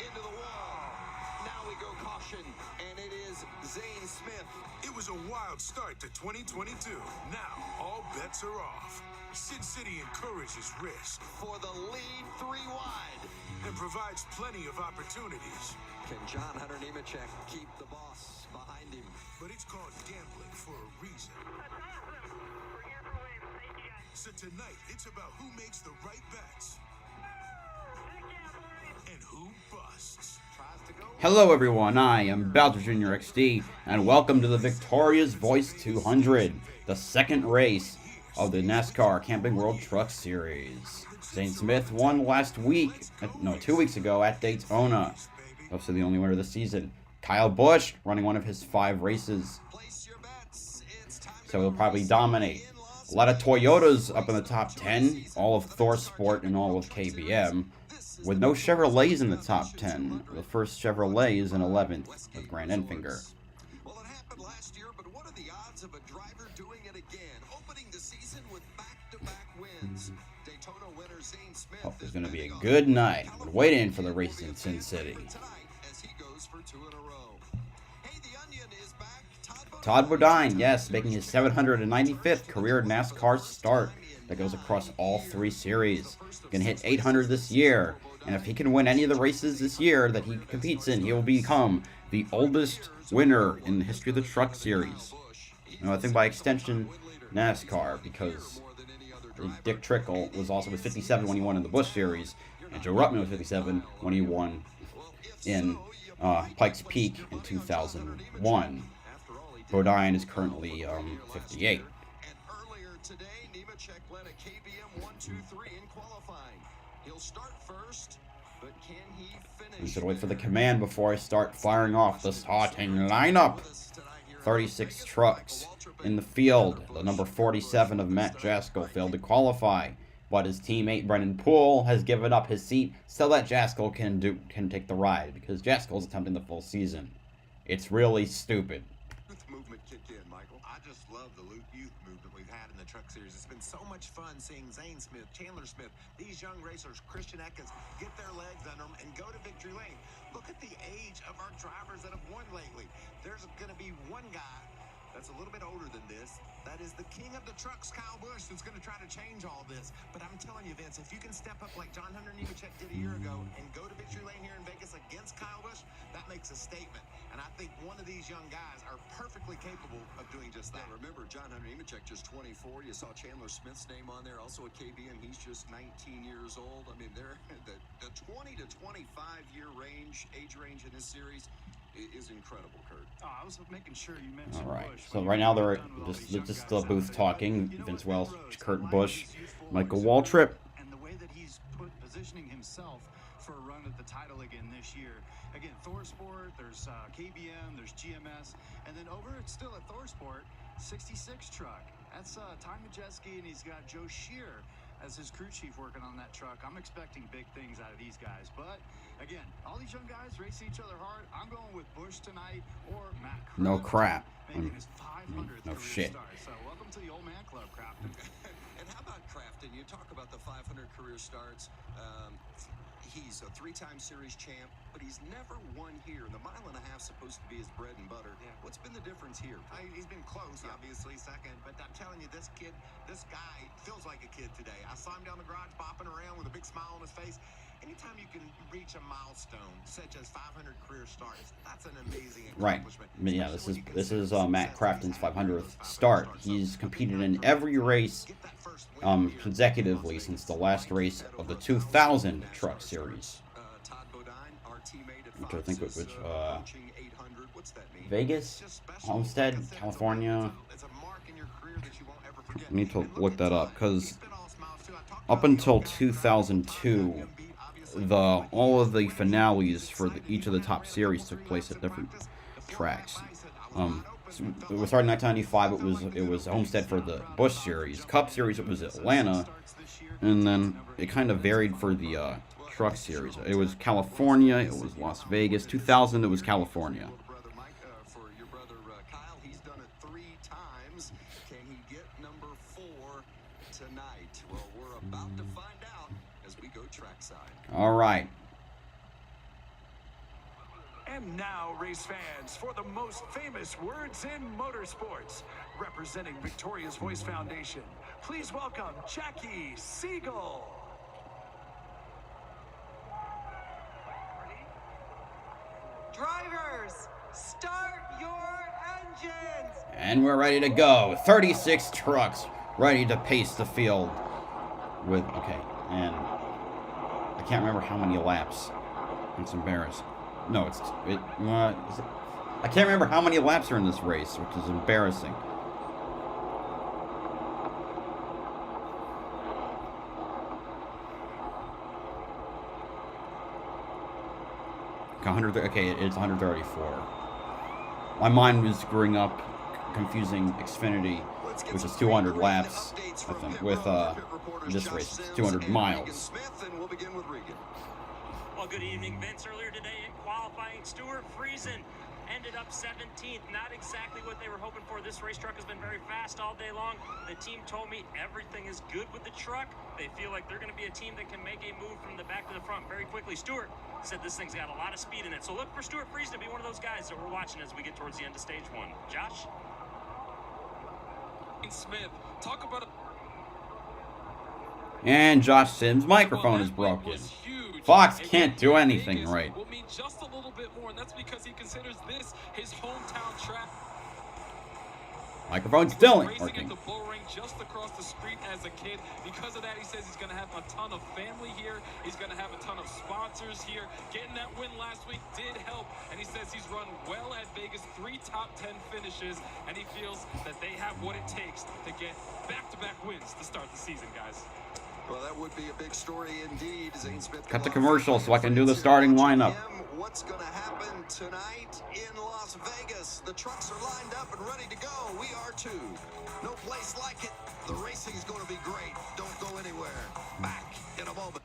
into the wall. Now we go caution, and it is Zane Smith. It was a wild start to 2022. Now, all bets are off. Sin City encourages risk. For the lead, 3 wide. And provides plenty of opportunities. Can John Hunter Nemechek keep the boss behind him? But it's called gambling for a reason. So tonight, it's about who makes the right bets. And who busts. Hello everyone, I am BowserJrXD, and welcome to the Victoria's Voice 200, the second race of the NASCAR Camping World Truck Series. Zane Smith won last week, no, 2 weeks ago at Daytona. Also the only winner this season. Kyle Busch running one of his 5 races. So he'll probably dominate. A lot of Toyotas up in the top 10, all of Thor Sport and all of KBM, with no Chevrolets in the top 10. The first Chevrolet is in 11th with Grant Enfinger. Well, it happened last year, but what are the odds of a driver doing it again? Opening the season with back-to-back wins. Daytona winner Zane Smith. Hope it's going to be a good night. We're waiting for the race in Sin City. As he goes for 2 in a row. Hey, the Onion is back. Todd Bodine, yes, making his 795th career NASCAR start that goes across all 3 series. Going to hit 800 this year, and if he can win any of the races this year that he competes in, he will become the oldest winner in the history of the Truck Series. I think by extension, NASCAR, because Dick Trickle was 57 when he won in the Busch Series, and Joe Ruttman was 57 when he won in Pikes Peak in 2001. Bodine is currently 58. And earlier today, Nemechek led a KBM 1-2-3 in qualifying. He'll start first, but can he finish? We should wait for the command before I start firing off the starting lineup. 36 trucks in the field. The number 47 of Matt Jaskol failed to qualify, but his teammate Brendan Poole has given up his seat so that Jaskol can take the ride, because Jaskol is attempting the full season. It's really stupid. Movement kicked in, Michael. I just love the youth movement we've had in the Truck Series. It's been so much fun seeing Zane Smith, Chandler Smith, these young racers, Christian Atkins, get their legs under them and go to victory lane. Look at the age of our drivers that have won lately. There's going to be one guy that's a little bit older than this. That is the king of the trucks, Kyle Busch, who's going to try to change all this. But I'm telling you, Vince, if you can step up like John Hunter Nemechek did a year ago and go to victory lane here in Vegas against Kyle Busch, that makes a statement. And I think one of these young guys are perfectly capable of doing just that. Yeah, remember, John Hunter Nemechek just 24. You saw Chandler Smith's name on there, also at KBM. He's just 19 years old. I mean, they're the 20 to 25 year age range in this series is incredible, Kurt. Oh, I was making sure you mentioned All right, Busch. so right now they're just the booth talking. Vince Wells, Kurt Busch, Michael Waltrip. And the way that he's positioning himself for a run at the title again this year. Again, Thor Sport, there's KBM, there's GMS, and then over still at Thor Sport, 66 truck. That's Ty Majeski, and he's got Joe Shear as his crew chief working on that truck. I'm expecting big things out of these guys. But again, all these young guys racing each other hard. I'm going with Busch tonight or Matt Crafton. No crap. Making his 500th No career shit. start. So welcome to the old man club, Crafton. And how about Crafton? You talk about the 500 career starts. He's a 3-time series champ, but he's never won here. And the mile and a half supposed to be his bread and butter. Yeah. What's been the difference here? He's been close, obviously, second. But I'm telling you, this guy feels like a kid today. I saw him down the garage bopping around with a big smile on his face. Anytime you can reach a milestone such as 500 career starts, that's an amazing accomplishment. Right. Yeah, this is Matt Crafton's 500th start. He's competed in every race consecutively since the last race of the 2000 Truck Series. Which I think was Vegas, Homestead, California. I need to look that up because up until 2002, all of the finales for each of the top series took place at different tracks. So it was starting in 1995. It was Homestead for the Busch Series. Cup Series, it was Atlanta, and then it kind of varied for the Truck Series. It was California. It was Las Vegas. 2000, it was California. For your brother Kyle, he's done it 3 times. Can he get number 4 tonight? Well, we're about to find out as we go trackside. All right. And now, race fans, for the most famous words in motorsports, representing Victoria's Voice Foundation, please welcome Jackie Siegel. Drivers, start your engines! And we're ready to go. 36 trucks ready to pace the field with, okay, and I can't remember how many laps. It's embarrassing. No, is it? I can't remember how many laps are in this race, which is embarrassing. Okay, it's 134. My mind was screwing up, confusing Xfinity, which is 200 laps, I think, with this race, it's 200 miles. Well, good evening, Vince. Earlier today in qualifying, Stuart Friesen ended up 17th. Not exactly what they were hoping for. This race truck has been very fast all day long. The team told me everything is good with the truck. They feel like they're going to be a team that can make a move from the back to the front very quickly. Stuart said this thing's got a lot of speed in it. So look for Stuart Friesen to be one of those guys that we're watching as we get towards the end of stage one. Josh? Smith, talk about And Josh Sims' microphone is broken. Fox can't do anything right. Will mean just a little bit more, and that's because he considers this his hometown track. Microphone's still Racing working. at the Bull Ring just across the street as a kid. Because of that, he says he's going to have a ton of family here. He's going to have a ton of sponsors here. Getting that win last week did help, and he says he's run well at Vegas, 3 top 10 finishes, and he feels that they have what it takes to get back-to-back wins to start the season, guys. Well, that would be a big story indeed. Zane Smith. Cut the commercial so I can do the starting lineup. What's going to happen tonight in Las Vegas? The trucks are lined up and ready to go. We are too. No place like it. The racing is going to be great. Don't go anywhere. Back in a moment.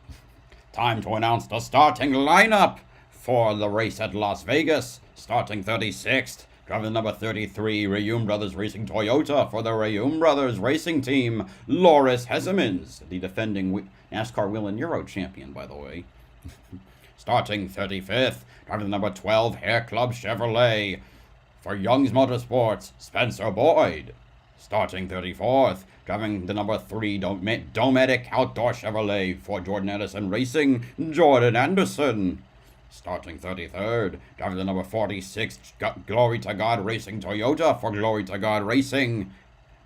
Time to announce the starting lineup for the race at Las Vegas. Starting 36th, driving number 33, Rayum Brothers Racing Toyota for the Rayum Brothers Racing Team, Loris Hessemans, the defending NASCAR Wheel and Euro champion, by the way. Starting 35th, driving the number 12, Hair Club Chevrolet for Young's Motorsports, Spencer Boyd. Starting 34th, driving the number 3, Dometic Outdoor Chevrolet for Jordan Edison Racing, Jordan Anderson. Starting 33rd, driving the number 46, Glory to God Racing Toyota for Glory to God Racing,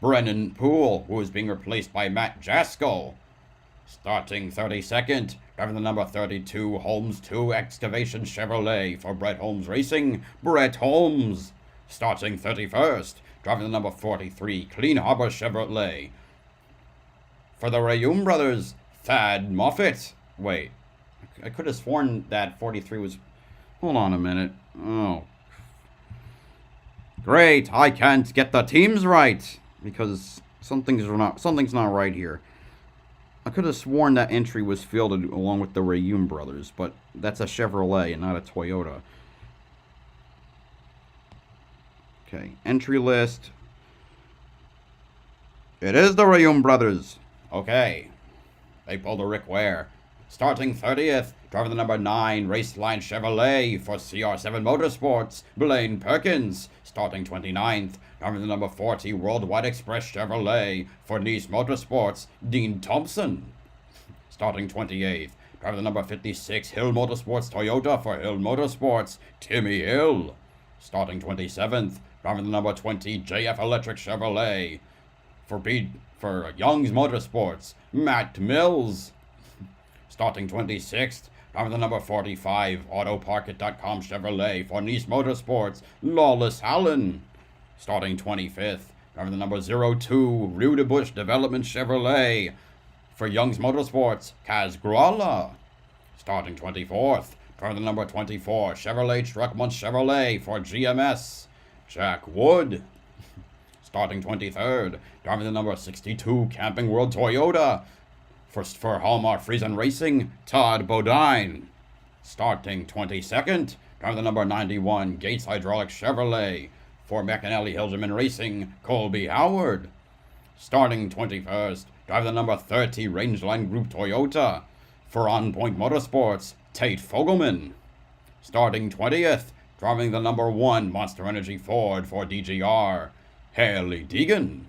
Brennan Poole, who is being replaced by Matt Jaskell. Starting 32nd, driving the number 32, Holmes 2 Excavation Chevrolet for Brett Holmes Racing, Brett Holmes. Starting 31st, driving the number 43, Clean Harbor Chevrolet for the Rayum Brothers, Thad Moffitt. Wait, I could have sworn that 43 was... Hold on a minute. Oh. Great, I can't get the teams right because something's not right here. I could have sworn that entry was fielded along with the Rayum Brothers, but that's a Chevrolet and not a Toyota. Okay, entry list. It is the Rayum Brothers. Okay. They pulled a Rick Ware. Starting 30th, driving the number 9, Raceline Chevrolet for CR7 Motorsports, Blaine Perkins. Starting 29th, driving the number 40, Worldwide Express Chevrolet for Nice Motorsports, Dean Thompson. Starting 28th, driving the number 56, Hill Motorsports Toyota for Hill Motorsports, Timmy Hill. Starting 27th, driving the number 20, JF Electric Chevrolet for Young's Motorsports, Matt Mills. Starting 26th, driving the number 45, AutoParkit.com Chevrolet for Nice Motorsports, Lawless Allen. Starting 25th, driving the number 02, Rue de Bush Development Chevrolet for Young's Motorsports, Kaz Gralla. Starting 24th, driving the number 24, Chevrolet Truckmont Chevrolet for GMS, Jack Wood. Starting 23rd, driving the number 62, Camping World Toyota for Hallmark Friesen Racing, Todd Bodine. Starting 22nd, driving the number 91, Gates Hydraulic Chevrolet for McAnally Hilderman Racing, Colby Howard. Starting 21st, driving the number 30, Rangeline Group Toyota for On Point Motorsports, Tate Fogelman. Starting 20th, Driving the number 1 Monster Energy Ford for DGR, Haley Deegan.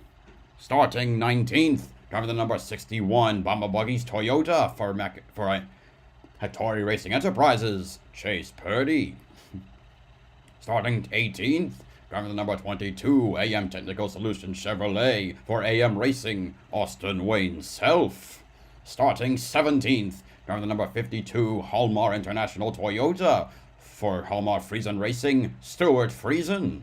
Starting 19th, driving the number 61 Bomber Buggies Toyota for Hattori Racing Enterprises, Chase Purdy. Starting 18th, driving the number 22 AM Technical Solutions Chevrolet for AM Racing, Austin Wayne Self. Starting 17th, driving the number 52 Hallmar International Toyota for Hallmar Friesen Racing, Stuart Friesen.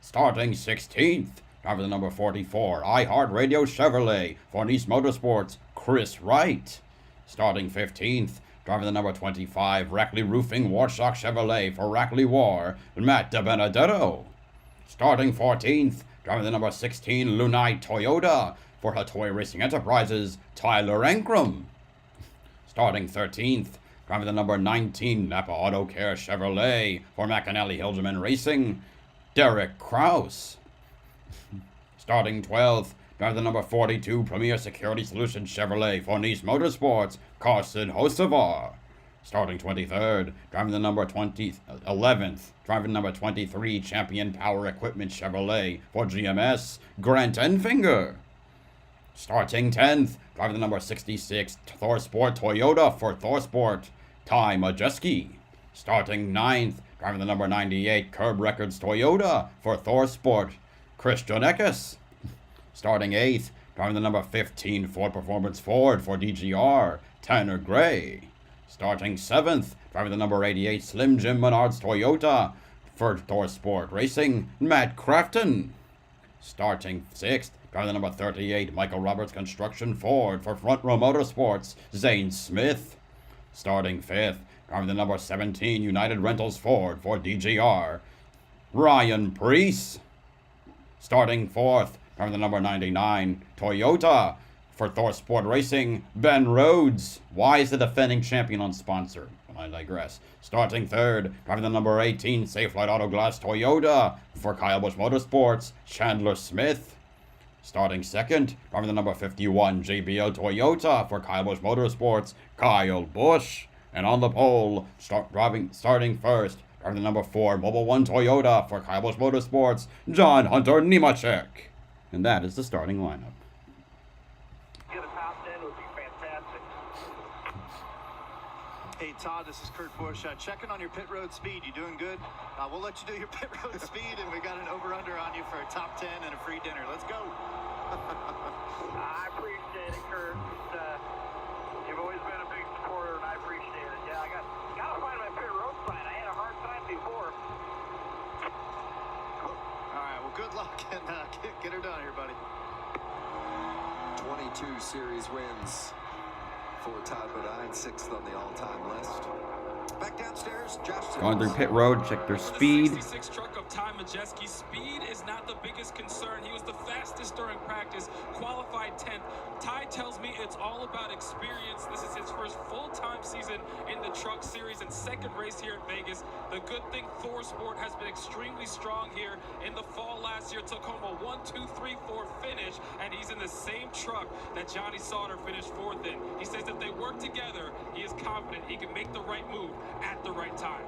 Starting 16th, driving the number 44 iHeartRadio Chevrolet for Nice Motorsports, Chris Wright. Starting 15th, driving the number 25 Rackley Roofing Warshock Chevrolet for Rackley War, Matt DiBenedetto. Starting 14th, driving the number 16 Lunai Toyota for Hattori Racing Enterprises, Tyler Ankrum. Starting 13th, driving the number 19 Napa Auto Care Chevrolet for McAnally Hilgeman Racing, Derek Kraus. Starting 12th, driving the number 42 Premier Security Solutions Chevrolet for Nice Motorsports, Carson Hocevar. Starting 23rd, driving the number 11th, driving number 23 Champion Power Equipment Chevrolet for GMS, Grant Enfinger. Starting 10th, driving the number 66 ThorSport Toyota for ThorSport, Ty Majeski. Starting 9th, driving the number 98 Curb Records Toyota for ThorSport, Christian Eckes. Starting 8th, driving the number 15 Ford Performance Ford for DGR, Tanner Gray. Starting 7th, driving the number 88 Slim Jim Menards Toyota for ThorSport Racing, Matt Crafton. Starting 6th, driving the number 38 Michael Roberts Construction Ford for Front Row Motorsports, Zane Smith. Starting 5th, driving the number 17 United Rentals Ford for DGR, Ryan Preece. Starting 4th, driving the number 99 Toyota for ThorSport Racing, Ben Rhodes. Why is the defending champion unsponsored? I digress. Starting 3rd, driving the number 18 Safelite Auto Glass Toyota for Kyle Busch Motorsports, Chandler Smith. Starting 2nd, driving the number 51 JBL Toyota for Kyle Busch Motorsports, Kyle Busch. And on the pole, starting 1st, driving the number 4 Mobile One Toyota for Kyle Busch Motorsports, John Hunter Nemechek. And that is the starting lineup. Get a top 10 would be fantastic. Hey Todd, this is Kurt Busch. Checking on your pit road speed. You doing good? We'll let you do your pit road speed, and we got an over-under on you for a top 10 and a free dinner. Let's go. I appreciate it, Kurt. You've always been a big supporter, and I appreciate it. Yeah, I gotta find my pit road sign. I had a hard time before. All right, well, good luck, and get her done here, buddy. 22 series wins for Todd Bodine, 6th on the all-time list. Back downstairs, Josh Going through pit road, check their speed. The 66 truck of Ty Majeski's speed is not the biggest concern. He was the fastest during practice, qualified 10th. Ty tells me it's all about experience. This is his first full-time season in the truck series and second race here at Vegas. The good thing, ThorSport has been extremely strong here. In the fall last year, took home a 1, 2, 3, 4 finish, and he's in the same truck that Johnny Sauter finished 4th in. He says if they work together, he is confident he can make the right move at the right time.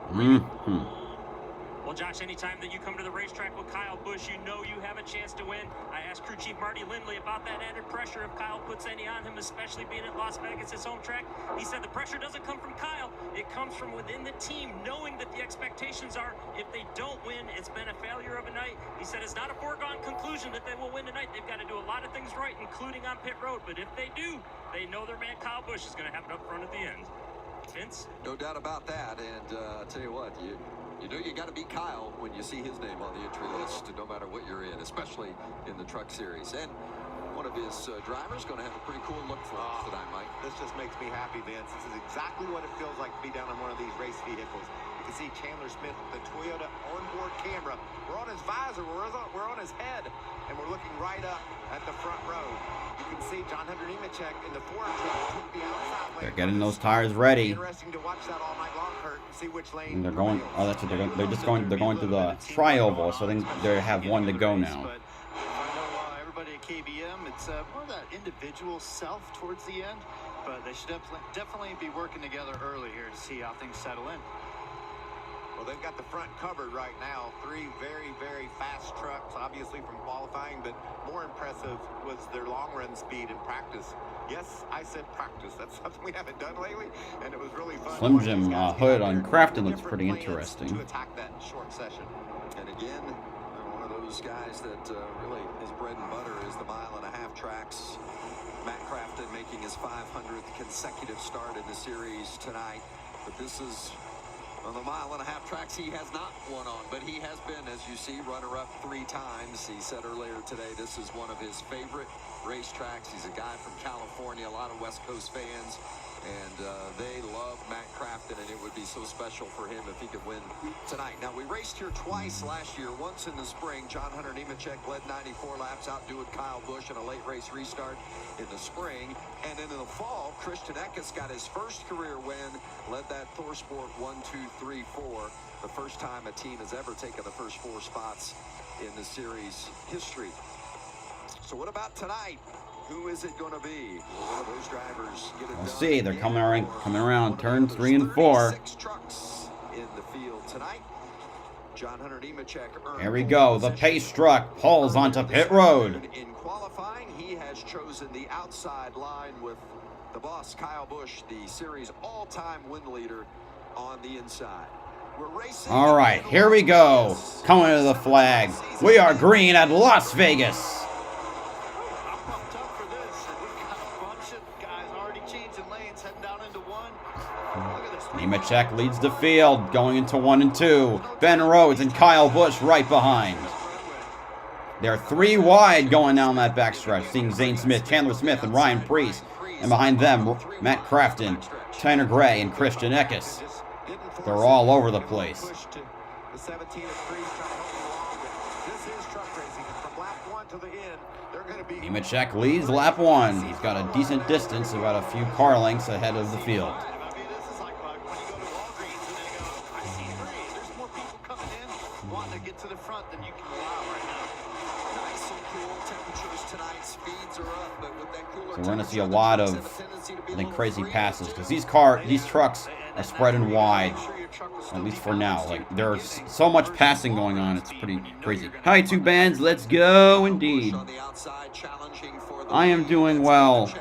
Well, Josh, anytime that you come to the racetrack with Kyle Busch, you know you have a chance to win. I asked crew chief Marty Lindley about that added pressure if Kyle puts any on him, especially being at Las Vegas, his home track. He said the pressure doesn't come from Kyle. It comes from within the team, knowing that the expectations are if they don't win, it's been a failure of a night. He said it's not a foregone conclusion that they will win tonight. They've got to do a lot of things right, including on pit road. But if they do, they know their man Kyle Busch is going to have it up front at the end. Vince? No doubt about that, and I'll tell you what, you know you got to beat Kyle when you see his name on the entry list, no matter what you're in, especially in the truck series. And one of his drivers going to have a pretty cool look for us tonight, Mike. This just makes me happy, Vince. This is exactly what it feels like to be down on one of these race vehicles. You can see Chandler Smith, the Toyota onboard camera. We're on his visor, we're on his head, and we're looking right up at the front row. You can see John Hunter Nemechek in the Ford truck took the outside lane. They're getting those tires ready. Interesting to watch that all night long, Kurt, and see which lane. And they're going. Oh, that's what they're going. They're just going. They're going to the tri-oval, so they have one to go now. But I know everybody at KBM, it's more of that individual self towards the end, but they should definitely be working together early here to see how things settle in. Well, they've got the front covered right now. 3 very, very fast trucks, obviously from qualifying, but more impressive was their long run speed in practice. Yes, I said practice. That's something we haven't done lately, and it was really fun. Slim Jim hood on Crafton looks pretty interesting. To attack that short session. And again, one of those guys that really his bread and butter is the 1.5-mile tracks. Matt Crafton making his 500th consecutive start in the series tonight. But this is on the 1.5-mile tracks he has not won on, but he has been, as you see, runner-up 3 times. He said earlier today this is one of his favorite racetracks. He's a guy from California, a lot of West Coast fans, and they love Matt Crafton, and it would be so special for him if he could win tonight. Now, we raced here twice last year, once in the spring. John Hunter Nemechek led 94 laps, outdoing Kyle Busch in a late race restart in the spring. And then in the fall, Christian Eckes got his first career win, led that ThorSport 1, 2, 3, 4. The first time a team has ever taken the first 4 spots in the series history. So what about tonight? Who is it going to be? Will one of those drivers get it done? We'll see. They're coming around turns 3 and 4. 36 trucks in the field tonight. John Hunter Nemechek. Here we go. The pace truck pulls onto pit road. In qualifying, he has chosen the outside line with the boss, Kyle Busch, the series all-time win leader, on the inside. We're racing. All right, here we go. Coming to the flag. We are green at Las Vegas. Nemechek leads the field, going into 1 and 2. Ben Rhodes and Kyle Busch right behind. They're 3 wide going down that backstretch, seeing Zane Smith, Chandler Smith, and Ryan Preece. And behind them, Matt Crafton, Tanner Gray, and Christian Eckes. They're all over the place. Nemechek leads lap 1. He's got a decent distance, about a few car lengths ahead of the field. So we're going to see a lot of, I think, crazy passes, because these trucks are spreading wide, at least for now. Like, there's so much passing going on, it's pretty crazy. Hi, 2 bands, let's go, indeed. I am doing well.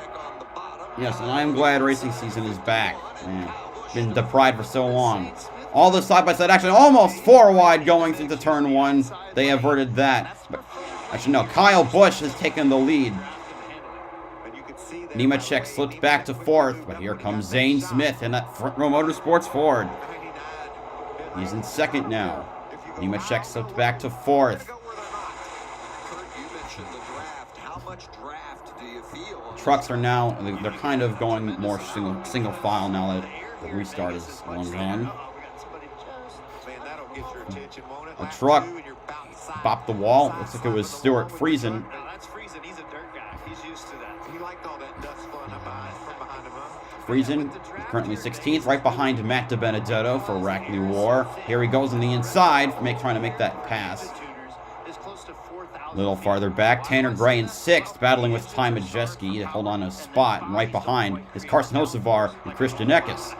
Yes, and I am glad racing season is back. Man, been deprived for so long. All the side-by-side action, almost 4 wide going into turn 1. They averted that. But actually, no, Kyle Busch has taken the lead. Nemechek slips back to 4th, but here comes Zane Smith in that Front Row Motorsports Ford. He's in 2nd now. Nemechek slipped back to 4th. Trucks are now, they're kind of going more single file now that the restart is long gone. A truck bopped the wall. Looks like it was Stuart Friesen. Friesen currently 16th, right behind Matt DiBenedetto for Rackley War. Here he goes on the inside, trying to make that pass. A little farther back, Tanner Gray in 6th, battling with Ty Majeski to hold on to a spot. And right behind is Carson Hocevar and Christian Eckes.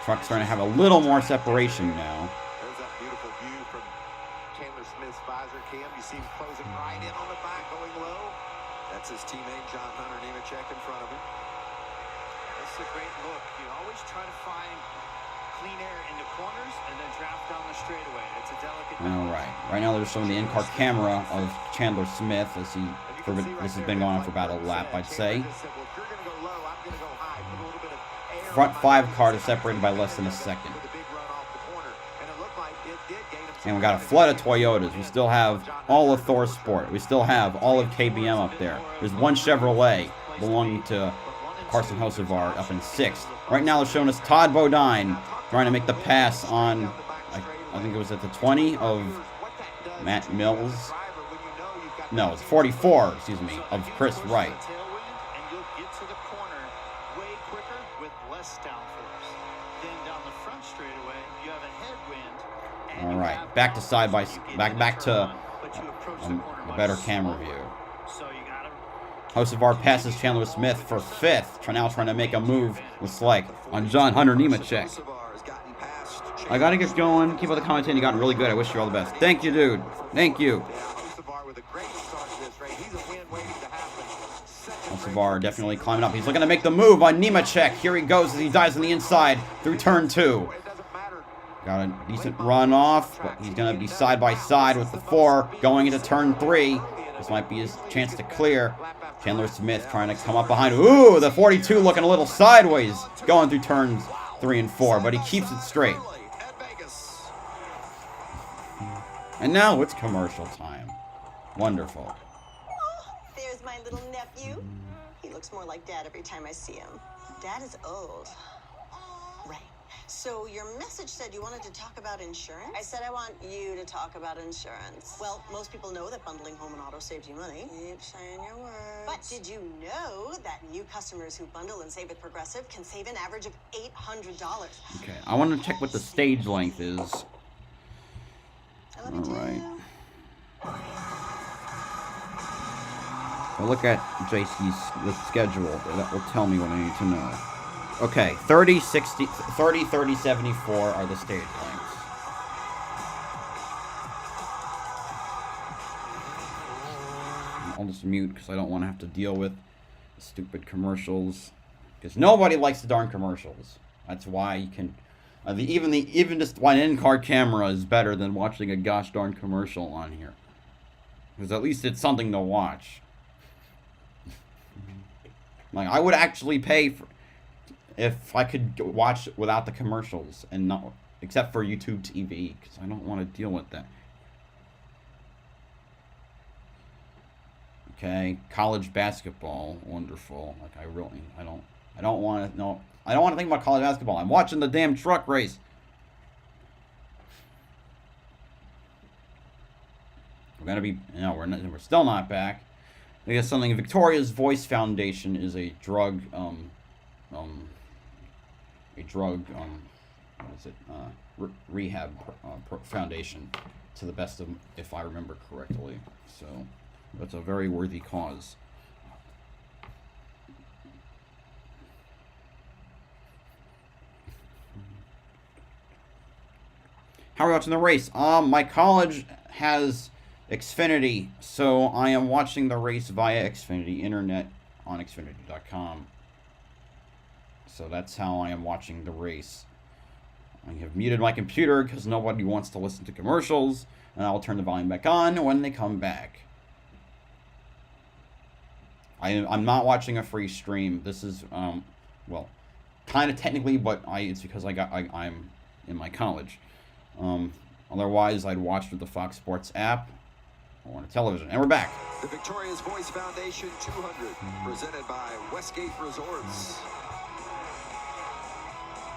Truck's starting to have a little more separation now. There's that beautiful view from Chandler Smith's visor cam. You see him closing right in on the back, going low. That's his teammate, John Hunter Nemechek, in front of him. This is a great look. You always try to find clean air in the corners and then draft down the straightaway. It's a delicate balance. All right. Right now they're showing the in-car camera of Chandler Smith as this has been going on for about a lap, I'd say. Front 5 car is separated by less than a second. And we got a flood of Toyotas. We still have all of ThorSport. We still have all of KBM up there. There's one Chevrolet belonging to Carson Hocevar up in 6th. Right now they're showing us Todd Bodine trying to make the pass on, I think it was at the 20 of Matt Mills. No, it's 44, excuse me, of Chris Wright. All right, back to side by back to a better camera view. Hocevar passes Chandler Smith for 5th. Now trying to make a move. Looks like on John Hunter Nemechek. I gotta get going. Keep up the commentating. You got really good. I wish you all the best. Thank you, dude. Thank you. Hocevar definitely climbing up. He's looking to make the move on Nemechek. Here he goes as he dives on the inside through turn 2. Got a decent run off, but he's going to be side by side with the 4 going into turn 3. This might be his chance to clear. Chandler Smith trying to come up behind. Ooh, the 42 looking a little sideways going through turns 3 and 4, but he keeps it straight. And now it's commercial time. Wonderful. Oh, there's my little nephew. He looks more like Dad every time I see him. Dad is old. Right. So your message said you wanted to talk about insurance? I said I want you to talk about insurance. Well, most people know that bundling home and auto saves you money. Keep saying your words. But did you know that new customers who bundle and save with Progressive can save an average of $800? Okay, I want to check what the stage length is. All right. I'll look at JC's schedule. That will tell me what I need to know. Okay, 30, 60, 30, 30, 74 are the stage lengths. I'll just mute because I don't want to have to deal with the stupid commercials. Because nobody likes the darn commercials. That's why you can... even just one in-car camera is better than watching a gosh darn commercial on here. Because at least it's something to watch. Like, I would actually pay for... if I could watch without the commercials and not, except for YouTube TV, because I don't want to deal with that. Okay, college basketball, wonderful. Like I don't want to know. I don't want to think about college basketball. I'm watching the damn truck race. We're gonna be we're still not back. I guess something. Victoria's Voice Foundation is a drug rehab foundation, to the best of, if I remember correctly. So that's a very worthy cause. How are we watching the race? My college has Xfinity, so I am watching the race via Xfinity Internet on Xfinity.com. So that's how I am watching the race. I have muted my computer because nobody wants to listen to commercials, and I'll turn the volume back on when they come back. I'm not watching a free stream. This is, well, kind of technically, but it's because I'm in my college. Otherwise, I'd watch with the Fox Sports app or on a television. And we're back. The Victoria's Voice Foundation 200, presented by Westgate Resorts.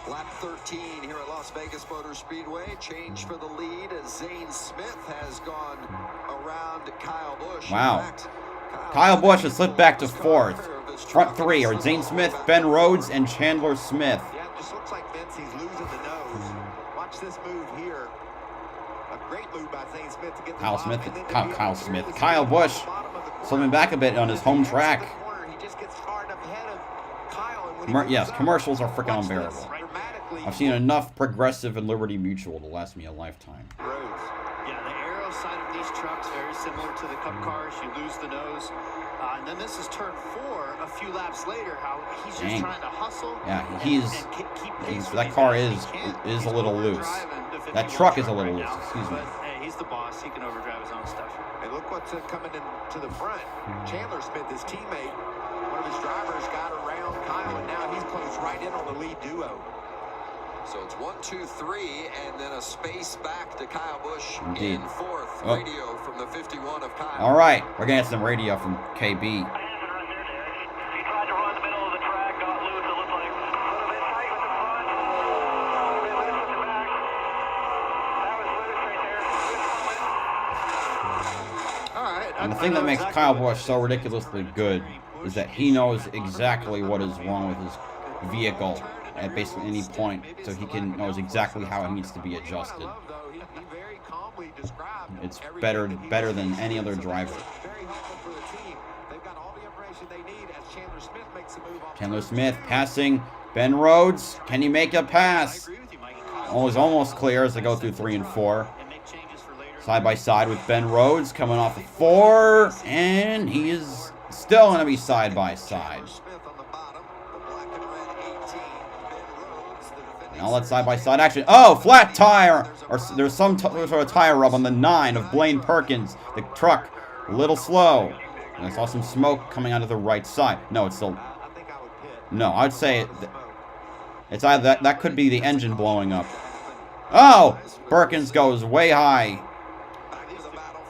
Lap 13 here at Las Vegas Motor Speedway. Change for the lead as Zane Smith has gone around Kyle Busch. Wow. Kyle Busch has slipped back to 4th. Front 3 are Zane Smith, Ben Rhodes, and Chandler Smith. Yeah, it just looks like Vincey's losing the nose. Watch this move here. A great move by Zane Smith to get the Kyle Busch slipping back a bit on his home track. He just gets far enough ahead of Kyle. Yes, commercials are freaking unbearable. I've seen enough Progressive and Liberty Mutual to last me a lifetime. Yeah, the aero side of these trucks very similar to the Cup cars. You lose the nose. And then this is turn 4 a few laps later. How he's just trying to hustle. Yeah, keep that car is a little loose. That truck is a little loose. Excuse me. Hey, he's the boss. He can overdrive his own stuff. And look what's coming into the front. Chandler Smith, his teammate, one of his drivers, got around Kyle, and now he's closed right in on the lead duo. So it's 1, 2, 3, and then a space back to Kyle Busch Indeed. in 4th. Radio from the 51 of Kyle. All right, we're gonna get some radio from KB. And the thing that makes Kyle Busch so ridiculously good is that he knows exactly what is wrong with his vehicle at basically any point, so he knows exactly how it needs to be adjusted. exactly described. It's better than any other driver. Very helpful for the team. They've got all the information they need as Chandler Smith makes a move off. Chandler Smith passing Ben Rhodes. Can he make a pass? Oh, he's almost clear as they go through 3 and 4. Side by side with Ben Rhodes coming off of 4, and he is still going to be side by side. Now let's side by side action. Oh, flat tire! Or there's some sort of tire rub on the 9 of Blaine Perkins. The truck a little slow. And I saw some smoke coming out of the right side. No, it's still. No, I'd say it's either that could be the engine blowing up. Oh, Perkins goes way high.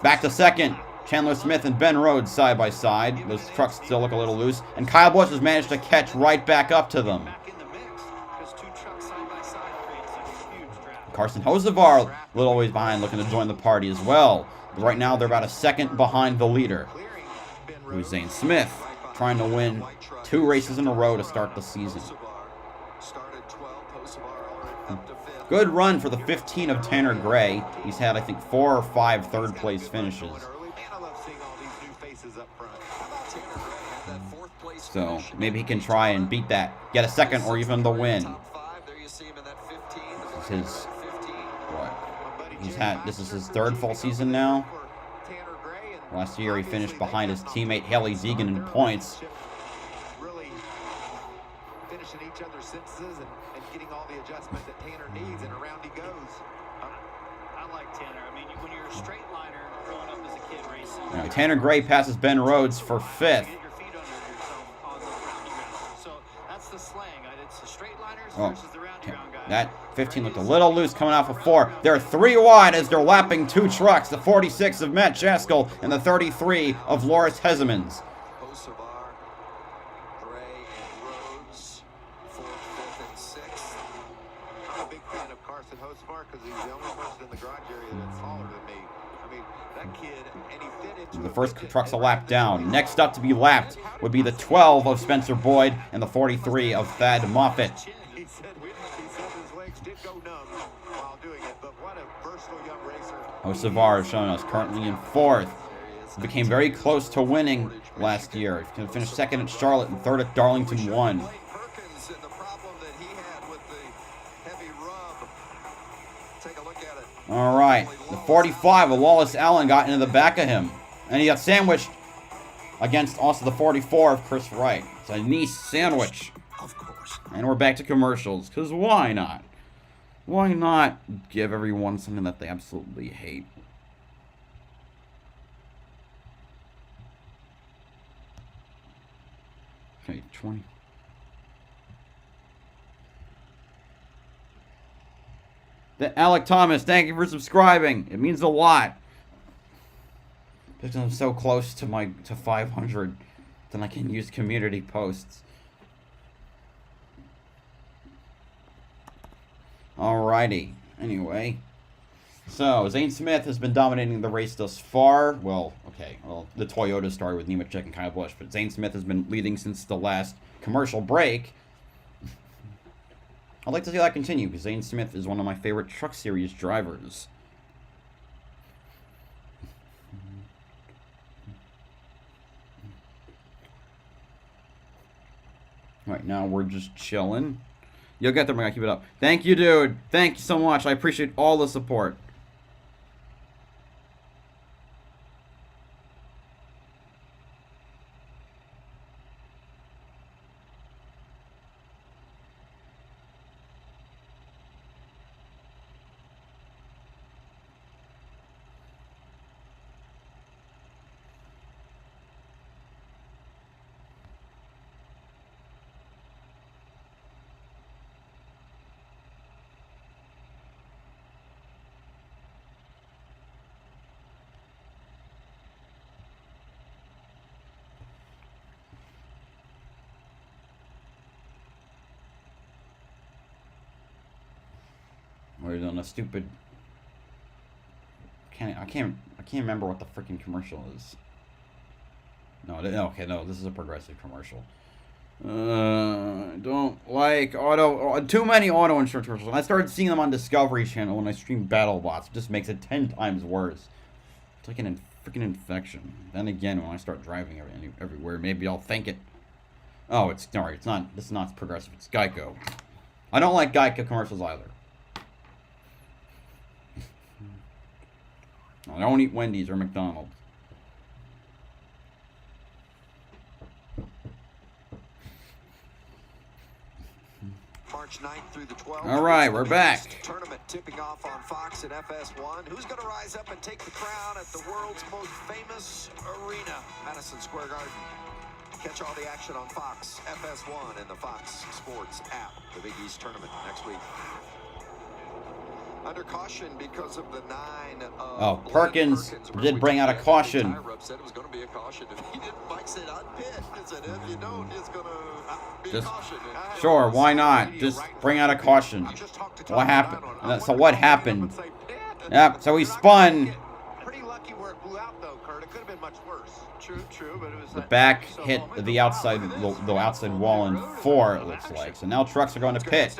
Back to second. Chandler Smith and Ben Rhodes side by side. Those trucks still look a little loose. And Kyle Busch has managed to catch right back up to them. Carson Hocevar a little ways behind, looking to join the party as well. But right now, they're about a second behind the leader, who's Zane Smith, trying to win 2 races in a row to start the season. Good run for the 15 of Tanner Gray. He's had, I think, 4 or 5 third-place finishes. So maybe he can try and beat that, get a second or even the win. This is his this is his 3rd full season now. Last year he finished behind his teammate Haley Deegan in points. Really finishing each other's sentences and getting all the adjustment that Tanner needs, and around he goes. I like Tanner. I mean, when you're a straight liner growing up as a kid racing. Now, Tanner Gray passes Ben Rhodes for 5th. So that's the slang. It's the straight liners Oh. versus the roundy round guys. That 15 looked a little loose coming off of 4. They're 3 wide as they're lapping 2 trucks. The 46 of Matt Jaskell and the 33 of Loris Hezemans. Hocevar, Gray, and Rhodes, 4th, 5th, and 6th. I'm a big fan of Carson Hocevar because he's the only person in the garage area that's taller than me. I mean, that kid, and he fit into The first truck's a lap down. Next up to be lapped would be the 12 of Spencer Boyd and the 43 of Thad Moffitt. He said his legs did go numb while doing it, but what a versatile young racer. Hocevar is showing us currently in 4th. He became very close to winning last year. He finished 2nd at Charlotte and 3rd at Darlington 1. Perkins and the problem that he had with the heavy rub. Take a look at it. All right, the 45 of Wallace Allen got into the back of him, and he got sandwiched against also the 44 of Chris Wright. It's a nice sandwich. Of course. And we're back to commercials, because why not? Why not give everyone something that they absolutely hate? Okay, 20. Alec Thomas, thank you for subscribing. It means a lot. Because I'm so close to 500, then I can use community posts. Alrighty. Anyway. So, Zane Smith has been dominating the race thus far. Well, okay. Well, the Toyota started with Nemechek and Kyle Busch, but Zane Smith has been leading since the last commercial break. I'd like to see that continue, because Zane Smith is one of my favorite Truck Series drivers. Right now, we're just chilling. You'll get there, man. Keep it up. Thank you, dude. Thank you so much. I appreciate all the support. We're doing a stupid. I can't remember what the freaking commercial is. No, okay, no, this is a Progressive commercial. Don't like too many auto insurance commercials. I started seeing them on Discovery Channel when I stream BattleBots. It just makes it 10 times worse. It's like a freaking infection. Then again, when I start driving everywhere, maybe I'll think it. Oh, it's sorry. It's not. This is not Progressive. It's Geico. I don't like Geico commercials either. I don't eat Wendy's or McDonald's. March 9th through the 12th. All right, we're back. Tournament tipping off on Fox and FS1. Who's going to rise up and take the crown at the world's most famous arena, Madison Square Garden? Catch all the action on Fox, FS1, and the Fox Sports app. The Big East Tournament next week. Under caution because of the 9 of Perkins did bring out a caution. Said it was going to be a caution. If he didn't, Mike said unpit. He said if you don't, it's going to be a caution. Sure, why not? Just bring out a caution. What happened? So what happened? Yep. So he spun. Pretty lucky where it blew out, though, Kurt. It could have been much worse. True, but it was The back hit the outside wall in 4. It looks like. So now trucks are going to pit.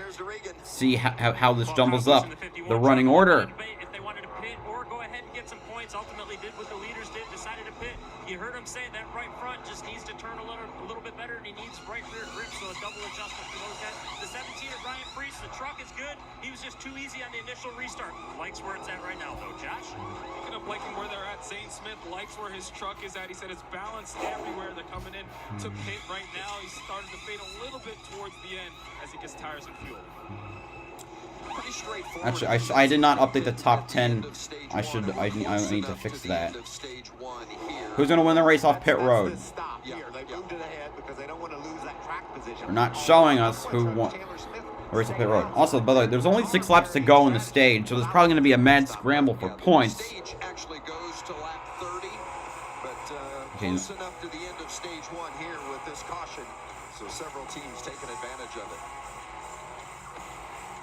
See how this jumbles up the running order. If they wanted to pit or go ahead and get some points, ultimately did what the leaders did, decided to pit. You heard him say that right front just needs to turn a little bit better, and he needs right rear grip, so a double adjustment for those guys. The 17 of Ryan Priest, the truck is good. He was just too easy on the initial restart. Likes where it's at right now, though. Josh? Speaking of liking where they're at, Zane Smith likes where his truck is at. He said it's balanced everywhere. They're coming in to pit right now. He's starting to fade a little bit towards the end as he gets tires and fuel. Pretty straightforward. Actually, I did not update the top 10. I need to fix that. Who's going to win the race off pit road? They're not showing us who won the race off pit road. Also, by the way, there's only 6 laps to go in the stage, so there's probably going to be a mad scramble for points. Actually goes to lap 30, but close enough to the end of stage 1 here with this caution. So several teams taking advantage of it.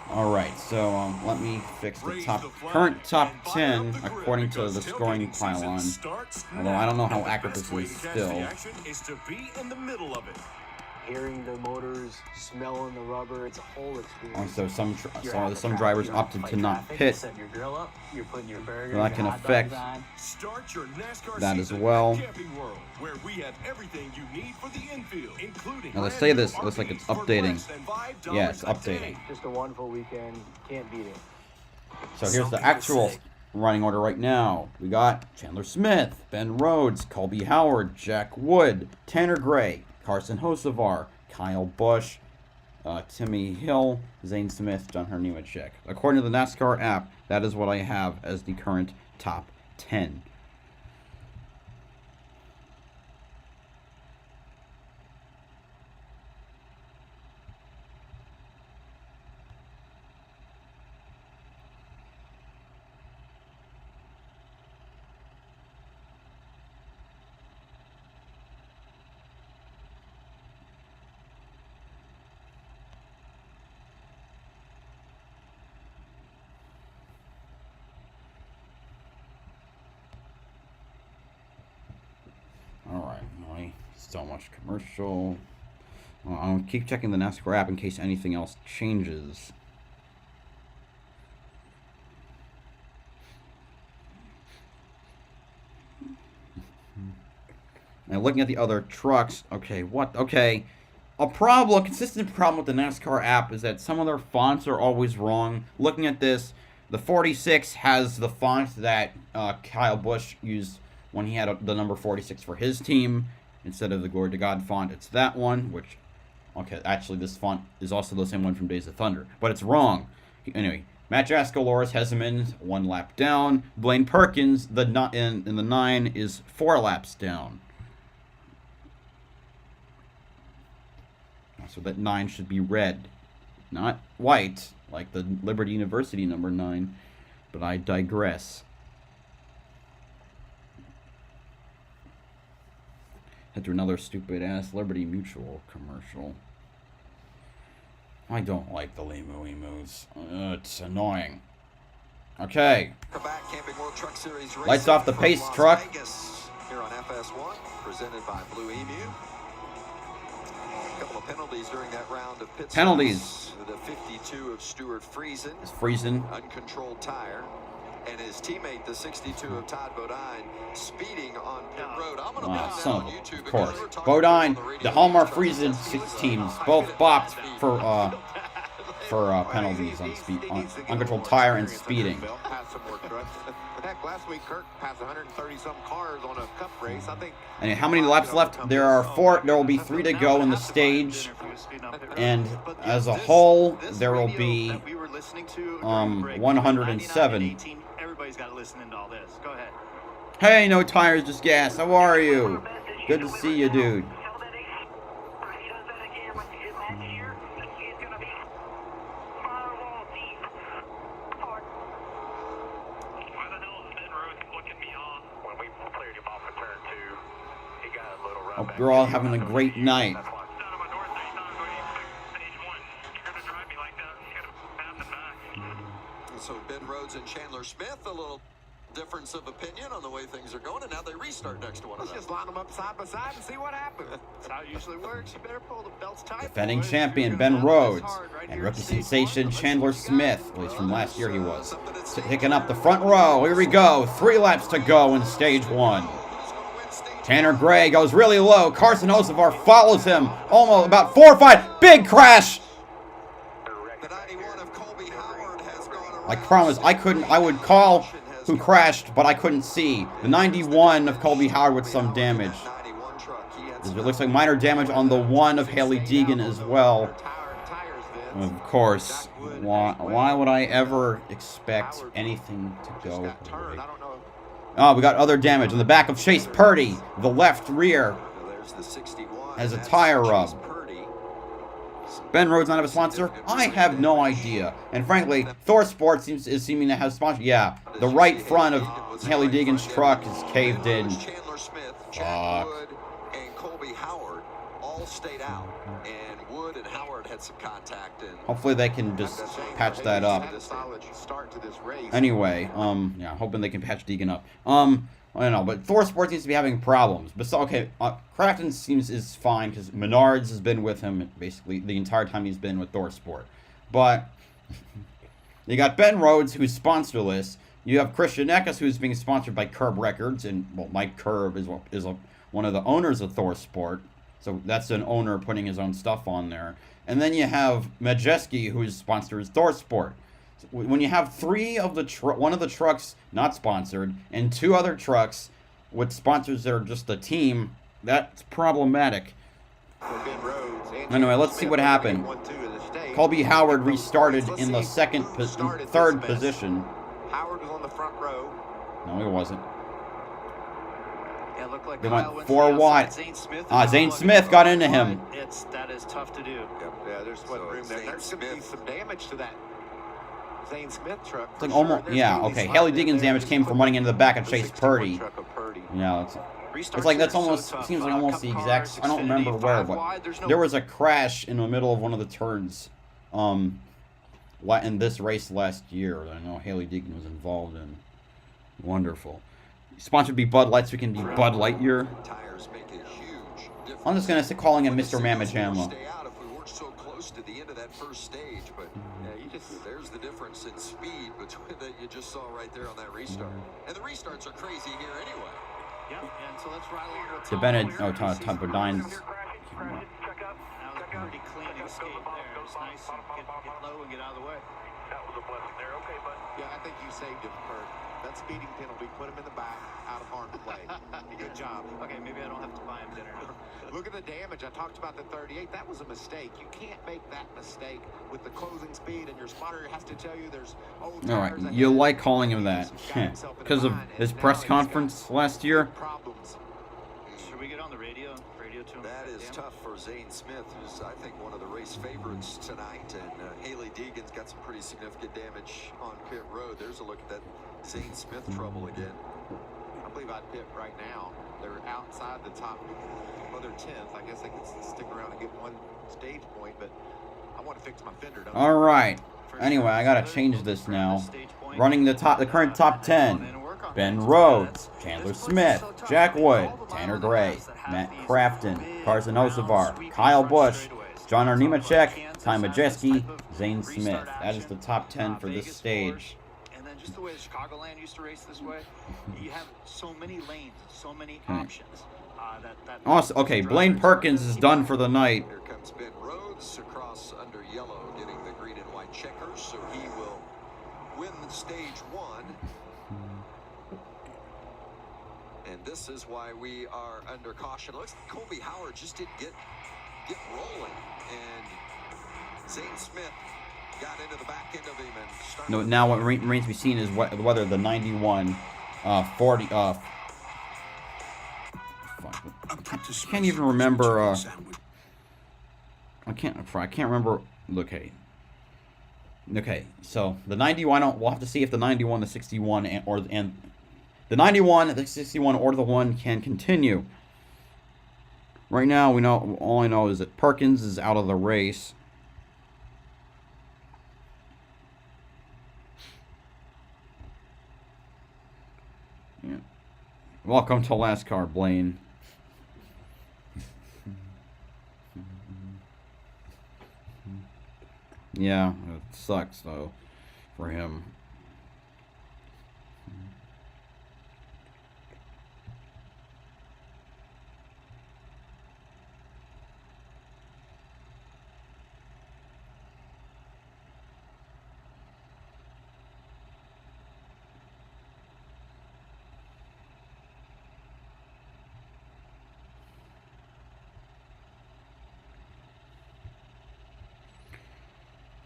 Alright, so let me fix the current top 10 according to the scoring pylon. Although I don't know how accurate this is still. Hearing the motors, smelling the rubber, it's a whole experience. Also, some drivers opted to not pit. So that can affect that as well. Now let's say this. It looks like it's updating. Yeah, it's updating. Just a wonderful weekend. Can't beat it. So here's the actual running order right now. We got Chandler Smith, Ben Rhodes, Colby Howard, Jack Wood, Tanner Gray, Carson Hocevar, Kyle Busch, Timmy Hill, Zane Smith, John Hernimacek. According to the NASCAR app, that is what I have as the current top 10. Alright, so much commercial. I'll keep checking the NASCAR app in case anything else changes. Now looking at the other trucks, okay, a consistent problem with the NASCAR app is that some of their fonts are always wrong. Looking at this, the 46 has the font that Kyle Busch used when he had the number 46 for his team instead of the Glory to God font. It's that one, which, okay, actually this font is also the same one from Days of Thunder, but it's wrong. Anyway, Matt Jaskol, Loris Hesseman, 1 lap down. Blaine Perkins, in the 9 is 4 laps down. So that 9 should be red, not white, like the Liberty University number 9, but I digress. Head to another stupid-ass Liberty Mutual commercial. I don't like the Limu Emus. It's annoying. Okay. Lights off the pace truck. Here on FS1, presented by Blue Emu. couple of penalties during that round of pit Penalties. stops. The 52 of Stuart Friesen. It's Friesen. Uncontrolled tire. And his teammate, the 62 of Todd Bodine, speeding on pit road. I'm going to put that on YouTube. Of course. Bodine, the Hallmark Friesen teams both bopped for penalties on speed, on uncontrolled tire and speeding. Heck, last week Kirk passed 130-some cars on a cup race. I think. And how many laps left? There are 4. There will be 3 to go in the stage, and as a whole, there will be 107. Everybody's got to listen into all this. Go ahead. Hey, no tires, just gas. How are you? Good to see you, dude. Hope you're all having a great night. So Ben Rhodes and Chandler Smith, a little difference of opinion on the way things are going, and now they restart next to one another. Let's just line them up side by side and see what happens. That's how it usually works. You better pull the belts tight. Defending champion Ben Rhodes and rookie sensation Chandler Smith, at least from last year he was, picking up the front row. Here we go. 3 laps to go in stage 1. Tanner Gray goes really low. Carson Hocevar follows him almost about 4 or 5. Big crash. I promise I would call who crashed, but I couldn't see. The 91 of Colby Howard with some damage. It looks like minor damage on the 1 of Haley Deegan as well. Of course, why would I ever expect anything to go right? Oh, we got other damage on the back of Chase Purdy. The left rear has a tire rub. Ben Rhodes not have a sponsor? I have no idea. And frankly, Thor Sports is seeming to have sponsor. Yeah, the right front of Haley Deegan's truck is caved in. Chandler Smith, Jack Wood, and Colby Howard all stayed out, and Wood and Howard had some contact. And hopefully they can just patch that up. Anyway, yeah, hoping they can patch Deegan up. I don't know, but Thor Sports seems to be having problems. But so, okay, Crafton is fine because Menards has been with him basically the entire time he's been with Thor Sport. But you got Ben Rhodes, who's sponsorless. You have Christian Eckes, who's being sponsored by Curb Records, and well, Mike Curb is one of the owners of Thor Sport. So that's an owner putting his own stuff on there. And then you have Majeski, who sponsors Thor Sport. When you have 3 of the one of the trucks not sponsored and 2 other trucks with sponsors that are just a team, that's problematic. Anyway, let's see what happened. Colby Howard restarted in the third position. Howard was on the front row. No, he wasn't. Yeah, it looked like They Kyle went 4 wide. Zane Smith Zane Smith got into him. That is tough to do. Yeah, there's one room there. There's going to be some damage to that Zane Smith truck. It's like almost, yeah, okay. Haley Deegan's damage came from running into the back of Chase Purdy. Yeah, it's like that's almost seems like almost the exact. I don't remember where, but there was a crash in the middle of one of the turns, in this race last year that I know Haley Deegan was involved in. Wonderful. Sponsored by Bud Light, so we can be Bud Lightyear. I'm just gonna say calling him Mr. Mamajama. To the end of that first stage, but yeah, there's the difference in speed between that you just saw right there on that restart. And the restarts are crazy here anyway. Yeah, and so let's ride along To Bennett, Todd Bodine's. Pretty clean escape there. It's nice and get low and get out of the way. That was a blessing there. Okay, bud. Yeah, I think you saved him, Kurt. That speeding penalty put him in the back, out of harm's way. Good job. Okay, maybe I don't have to buy him dinner. Look at the damage. I talked about the 38. That was a mistake. You can't make that mistake with the closing speed, and your spotter has to tell you there's old tires. All right, you like calling him that because of his press conference last year. Should we get on the radio to him? That is tough for Zane Smith, who's I think one of the race favorites tonight, and Haley Deegan's got some pretty significant damage on pit road. There's a look at that Zane Smith trouble again. I believe I'd pit right now. They're outside the top other 10th. I guess they could stick around and get one stage point, but I want to fix my fender. All right. Anyway, I gotta change this now. Running the current top 10: Ben Rhodes, Chandler Smith, Jack Wood, Tanner Gray, Matt Crafton, Carson Hocevar, Kyle Busch, John Nemechek, Ty Majeski, Zane Smith. That is the top 10 for this stage. And then just the way Chicagoland used to race this way, you have so many lanes, so many options. Also, okay, Blaine Perkins is done for the night. Here comes Ben Rhodes across under yellow, getting the green and white checkers, so he will win stage 1. And this is why we are under caution. Looks like Colby Howard just didn't get rolling, and Zane Smith got into the back end of him and started. No, now what remains to be seen is whether the 91 40 I can't even remember. I can't remember. Okay. So the 91. We'll have to see if the 91, the 61, and the 91, the 61, or the 1 can continue. Right now, we know. All I know is that Perkins is out of the race. Yeah. Welcome to NASCAR, Blaine. Yeah, it sucks though for him.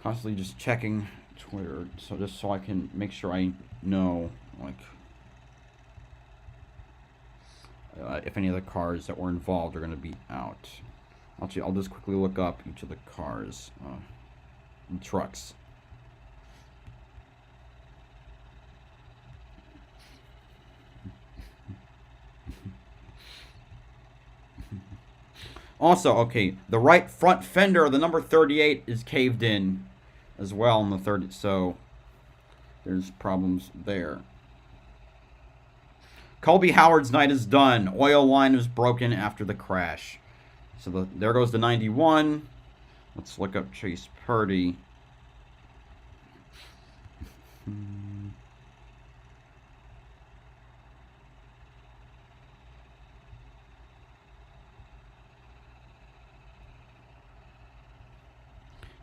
Constantly just checking Twitter, so I can make sure I know, like, if any of the cars that were involved are going to be out. Actually, I'll just quickly look up each of the cars, and trucks. Also, okay, the right front fender of the number 38 is caved in as well on the 30, so there's problems there. Colby Howard's night is done. Oil line was broken after the crash. So there goes the 91. Let's look up Chase Purdy.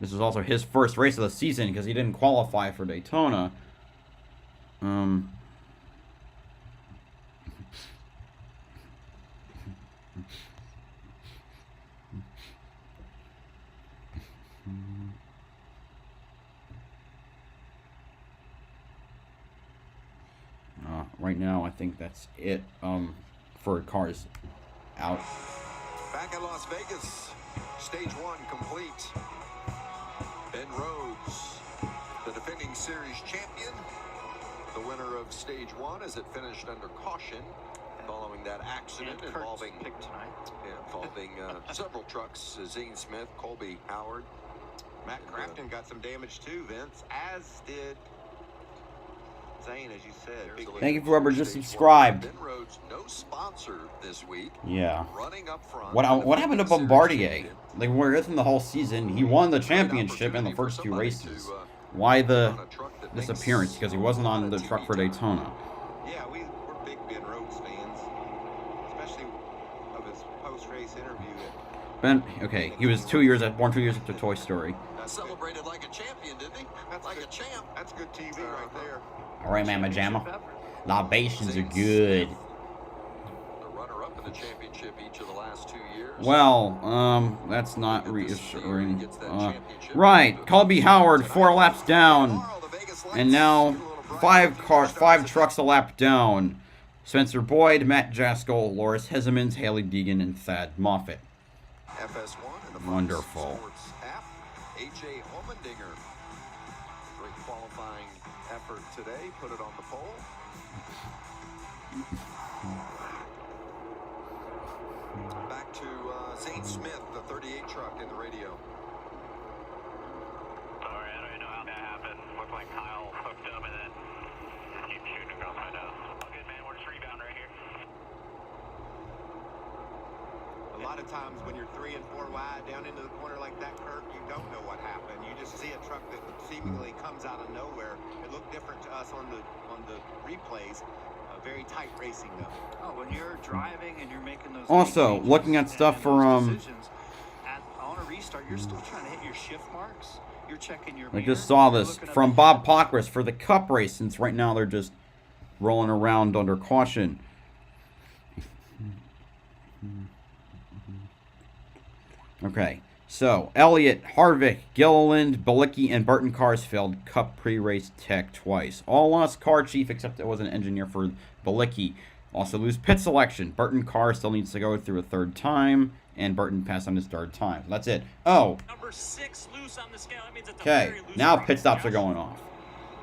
This is also his first race of the season because he didn't qualify for Daytona. Right now, I think that's it for cars out. Back in Las Vegas, stage 1 complete. Ben Rhodes, the defending series champion, the winner of stage 1 as it finished under caution following that accident involving several trucks. Zane Smith, Colby Howard. Matt Crafton got some damage too, Vince, as did Zane, as you said. Thank you for whoever just subscribed. Ben Rhodes, no sponsor this week. Yeah. Running up front. What happened to Bombardier? Like, we're within the whole season. He won the championship in the first 2 races. Why the disappearance? Because he wasn't on the truck for Daytona. Yeah, we're big Ben Rhodes fans, especially of his post-race interview. Ben, okay, he was born 2 years after Toy Story. Celebrated like a champion, didn't he? That's like a champ. That's good TV right there. All right, Mama Jamma. Libations are good. The runner-up in the championship each of the last 2 years. Well, that's not reassuring. Right, Colby Howard 4 laps down, and now 5 trucks a lap down. Spencer Boyd, Matt Jaskell, Loris Hezemans, Haley Deegan, and Thad Moffitt. FS1 and the Wonderful. AJ Holmendinger. Great qualifying effort today. Put it on the pole. Back to Zane Smith, the 38 truck in the radio. Sorry, I don't even know how that happened. Looked like Kyle hooked up and then just keep shooting across my nose. All good, man. We're just rebound right here. A lot lot of times when you're 3 and 4 wide down into the corner like that, Kirk, you don't know what happened. You just see a truck that seemingly comes out of nowhere. It looked different to us on the replays. Very tight racing though. Oh, when you're driving and you're making those. Also, looking at stuff for on a restart, you're still trying to hit your shift marks. You're checking your. I just saw this from Bob Pockris for the Cup race, since right now they're just rolling around under caution. Okay, so Elliott, Harvick, Gilliland, Bilicki, and Burton Cars failed Cup pre-race tech twice. All lost car chief except it was an engineer for Bilicki. Also lose pit selection. Burton Car still needs to go through a third time, and Burton passed on his third time. So that's it. Oh. Number 6 loose on the scale. That means it's okay, now pit stops are going off.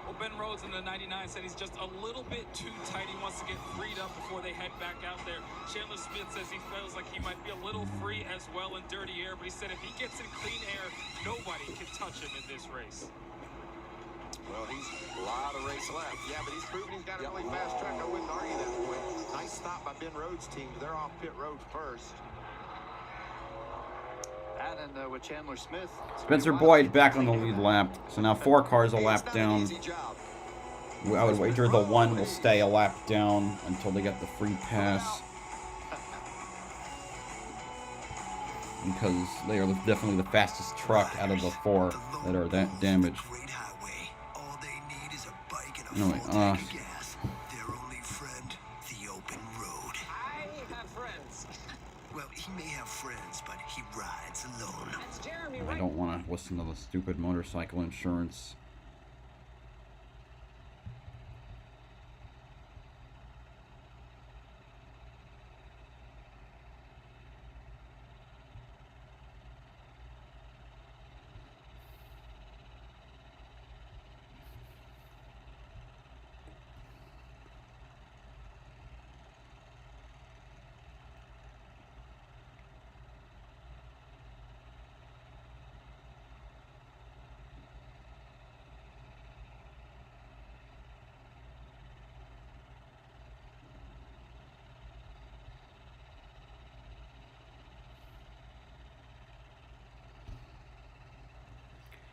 Well, Ben Rhodes in the 99 said he's just a little bit too tight. He wants to get freed up before they head back out there. Chandler Smith says he feels like he might be a little free as well in dirty air, but he said if he gets in clean air, nobody can touch him in this race. Well, he's a lot of race left. Yeah, but he's proven he's got a really fast truck. I wouldn't argue that point. Nice stop by Ben Rhodes' team. They're off pit road first. That and with Chandler Smith. Spencer Boyd back on the lead lap. So now 4 cars a lap down. I would wager the 1 will stay a lap down until they get the free pass. Because they are definitely the fastest truck out of the 4 that are that damaged. Anyway, I don't want to listen to the stupid motorcycle insurance.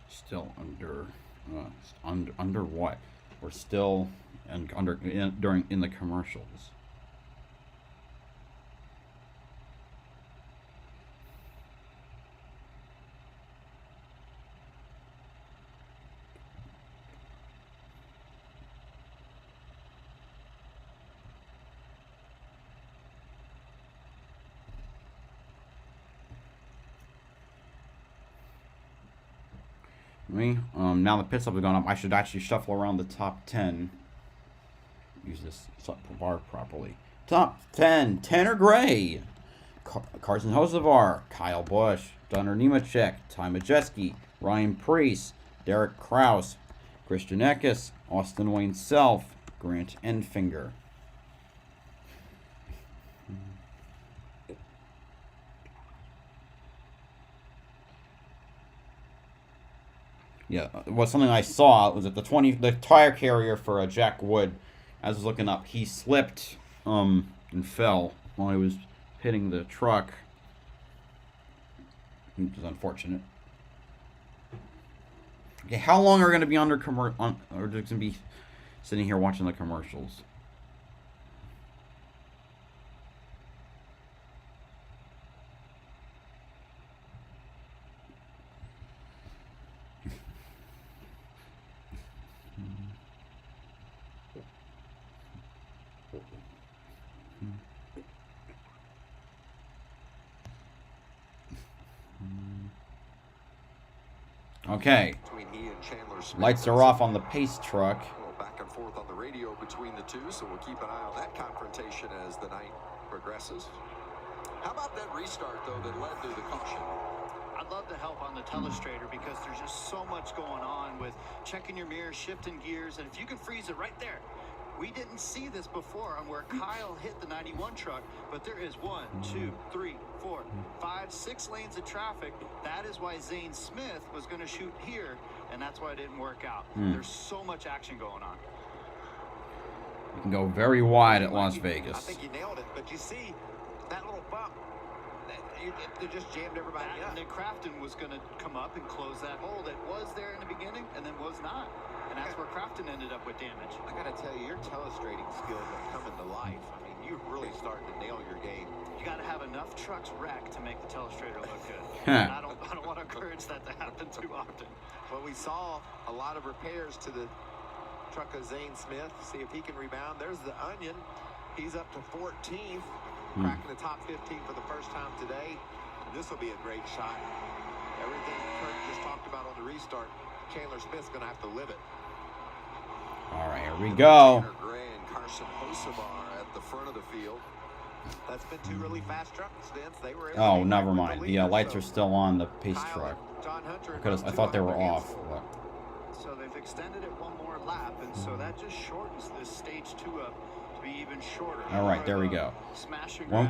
Still under what? We're still in the commercials. Now the pit stops have gone up. I should actually shuffle around the top 10. Use this bar properly. Top 10. Tanner Gray. Carson Hocevar. Kyle Busch. Dunner Nemechek. Ty Majeski. Ryan Preece. Derek Kraus. Christian Eckes. Austin Wayne Self. Grant Enfinger. Yeah, was something I saw was that the tire carrier for Jack Wood, as I was looking up, he slipped and fell while he was hitting the truck, which is unfortunate. Okay, how long are we going to be under or just going to be sitting here watching the commercials? Okay. Lights are off on the pace truck. A little back and forth on the radio between the two, so we'll keep an eye on that confrontation as the night progresses. How about that restart, though, that led to the caution? I'd love to help on the telestrator because there's just so much going on with checking your mirror, shifting gears, and if you can freeze it right there. We didn't see this before on where Kyle hit the 91 truck, but there is 1, 2, 3, 4, 5, 6 lanes of traffic. That is why Zane Smith was going to shoot here, and that's why it didn't work out. There's so much action going on. You can go very wide at Las Vegas. I think you nailed it, but you see that little bump. They just jammed everybody up. And then Crafton was going to come up and close that hole that was there in the beginning and then was not. And that's where Crafton ended up with damage. I got to tell you, your telestrating skills are coming to life. I mean, you're really starting to nail your game. You got to have enough trucks wrecked to make the telestrator look good. Huh. I don't want to encourage that to happen too often. Well, we saw a lot of repairs to the truck of Zane Smith. See if he can rebound. There's the Onion. He's up to 14th, cracking the top 15 for the first time today. And this will be a great shot. Everything Kurt just talked about on the restart, Chandler Smith's going to have to live it. All right, here we go. Tanner Gray and Carson Hocevar at the front of the field. That's been two really fast trucks, Vince. They were Oh, never mind. The lights are still on the pace truck. John Hunter Because I thought they were off. But. So they've extended it one more lap, and so that just shortens this stage 2 up to be even shorter. All right, there we go. Smashing When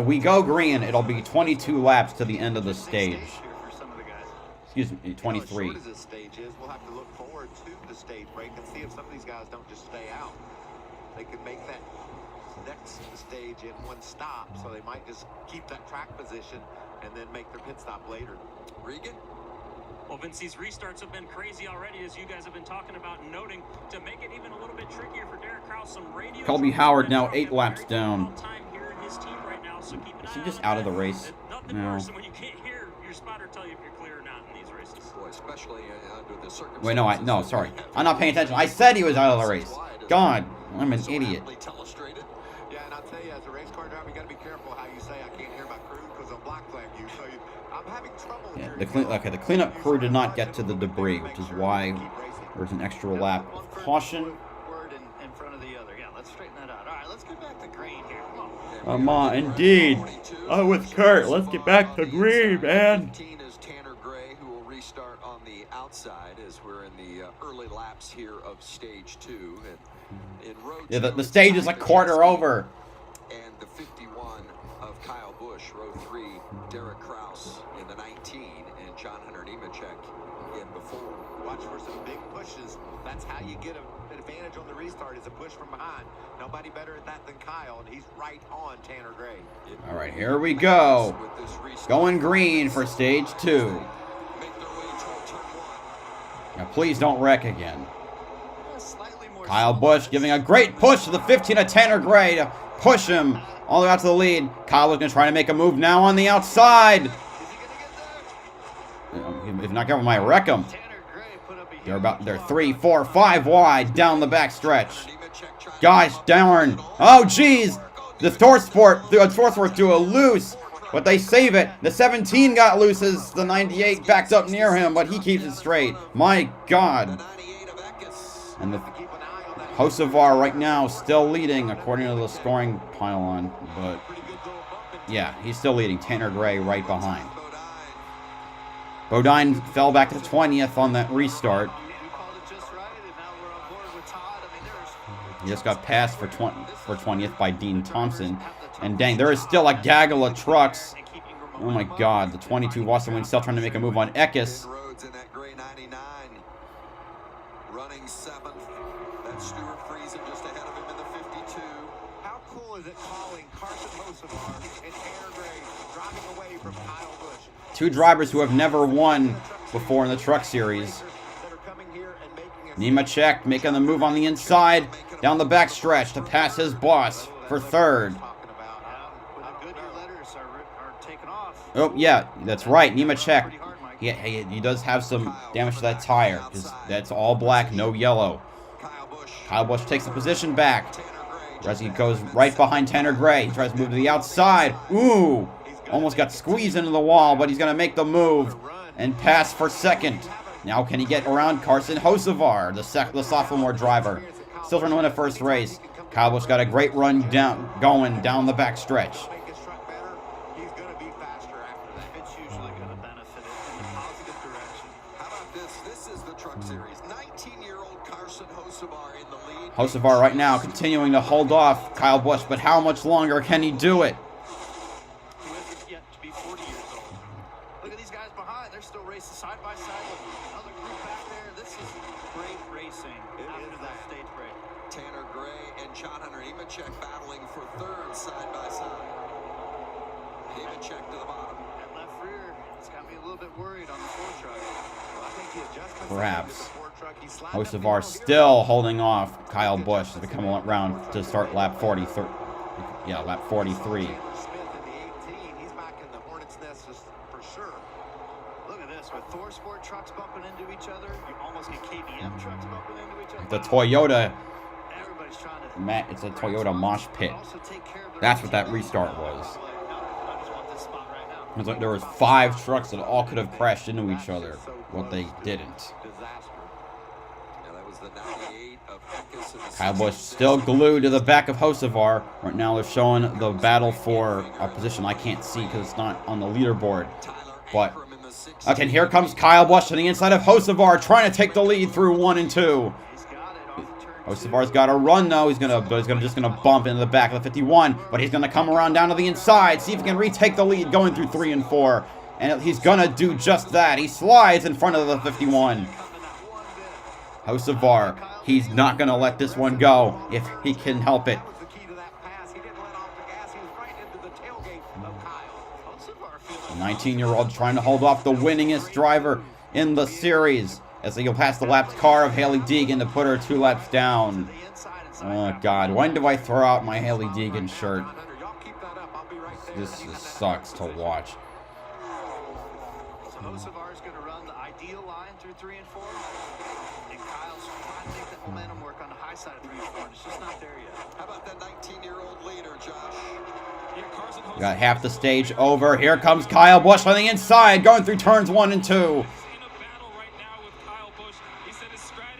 we go green, it'll be 22 laps to the end of the stage. Excuse me, 23. As short as this stage is, we'll have to look forward to the stage break and see if some of these guys don't just stay out. They could make that next stage in one stop, so they might just keep that track position and then make their pit stop later. Regan? Well, Vince, these restarts have been crazy already, as you guys have been talking about and noting. To make it even a little bit trickier for Derek Krause, some radio. Colby Howard now 8 laps down. Is he just out of the race? Nothing worse than when you can't hear your spotter tell you if you're clear or not in these races. Boy, especially under the circumstances. Wait, no, sorry. I'm not paying attention. I said he was out of the race. God, I'm an idiot. Yeah, and I'll tell you, as a race car driver, you got to be careful how you say I can't hear my crew because they'll black flag you. So I'm having trouble Yeah, the cleanup crew did not get to the debris, which is why there's an extra lap of caution. Word in front of the other. Yeah, let's straighten that out. All right, let's get back to green here. Come on, indeed. Oh, with Kurt, let's get back to green, man. 15 is Tanner Gray, who will restart on the outside as we're in the early laps here of stage 2. And in row Yeah, the 2, stage is a quarter over. And the 51 of Kyle Busch, row 3, Derek Krause in the 19, and John Hunter Nemechek in the 4. Watch for some big pushes. That's how you get an advantage on the restart, is a push from behind. Nobody better at that than Kyle, and he's right on Tanner Gray. All right, here we go. Going green for stage 2. Now, please don't wreck again. Kyle Busch giving a great push to the 15 of Tanner Gray to push him all the way out to the lead. Kyle was going to try to make a move now on the outside. If not careful, might wreck him. They're 3, 4, 5 wide down the back stretch. Gosh darn. Oh, geez. The ThorSport threw a loose, but they save it. The 17 got loose as the 98 backs up near him, but he keeps it straight. My God. And the Hocevar right now still leading according to the scoring pylon, but yeah, he's still leading. Tanner Gray right behind. Bodine fell back to 20th on that restart. He just got passed for 20th by Dean Thompson. And dang, there is still a gaggle of trucks. Oh my God, the 22 Wasserman still trying to make a move on Eckes. Running 7th. That's Stuart Friesen just ahead of him in the 52. How cool is it calling Carson Hocevar and Tanner Gray driving away from Kyle Busch? 2 drivers who have never won before in the Truck Series. Nemechek making the move on the inside, down the back stretch to pass his boss for 3rd. Oh, yeah, that's right. Nemechek, he does have some damage to that tire. That's all black, no yellow. Kyle Busch takes the position back. Reski goes right behind Tanner Gray. He tries to move to the outside. Ooh, almost got squeezed into the wall, but he's going to make the move and pass for 2nd. Now can he get around Carson Hocevar, the sophomore driver? Still trying to win a first race. Kyle Busch got a great run going down the back stretch. Hocevar right now continuing to hold off Kyle Busch, but how much longer can he do it? Who isn't yet to be 40 years old. Look at these guys behind. They're still racing side by side with another group back there. This is great racing after that stage break. Tanner Gray and John Hunter Nemechek battling for 3rd side by side. Nemechek to the bottom. That left rear, it's got me a little bit worried on the Ford truck. Well, I think the adjustments Perhaps. to the Ford truck, he sliding up the Hocevar hill still holding off Kyle Busch to come around to start lap 43. Yeah, lap 43. Taylor Smith in the 18. He's back in the Hornets' nest for sure. Look at this, with Thor Sport trucks bumping into each other, you almost get KBM trucks bumping into each other. The Toyota, Everybody's trying to Matt, it's a Toyota mosh pit. also take care of their That's own what that team. restart was. I just want this spot right now. It was like there was 5 trucks that all could have crashed into each other, but they didn't. Disaster. Yeah, that was the 98 of Peckus and the Kyle Busch 66. still glued to the back of Hocevar. Right now they're showing the battle for a position I can't see because it's not on the leaderboard. But okay, here comes Kyle Busch on the inside of Hocevar, trying to take the lead through 1 and 2. He's got it off the turn. Hocevar's got to run though. He's just gonna bump into the back of the 51, but he's gonna come around down to the inside, see if he can retake the lead going through 3 and 4. And he's gonna do just that. He slides in front of the 51. Hocevar, he's not gonna let this one go if he can help it. That was the key to that pass. He didn't let off the gas. He was right into the tailgate of Kyle. The 19-year-old trying to hold off the winningest driver in the series as he'll pass the lapped car of Haley Deegan to put her 2 laps down. Oh God, when do I throw out my Haley Deegan shirt? Y'all keep that up. I'll be right there. This just sucks to watch. So Hocevar's going to run the ideal line through 3 and 4. And Kyle's trying to make that momentum work on the high side of 3 and 4. And it's just not there yet. How about that 19-year-old leader, Josh? We got half the stage over. Here comes Kyle Busch on the inside, going through turns 1 and 2.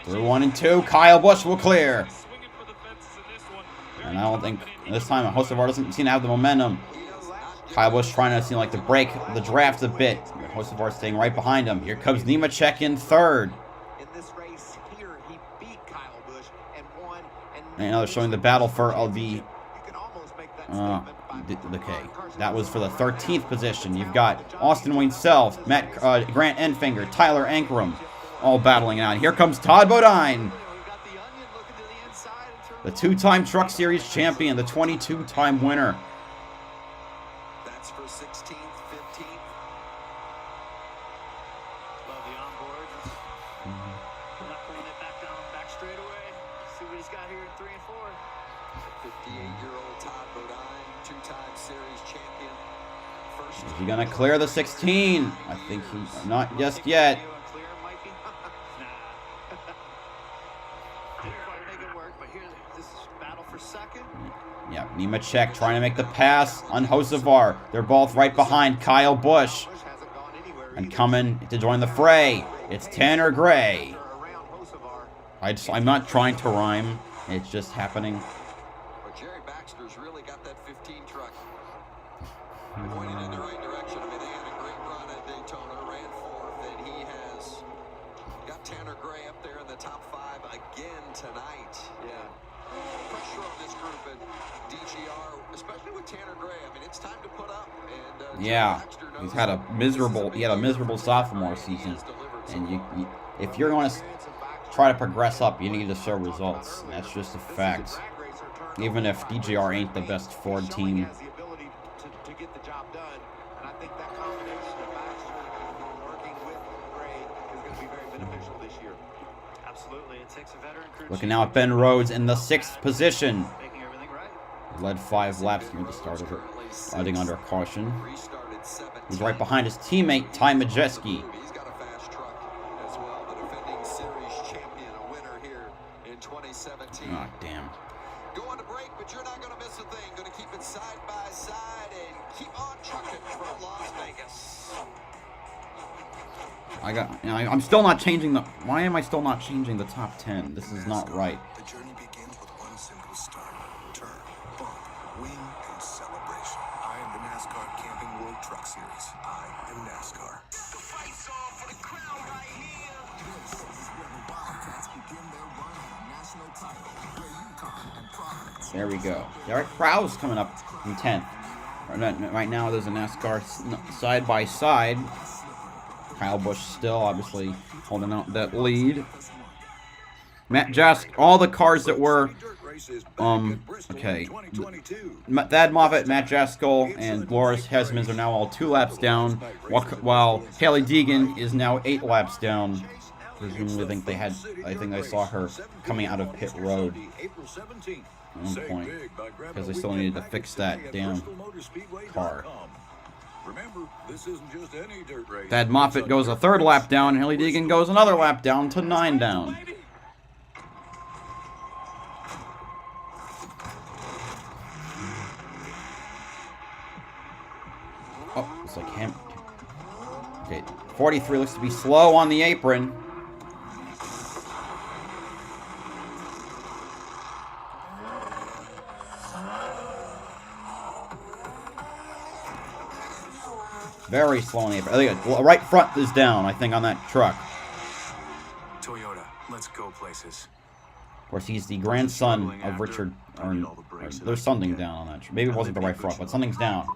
Through 1 and 2, Kyle Busch will clear. And I don't think this time Hocevar doesn't seem to have the momentum. Kyle Busch trying to seem like to break the draft a bit. Hocevar staying right behind him. Here comes Nemechek in 3rd. In this race here, he beat Kyle Busch and won. And now they're showing the battle for the You can almost make that statement by okay. That was for the 13th position. You've got Austin Wayne Self, Grant Enfinger, Tyler Ankrum, all battling out. Here comes Todd Bodine, the 2-time Truck Series champion, the 22-time winner. That's for 16th, 15th. Love the onboard. Not pulling it back straight away. See what he's got here in 3 and 4. 58-year-old Todd Bodine, 2-time series champion. First Is he gonna clear the 16? I think he's not just yet. Clear, Mikey? Nah. Didn't quite make it work, but here, this is battle for 2nd. Yeah, Nemechek trying to make the pass on Hocevar. They're both right behind Kyle Busch. Busch hasn't gone anywhere And either. coming to join the fray, it's Tanner Gray. Around Hocevar. I'm not trying to rhyme. It's just happening. But Jerry Baxter's really got that 15 truck pointed in the right direction. I mean, they had a great run at Daytona, ran 4th, and he has got Tanner Gray up there in the top 5 again tonight. Yeah. Pressure on this group at DGR, especially with Tanner Gray. I mean, it's time to put up. And Jerry Yeah, Baxter knows he had a miserable sophomore season, and if you're going to try to progress up, you need to show results. And that's just a fact. Even if DGR ain't the best Ford team. Has the ability to get the job done, and I think that combination of Baxter working with Gray is going to be very beneficial this year. Absolutely. It takes a veteran crew. Looking now at Ben Rhodes in the 6th position. Making everything right. Led 5 laps near the start of it, riding under caution. Restarted 17th. He's right behind his teammate, Ty Majeski. He's got a fast truck as well. The defending series champion, a winner here in 2017. Oh, damn. Going to break, but you're not going to miss a thing. Going to keep it side by side and keep on trucking from Las Vegas. I'm still not changing the. Why am I still not changing the top 10? This is not right. The journey begins with one simple start. Turn, bump, win, and celebration. I am the NASCAR Camping World Truck Series. I am NASCAR. The fight's on for the crown right here. This is where the Wildcats begin their run on the national title. Where UConn and Providence. There we go. Derek Krause coming up in 10th. Right now, there's a NASCAR side by side. Kyle Busch still obviously holding out that lead. Matt Jask, all the cars that were Okay. Thad Moffitt, Matt Jaskol, and Loris Hesmans are now all 2 laps down, while Haley Deegan is now 8 laps down. Presumably, I think I saw her coming out of pit road at one point, because they still needed to fix that damn car. Thad Moffitt goes a 3rd lap down, and Haley Deegan goes another lap down to 9 down. Oh, it's like him. Okay, 43 looks to be slow on the apron. Very slow on the apron. I think right front is down, I think, on that truck. Toyota, let's go places. Of course, he's the grandson of Richard. Or there's something down on that truck. Maybe it wasn't the right front, but something's down.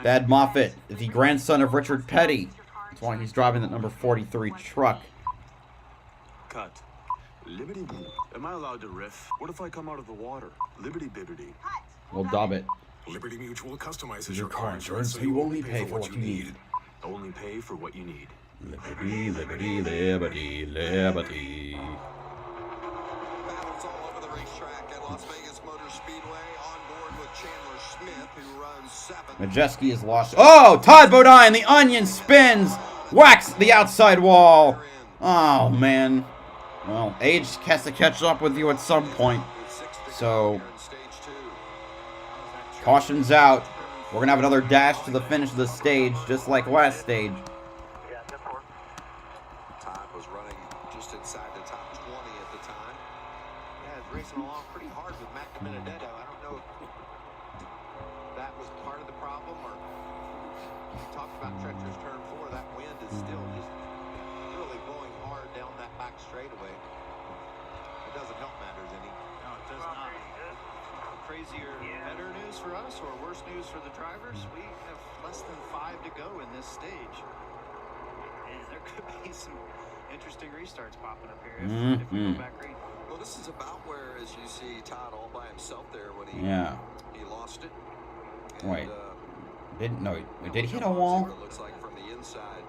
Thad Moffitt, the grandson of Richard Petty. That's why he's driving that number 43 truck. Cut. Liberty. Am I allowed to riff? What if I come out of the water? Liberty bibbity. We'll dub it. Liberty Mutual customizes Your car insurance, so you only pay for what you need. Only pay for what you need. Liberty, liberty, liberty, liberty. Battles all over the racetrack at Las Vegas Motor Speedway. On board with Chandler Smith, who runs 7th. Majeski is lost. Oh, Todd Bodine, the onion spins. Whacks the outside wall. Oh, man. Well, age has to catch up with you at some point. So, caution's out. We're going to have another dash to the finish of the stage, just like last stage. Todd was running just inside the top 20 at the time. Yeah, it's racing along pretty hard with Matt Benedetto. I don't know if that was part of the problem, or we talked about treacherous turn 4. That wind is still just really blowing hard down that back straightaway. It doesn't help matters any. No, it does not. Crazier, better news for us or worse news for the drivers? We have less than 5 to go in this stage. And there could be some interesting restarts popping up here if we go back green. Well, this is about where, as you see, Todd all by himself there when he lost it. And, Wait. Did he hit a wall? It looks like from the inside.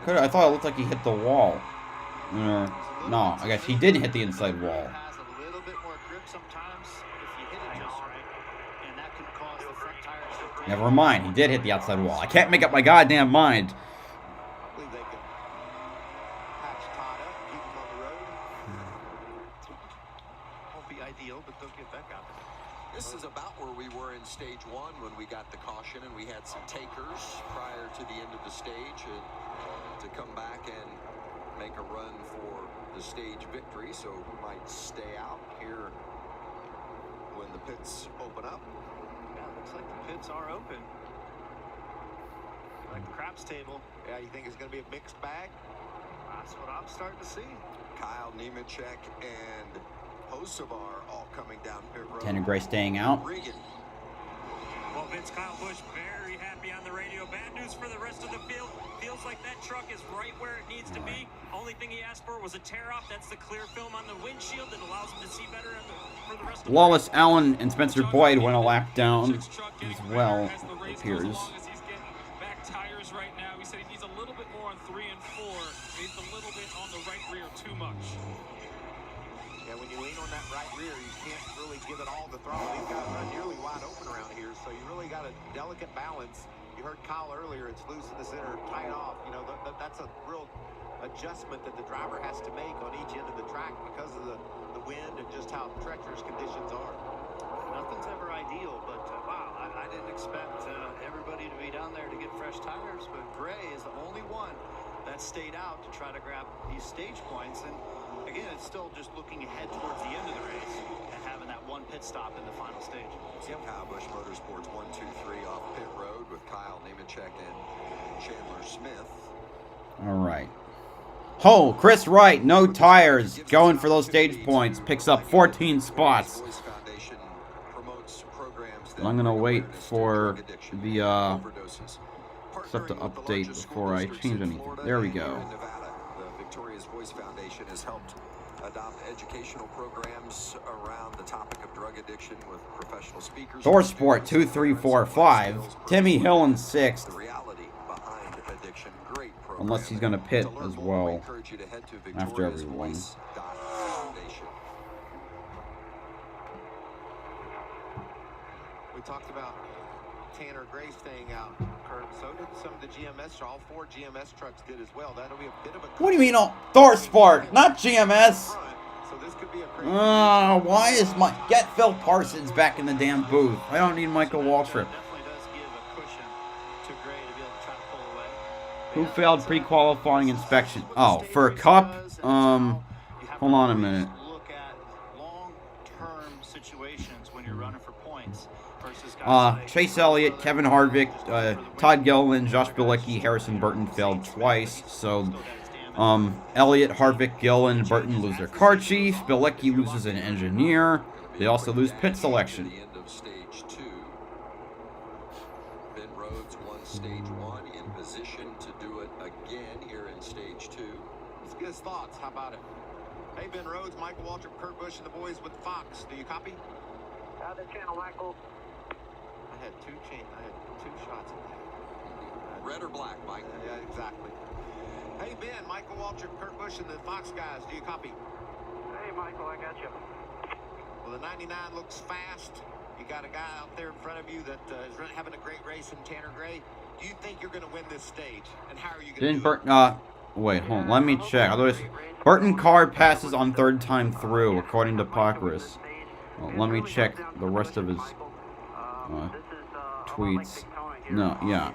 I thought it looked like he hit the wall. No, I guess he didn't hit the inside wall. Has a little bit more grip sometimes if you hit it just right, and that can cause the front tires to break. Never mind, he did hit the outside wall. I can't make up my goddamn mind. I believe they can patch Todd up, keep him on the road. Won't be ideal, but they'll get back out. This is about where we were in stage 1 when we got the caution, and we had some takers prior to the end of the stage to come back and make a run for the stage victory, so we might stay out here when the pits open up. Yeah, looks like the pits are open. Like the craps table. Yeah, you think it's going to be a mixed bag? That's what I'm starting to see. Kyle Nemechek and Hocevar all coming down pit road. Tanner Gray staying out. Regan. Well, Vince, Kyle Busch very happy on the radio. Bad news for the rest of the field. Feels like that truck is right where it needs to be. Only thing he asked for was a tear-off. That's the clear film on the windshield that allows him to see better for the rest of the Lawless Allen and Spencer Boyd went a lap down as well, it appears. Back tires right now. He said he needs a little bit more on 3 and 4. Needs a little bit on the right rear too much. Yeah, when you lean on that right rear, you can't really give it all the throttle. These guys run nearly wide open around here, so you really got a delicate balance. You heard Kyle earlier, it's loose in the center, tight off. You know, that's a real adjustment that the driver has to make on each end of the track because of the wind and just how treacherous conditions are. Nothing's ever ideal, but wow, I didn't expect everybody to be down there to get fresh tires, but Gray is the only one that stayed out to try to grab these stage points. And again, it's still just looking ahead towards the end of the race and having that one pit stop in the final stage. Kyle Busch Motorsports 1, 2, 3 off pit road with Kyle Nemechek and Chandler Smith. All right. Oh, Chris Wright, no tires, going for those stage points, picks up 14 spots. And I'm going to wait for the stuff to update before I change anything. There we go. The Victoria's Voice Foundation has helped adopt educational programs around the topic of drug addiction with professional speakers. Thor Sport 2, 3, 4, 5. Timmy Hill in 6th. The reality behind addiction. Great program. Unless he's going to pit To learn as more, we well encourage you to head to after everyone. victoriasvoice.foundation. We talked about Tanner Gray staying out, Kurt. So did some of the GMS. All 4 GMS trucks did as well. That'll be a bit of a... What do you mean, Thor Sport, not GMS? So this could be a crazy... Why is get Phil Parsons back in the damn booth? I don't need Michael Waltrip. Definitely does give a cushion to Gray to be able to try to pull away. Who failed pre-qualifying inspection? Oh, for a cup? Hold on a minute. Look at long-term situations when you're running for points versus guys like Chase Elliott, Kevin Harvick, Todd Gilliland, Josh Bilicki, Harrison Burton failed twice. So, Elliott, Harvick, Gilliland, Burton lose their car chief. Bilicki loses an engineer. They also lose pit selection. The end of stage 2. Ben Rhodes won stage 1 in position to do it again here in stage 2. Let's get his thoughts. How about it? Hey, Ben Rhodes, Michael Waltrip, Kurt Busch, and the boys with Fox. Do you copy? Out of the channel, Michael. I had two shots at that. Red or black, Mike? Yeah, exactly. Hey, Ben, Michael Waltrip, Kurt Busch, and the Fox guys. Do you copy? Hey, Michael, I got you. Well, the 99 looks fast. You got a guy out there in front of you that is having a great race in Tanner Gray. Do you think you're going to win this stage? And how are you going to do it? Wait, hold on. Let me check. Burton car passes on 3rd time through, according to Pockrass. Well, let me check the rest of his tweets. No, yeah.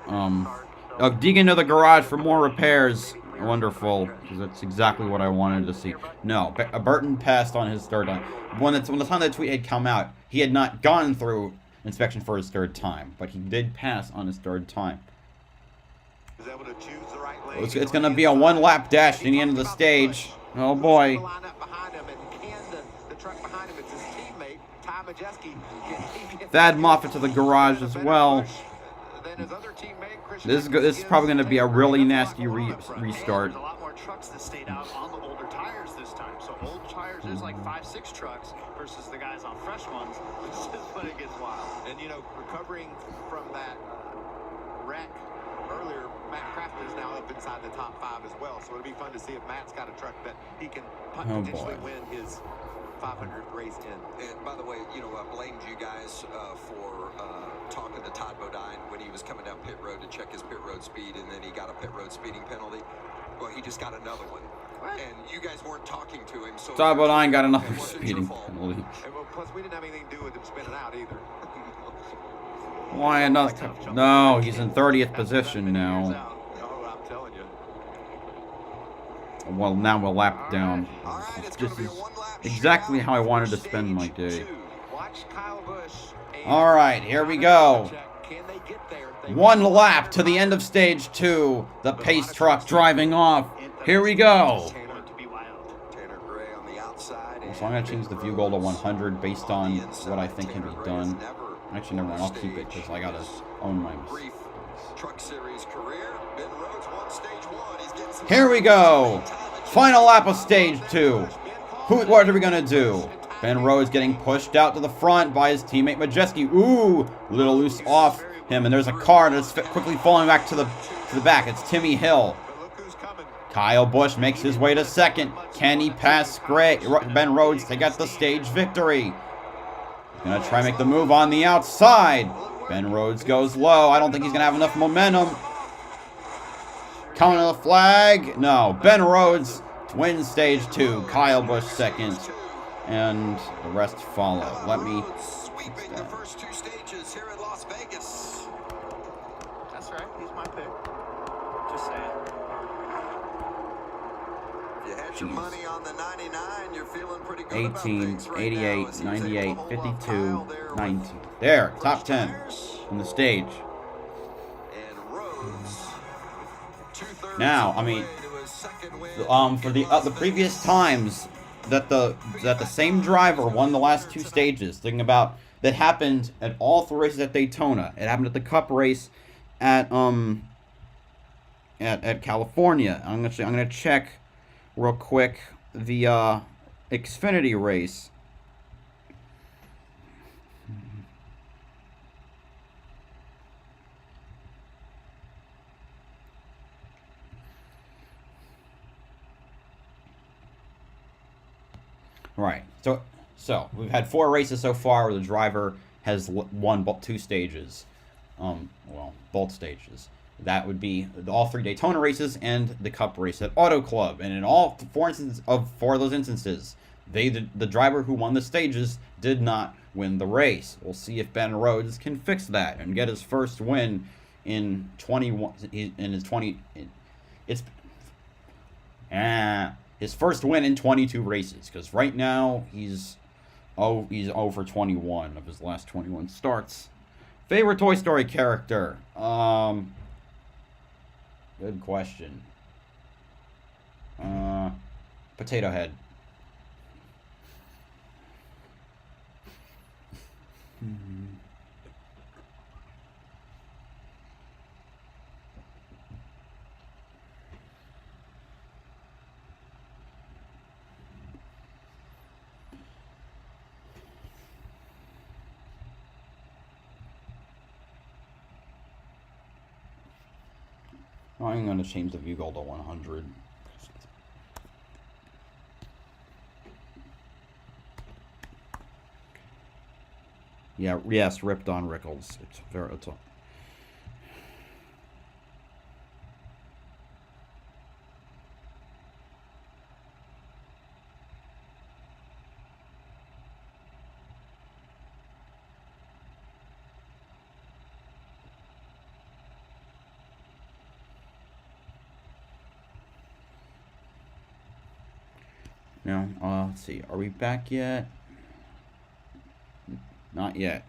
Dig into the garage for more repairs. Wonderful, because that's exactly what I wanted to see. No, Burton passed on his 3rd time. When the time that tweet had come out, he had not gone through inspection for his 3rd time, but he did pass on his 3rd time. It's going to be a 1-lap dash in the end of the stage. Oh boy. Thad Moffitt to the garage as well. This is probably going to be a really nasty restart. A lot more trucks that stayed out on the older tires this time. So old tires, there's like 5-6 trucks versus the guys on fresh ones. This is when it gets wild. And, you know, recovering from that wreck earlier, Matt Craft is now up inside the top 5 as well. So it'll be fun to see if Matt's got a truck that he can potentially win his 500 race in. And by the way, you know, I blamed you guys for talking to Todd Bodine when he was coming down pit road to check his pit road speed, and then he got a pit road speeding penalty. Well, he just got another one. What? And you guys weren't talking to him. So Todd Bodine got another speeding penalty. And, well, plus, we didn't have anything to do with him spinning out either. Why another? No, he's in 30th position now. Oh, I'm telling you. Well, now we'll lap down. This is exactly how I wanted to spend my day. Alright, here we go. 1 lap to the end of stage 2. The pace truck driving off. Here we go. So I'm going to change the view goal to 100 based on what I think can be done. Actually, never mind. I'll keep it because I got to own my mistakes. Here we go. Final lap of stage 2. What are we going to do? Ben Rhodes getting pushed out to the front by his teammate Majeski. Ooh, a little loose off him, and there's a car that's quickly falling back to the back. It's Timmy Hill. Kyle Busch makes his way to 2nd. Can he pass Ben Rhodes to get the stage victory? Gonna try and make the move on the outside. Ben Rhodes goes low. I don't think he's gonna have enough momentum. Coming to the flag. No, Ben Rhodes wins stage 2. Kyle Busch 2nd. And the rest follow. Let me sweeping the first 2 stages here in Las Vegas. That's right. He's my pick. Just saying. If you had your money on the 99, you're feeling pretty good 18, 88, 98, 52, 19. There, top 10 on the stage. And Rhodes, now, I mean, for the previous times that the same driver won the last 2 stages, thinking about that happened at all 3 races at Daytona. It happened at the Cup race at California. I'm gonna check real quick the Xfinity race. Right. So we've had 4 races so far where the driver has won 2 stages. Well, both stages. That would be all 3 Daytona races and the Cup race at Auto Club. And in all 4 of those instances, the driver who won the stages did not win the race. We'll see if Ben Rhodes can fix that and get his first win in 21. His first win in 22 races, because right now he's 0 for 21 of his last 21 starts. Favorite Toy Story character? Good question. Potato Head. I'm going to change the view goal to 100. Yeah, yes, ripped on Rickles. It's Now, let's see. Are we back yet? Not yet.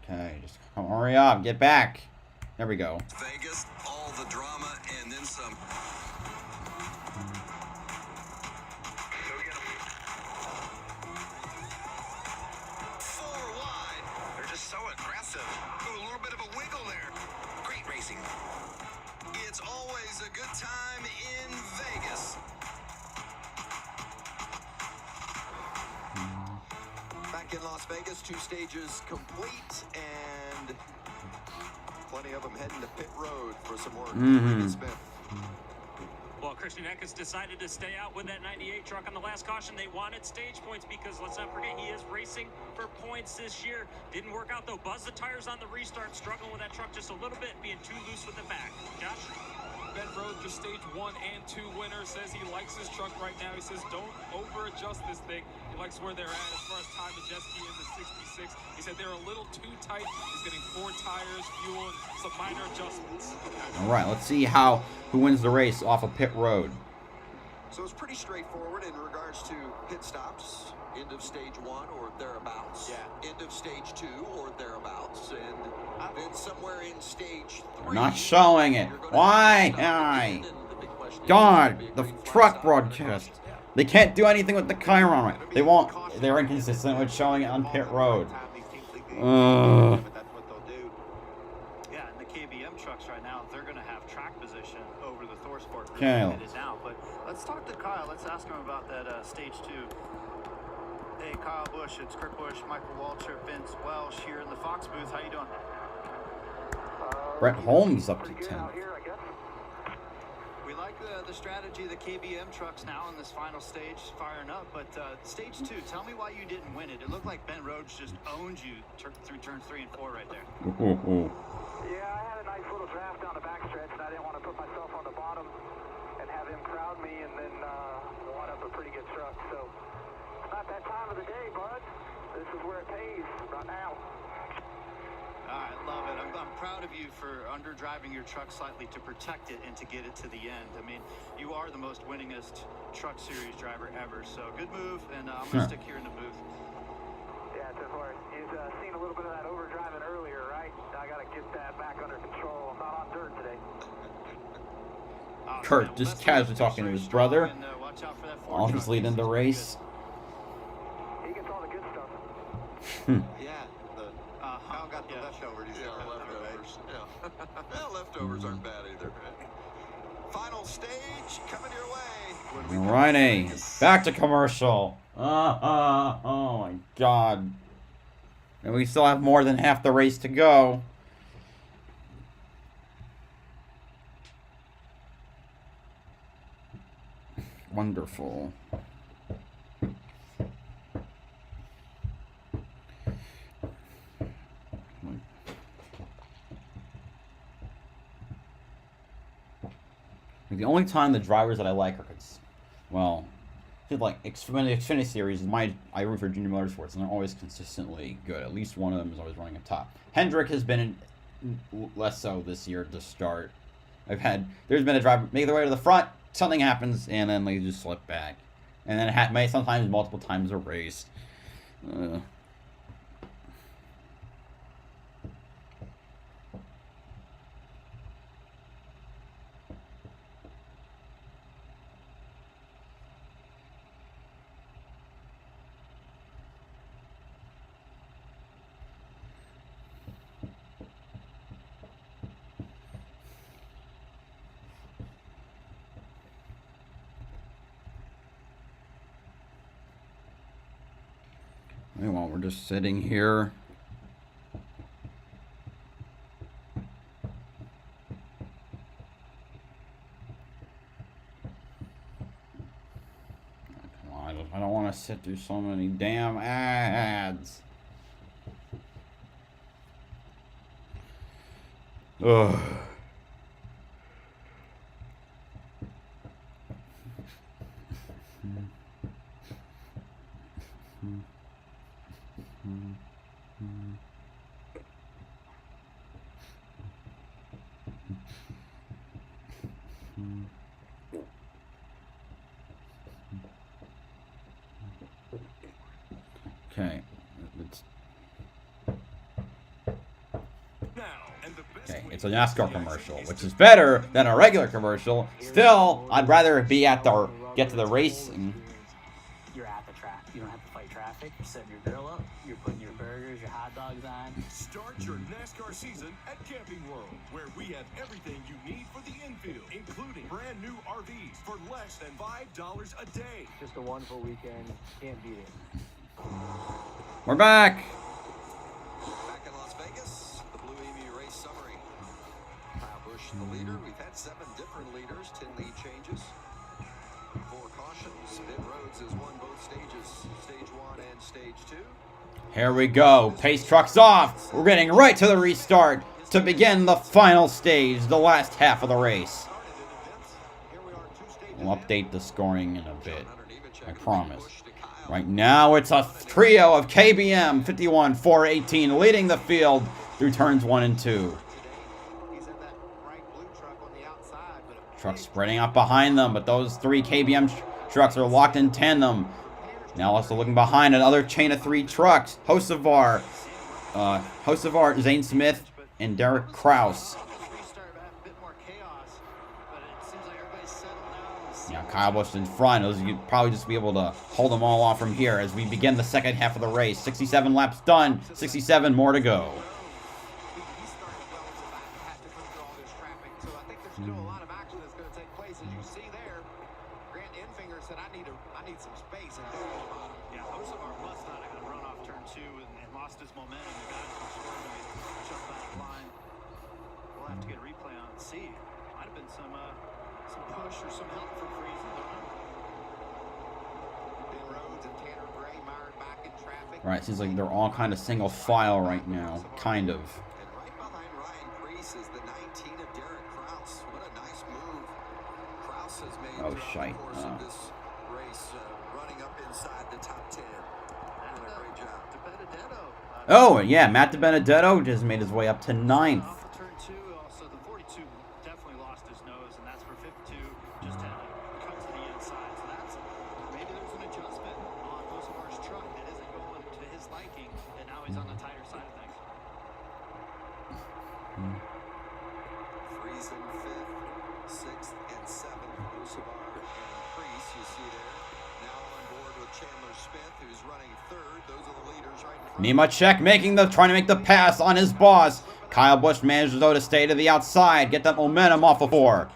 Okay, just hurry up. Get back. There we go. Vegas, all the drama, and then some. Four wide. They're just so aggressive. Ooh, a little bit of a wiggle there. Great racing. It's always a good time in Vegas. Back in Las Vegas, 2 stages complete, and plenty of them heading to pit road for some more Smith. Well, Christian Eckes decided to stay out with that 98 truck on the last caution. They wanted stage points because, let's not forget, he is racing for points this year. Didn't work out, though. Buzzed the tires on the restart, struggling with that truck just a little bit, being too loose with the back. Josh? Ben Rhodes, your stage 1 and 2 winner, says he likes his truck right now. He says don't over-adjust this thing. He likes where they're at as far as time to jet ski in the 66. He said they're a little too tight. He's getting 4 tires, fuel, and some minor adjustments. All right, let's see who wins the race off of pit road. So it's pretty straightforward in regards to pit stops. End of stage 1 or thereabouts. Yeah. End of stage 2 or thereabouts. And then somewhere in stage 3. They're not showing it. Why? God, the truck broadcast. They can't do anything with the Chiron right. They won't. They're inconsistent with showing it on pit road. Yeah, and the KBM trucks right now, they're going to have track position over the Thor Sport. Okay. It is now. But let's talk to Kyle. Let's ask him about that stage 2. Hey, Kyle Busch, it's Kurt Busch, Michael Waltrip, Vince Welsh here in the Fox booth. How you doing? Brett Holmes up to 10. We like the strategy of the KBM trucks now in this final stage, firing up. But stage 2, tell me why you didn't win it. It looked like Ben Rhodes just owned you through turns 3 and 4 right there. Yeah, I had a nice little draft down the backstretch, and I didn't want to put myself on the bottom and have him crowd me and then one up a pretty good truck. So it's not that time of the day, bud. This is where it pays right now. I love it. I'm proud of you for underdriving your truck slightly to protect it and to get it to the end. I mean, you are the most winningest truck series driver ever. So good move, and I'm going to stick here in the booth. Yeah, so far, you've seen a little bit of that overdriving earlier, right? I got to get that back under control. I'm not on dirt today. Kurt just casually talking to his brother. While he's leading the race. He gets all the good stuff. Yeah, Kyle got the leftovers. Yeah, leftovers. Yeah. Well, leftovers aren't bad either. Final stage coming your way. Alrighty, back to commercial. Oh my God. And we still have more than half the race to go. Wonderful. The only time the drivers that I like are, well, like the Xfinity Series, I root for Junior Motorsports, and they're always consistently good. At least one of them is always running up top. Hendrick has been less so this year to start. There's been a driver make their way to the front, something happens, and then they just slip back, and then it may sometimes multiple times a race. Meanwhile, we're just sitting here. I don't want to sit through so many damn ads. Ugh. Okay. Okay, it's a NASCAR commercial, which is better than a regular commercial. Still, I'd rather be at the get to the racing. You're at the track. You don't have to fight traffic. You're setting your grill up. You're putting your burgers, your hot dogs on. Start your NASCAR season at Camping World, where we have everything you need for the infield, including brand new RVs for less than $5 a day. Just a wonderful weekend. Can't beat it. We're back. Back in Las Vegas, the Blue Emu race summary. Kyle Busch, the leader. We've had 7 different leaders, 10 lead changes, 4 cautions. Pit Rhodes has won both stages, stage 1 and stage 2. Here we go. Pace truck's off. We're getting right to the restart to begin the final stage, the last half of the race. We'll update the scoring in a bit, I promise. Right now, it's a trio of KBM 51, 418 leading the field through turns 1 and 2. Trucks spreading out behind them, but those 3 KBM trucks are locked in tandem. Now also looking behind another chain of 3 trucks. Hocevar, Zane Smith, and Derek Kraus. Now Kyle Busch in front. You'd probably just be able to hold them all off from here as we begin the second half of the race. 67 laps done, 67 more to go. Right, seems like they're all kind of single file right now, kind of. And right behind Ryan Preece is the 19 of Derek Kraus. What a nice move. Kraus has made oh, shite. the course of this race, running up inside the top 10. Doing a great job. Oh, yeah, Matt DiBenedetto just made his way up to 9th. Turn 2, also the 42 definitely lost his nose, and that's for 52. Just had to cut to the inside. So that's maybe there's an adjustment on Hocevar's truck that isn't going to his liking, and now he's on the tighter side of things. Friesen 5th, 6th, and 7th. Nemechek trying to make the pass on his boss. Kyle Busch manages though to stay to the outside, get that momentum off of 4.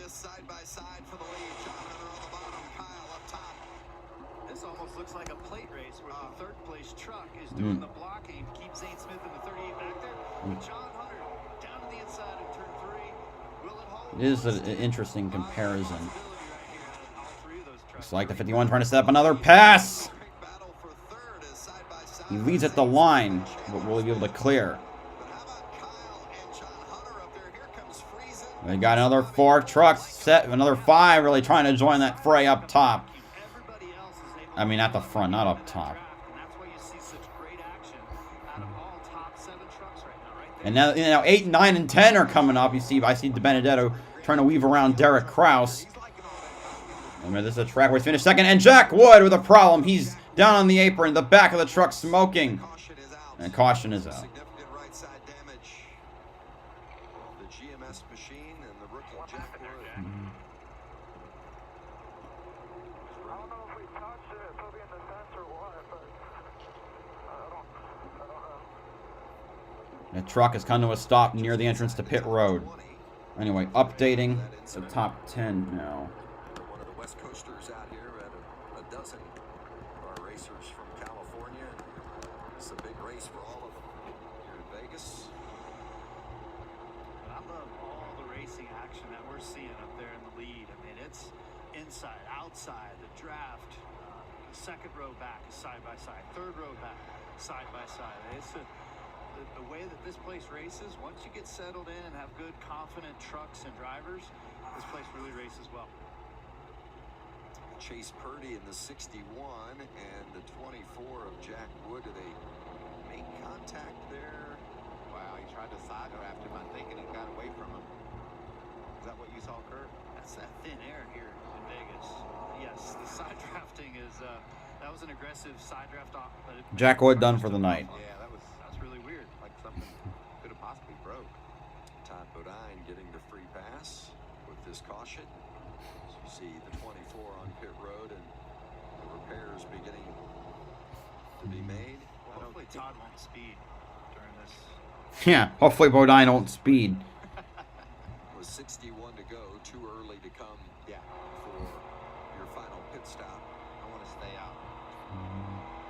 Side by side for the lead. John Hunter on the bottom, Kyle up top. This almost looks like a plate race where the third place truck is doing the blocking to keep Zane Smith in the 38 back there. But John Hunter down to the inside in turn 3. Will it hold? It is an interesting comparison. It's like the 51 trying to set up another pass. He leads at the line, but will he be able to clear? They got another 4 trucks set, another 5 really trying to join that fray up top. I mean, at the front, not up top. And now, 8, 9, and 10 are coming up. I see DiBenedetto trying to weave around Derek Kraus. I mean, this is a track where he's finished second, and Jack Wood with a problem. He's down on the apron, the back of the truck smoking, and caution is out. Machine and the rookie Jack Wood. I don't know if we touched it, probably in the fence or what, but I don't know. The truck has come to a stop near the entrance to pit road. Anyway, updating the top 10 now. One of the West Coasters out here at a dozen of our racers from California. It's a big race for all of them here in Vegas. I love all the racing action that we're seeing up there in the lead. I mean, it's inside, outside, the draft, the second row back is side by side, third row back, side by side. It's the way that this place races. Once you get settled in and have good, confident trucks and drivers, this place really races well. Chase Purdy in the 61 and the 24 of Jack Wood. Do they make contact there? Wow, he tried to side draft him, I think, and it got away from him. Is that what you saw, Kurt? That's that thin air here in Vegas. Yes, the side drafting is, that was an aggressive side draft off. Jack Wood done for the night. Yeah, that's really weird. Like something could have possibly broke. Todd Bodine getting the free pass with this caution. As you see the 24 on pit road and the repairs beginning to be made. Well, hopefully Todd won't speed during this. Yeah, hopefully Bodine won't speed. With 61 to go, too early to come for your final pit stop. I want to stay out.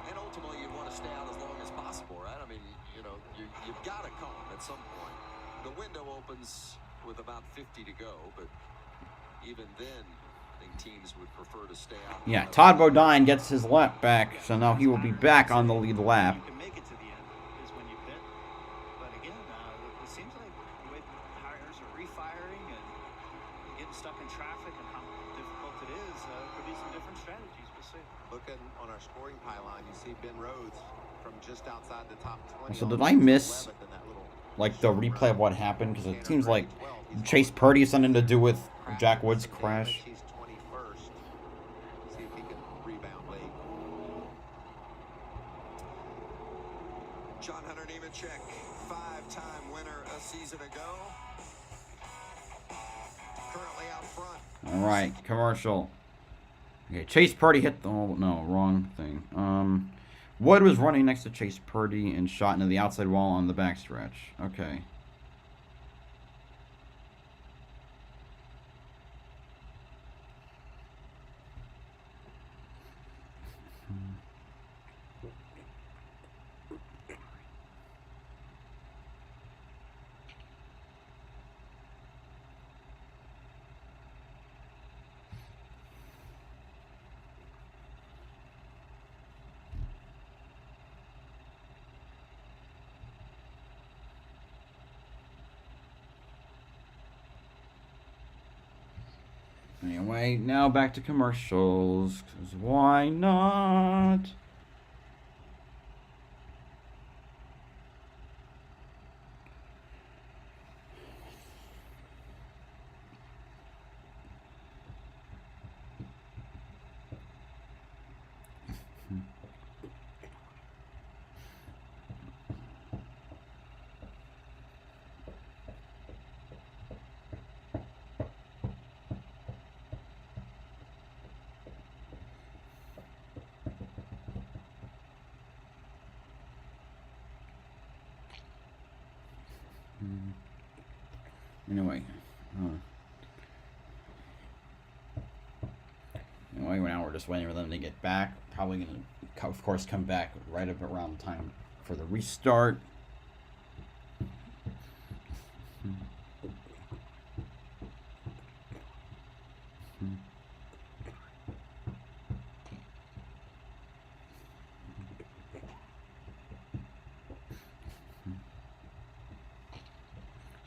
And ultimately, you want to stay out as long as possible, right? I mean, you've got to come at some point. The window opens with about 50 to go, but even then, I think teams would prefer to stay out. Yeah, Todd Bodine gets his lap back, so now he will be back on the lead lap. You can make it to the end is when you pit. But again, it seems like the way tires are refiring and getting stuck in traffic and how difficult it is, could be some different strategies. We'll see. Looking on our scoring pylon, you see Ben Rhodes from just outside the top 20. So did I miss like the replay of what happened? Because it seems like Chase Purdy has something to do with Jack Wood's crash. He's 21st. See if he can rebound late. John Hunter Nemechek, 5-time winner a season ago. Currently out front. All right, commercial. Okay, Chase Purdy hit the... Oh, no, wrong thing. Wood was running next to Chase Purdy and shot into the outside wall on the backstretch. Okay. Anyway, now back to commercials, 'cause why not? Anyway. Anyway, now we're just waiting for them to get back. Probably going to, of course, come back right up around time for the restart.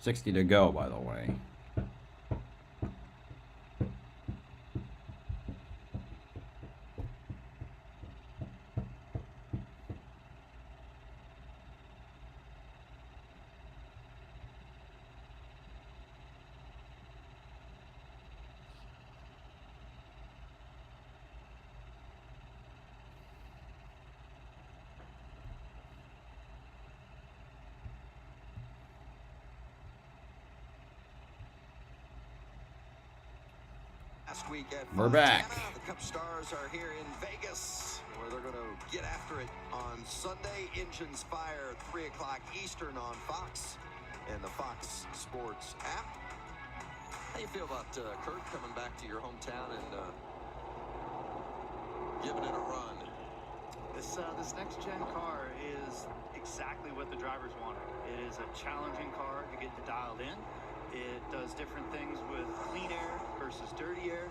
$60 to go, by the way. Last week at We're back. The Cup Stars are here in Vegas, where they're going to get after it on Sunday. Engines fire 3 o'clock Eastern on Fox and the Fox Sports app. How do you feel about Kurt coming back to your hometown and giving it a run? This next-gen car is exactly what the drivers wanted. It is a challenging car to get dialed in. It does different things with clean air versus dirty air,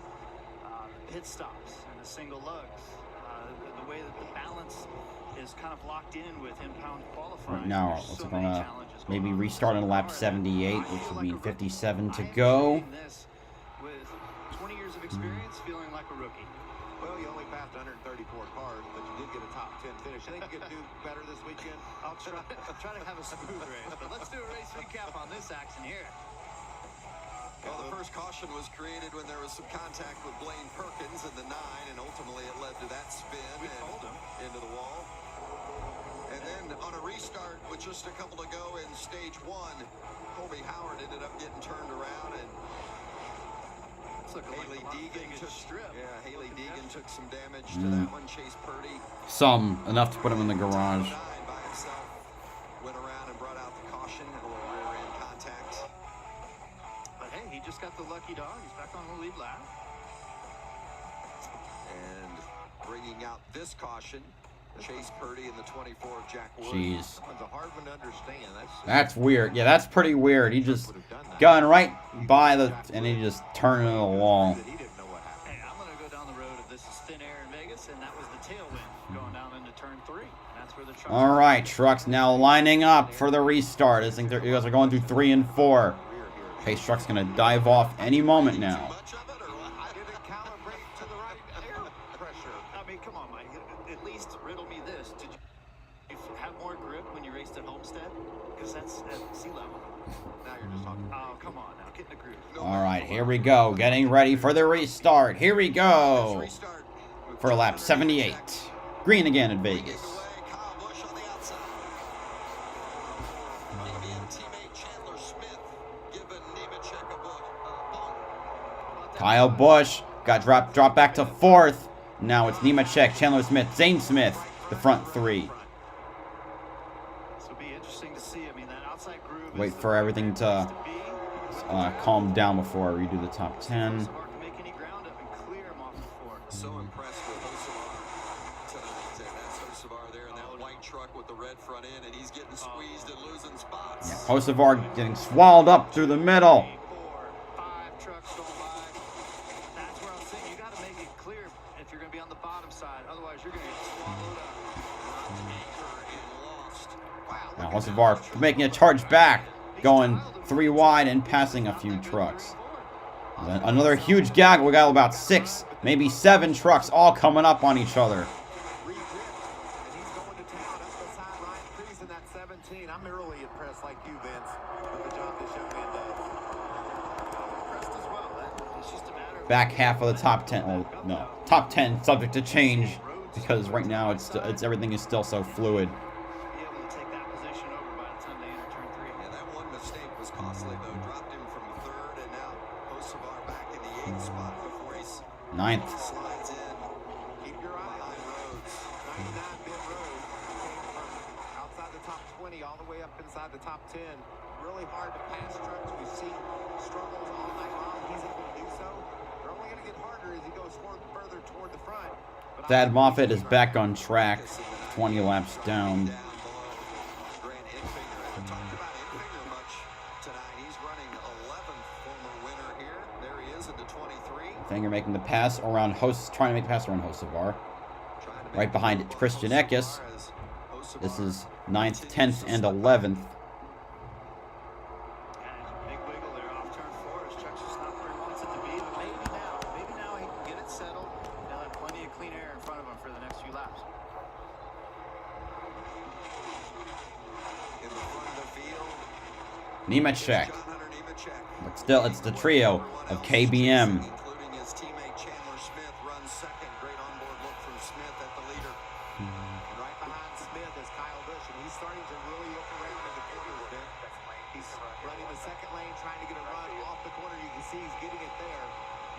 pit stops and the single lugs, the way that the balance is kind of locked in with impound qualifying. Right now, There's it's so going many to challenges maybe going on. restart on lap 78, which would mean 57 to go. This with 20 years of experience, feeling like a rookie. Well, you only passed 134 cars, but you did get a top 10 finish. You think you could do better this weekend? I'll try to have a smooth race, but let's do a race recap on this action here. Well, the first caution was created when there was some contact with Blaine Perkins in the 9, and ultimately it led to that spin and into the wall. And then on a restart with just a couple to go in stage 1, Colby Howard ended up getting turned around, and Haley Deegan took some damage to that one. Chase Purdy. Some, enough to put him in the garage. By himself, went around and brought out the caution and a little rear end contact. But hey, he just got the lucky dog. He's back on the lead lap. And bringing out this caution, Chase Purdy in the 24 of Jack Wood. Jeez. It's a hard one to understand. That's weird. Yeah, that's pretty weird. He just going right by the, and he just turned into the wall. Hey, I'm going to go down the road of this is thin air in Vegas, and that was the tailwind going down into turn 3. And that's where the trucks. All right, trucks now lining up for the restart. I think you guys are going through 3 and 4. Pace truck's going to dive off any moment now. I mean, come on, Mike. At least riddle me this. Did you have more grip when you raced at Homestead? Because that's at sea level. Now you're just talking. Oh, come on now. Get in the groove. All right, here we go. Getting ready for the restart. Here we go. For lap 78. Green again at Vegas. Kyle Busch got dropped back to 4th. Now it's Nemechek, Chandler Smith, Zane Smith, the front 3. This will be interesting to see. I mean, that outside groove. Wait for everything to calm down before I redo the top 10. So impressed with Hocevar tonight. That's Hocevar there in that white truck with the red front end, and he's getting squeezed and losing spots. Yeah, Hocevar getting swallowed up through the middle. 5 trucks going by. That's where I'm saying you got to make it clear if you're going to be on the bottom side. Otherwise, you're going to get swallowed up. Now Hocevar making a charge back, going 3 wide and passing a few trucks. Another huge gag. We got about 6, maybe 7 trucks all coming up on each other. I'm really impressed like you, Vince, with the job this young man does. Impressed as well. It's just a matter of Back half of the top 10. Well, no, top 10 subject to change because right now it's everything is still so fluid. be able to take that position over by the time they enter turn 3. Yeah, that one mistake was costly though. Dropped him from 3rd, and now Hocevar back in the 8th spot before he's 9th. slides in. Keep your eye on Rhodes. 99 Bit Road came from outside the top 20 all all the way up inside the top 10. Really hard to pass trucks. We've seen struggles all night long. He's able to do so. They're only going to get harder as he goes further toward the front. Thad Moffitt is back on track, 20 laps down. Finger making the pass around trying to make the pass around Hocevar. Right behind it, Christian Eckes. This is 9th, 10th, and 11th. Big wiggle there off turn 4. His truck's just not where he wants it to be. But maybe now he can get it settled. He'll have plenty of clean air in front of him for the next few laps. In the front of the field, Nemechek. But still, it's the trio of KBM. including his teammate Chandler Smith, runs second. Great onboard look from Smith at the leader. And right behind Smith is Kyle Busch, and he's starting to really look around in the corner a bit. He's running the second lane, trying to get a run off the corner. You can see he's getting it there.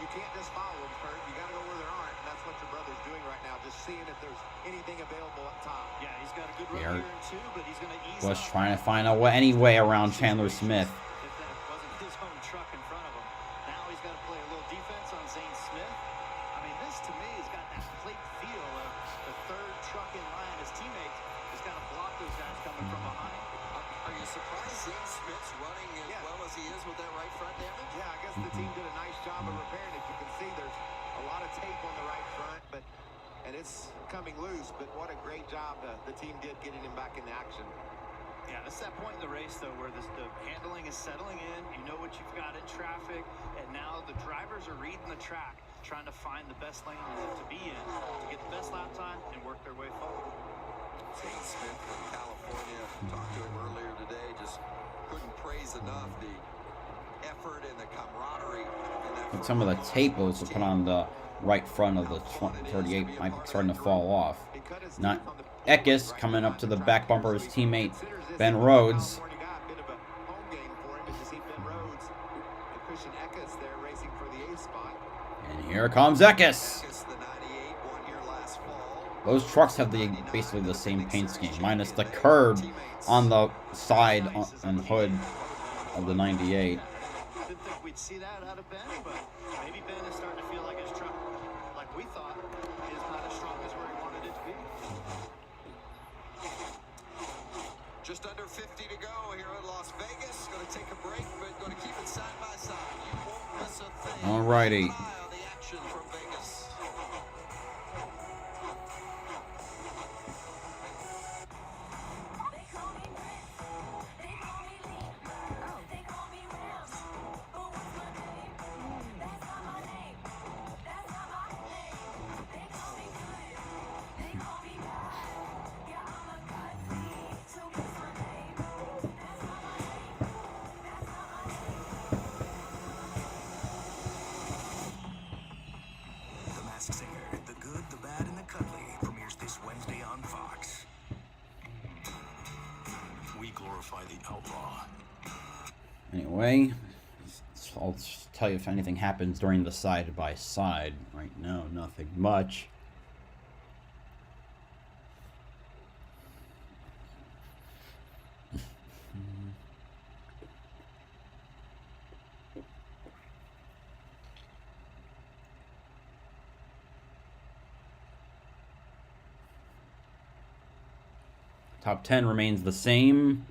You can't just follow him, Kurt. You got to go where there aren't, and that's what your brother's doing right now, just seeing if there's anything available up top. Yeah, he's got a good run here in 2, but he's going to ease Was up. trying to find any way around Chandler Smith. If that wasn't his own truck in front of him. Now he's got to play a little defense on Zane Smith. I mean, this to me has got that plate feel of the third truck in line. His teammates has got to block those guys coming from behind. Are you surprised Zane Smith's running as well as he is with that right front damage? Yeah, I guess the team did a nice job of repairing it. You can see there's a lot of tape on the right front, and it's coming loose, but what a great job the team did getting him back into action. Yeah, that's that point in the race, though, where the handling is settling in. You know what you've got in traffic, and now the drivers are reading the track, trying to find the best lane to be in, to get the best lap time and work their way forward. Zane Smith from California, talked to him earlier today, just couldn't praise enough the effort and the camaraderie. And some of the tape was put on the right front of the 38 might be starting to fall off. Not Eckes coming up to the back bumper of his teammate Ben Rhodes. And here comes Eckes. Those trucks have basically the same paint scheme, minus the curb on the side and hood of the 98. Didn't think we'd see that out of Ben, but maybe Ben is starting to feel like his truck, like we thought, is not as strong as where he wanted it to be. Just under 50 to go here at Las Vegas. Going to take a break, but going to keep it side by side. You won't miss a thing. Alrighty. The action from Vegas. Singer, The Good, the Bad, and the Cuddly premieres this Wednesday on Fox. We glorify the outlaw. Anyway, I'll just tell you if anything happens during the side-by-side. Right now, nothing much. Top 10 remains the same.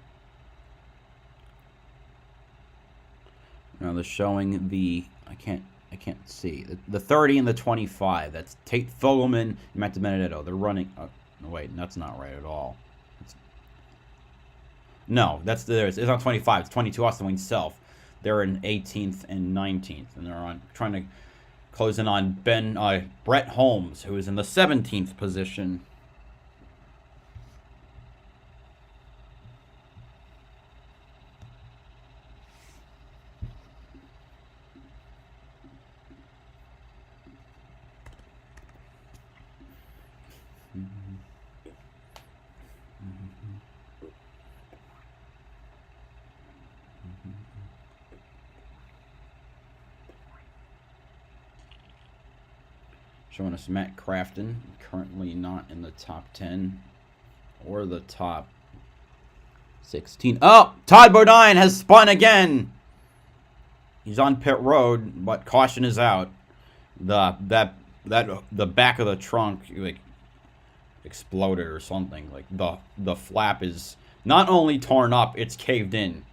Now they're showing the I can't see the 30 and the 25. That's Tate Fogelman and Matt DiBenedetto. They're running. Oh, no, wait, that's not right at all. No, that's theirs. It's not 25. It's 22. Austin Wayne Self. They're in 18th and 19th, and they're trying to close in on Brett Holmes, who is in the 17th position. Showing us Matt Crafton, currently not in the top 10 or the top 16. Oh, Todd Bodine has spun again. He's on pit road, but caution is out. The back of the trunk like exploded or something. Like the flap is not only torn up, it's caved in.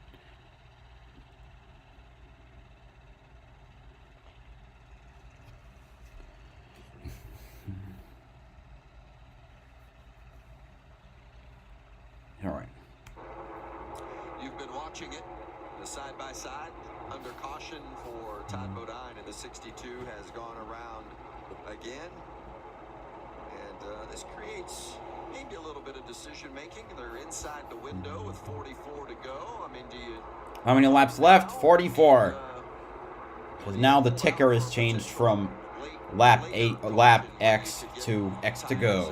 All right. You've been watching it. The side-by-side under caution for Todd Bodine, and the 62 has gone around again. And this creates maybe a little bit of decision-making. They're inside the window with 44 to go. I mean, do you... How many laps left? 44. Because now the ticker is changed from lap X to X to go.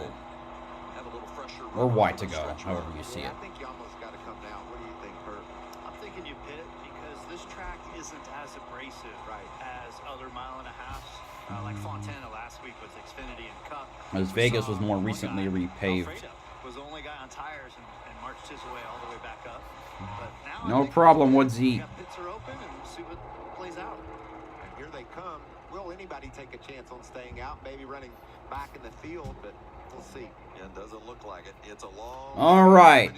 Or Y to go, however you see it. I think you almost got to come down. What do you think, Kurt? I'm thinking you pit because this track isn't as abrasive as other mile-and-a-halves, like Fontana last week with Xfinity and Cup. As Vegas was more recently repaved. Was the only guy on tires and marched his way all the way back up. But now No problem, Woodsy. Pits are open and see what plays out. And here they come. Will anybody take a chance on staying out? Maybe running back in the field, but we'll see. Yeah, it doesn't look like it. It's a long... All right.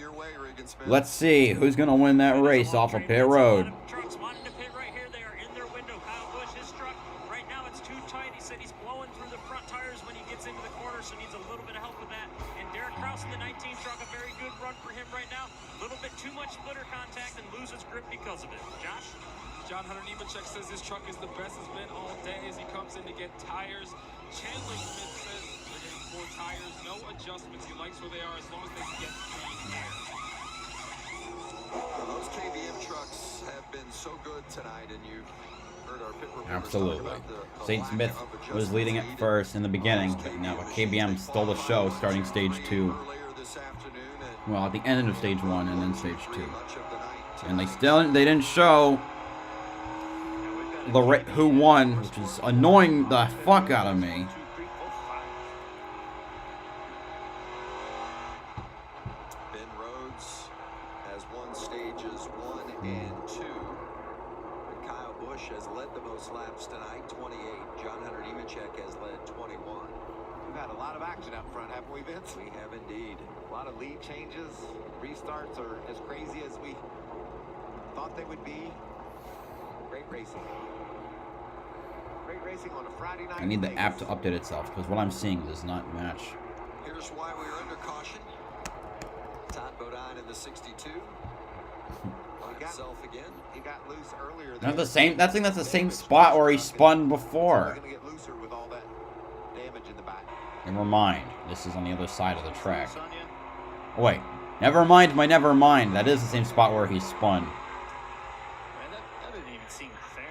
Let's see who's going to win that race off of pit road. Trucks wanting to pit right here. They are in their window. Kyle Busch, his truck, right now it's too tight. He said he's blowing through the front tires when he gets into the corner, so needs a little bit of help with that. And Derek Kraus in the 19 truck, a very good run for him right now. A little bit too much splitter contact and loses grip because of it. Josh? John Hunter Nemechek says his truck is the best it's been all day as he comes in to get tires. Chandler Smith says they're getting 4 tires, no adjustments. He likes where they are as long as they can get clean air. Well, those KBM trucks have been so good tonight, and you've heard our pit reporters Absolutely. talk about the St. lack Smith of was leading it adjustment first in the beginning, but now KBM stole the show starting stage 2. Well, at the end of stage 1 and then stage 2. And they didn't show who won, which is annoying the fuck out of me. Ben Rhodes has won stages 1 and 2. And Kyle Busch has led the most laps tonight, 28. John Hunter Nemechek has led 21. We've had a lot of action up front, haven't we, Vince? We have indeed. A lot of lead changes. Restarts are as crazy as we thought they would be. Great racing. Great racing on a Friday night. I need the app to update itself because what I'm seeing does not match. Here's why we are under caution. Todd Bodine in the 62. On himself again. He got loose earlier. That's the same. That's the same spot where he spun before. Going to get looser with all that damage in the back. Never mind. This is on the other side of the track. Oh, wait. Never mind my never mind. That is the same spot where he spun. That didn't even seem fair.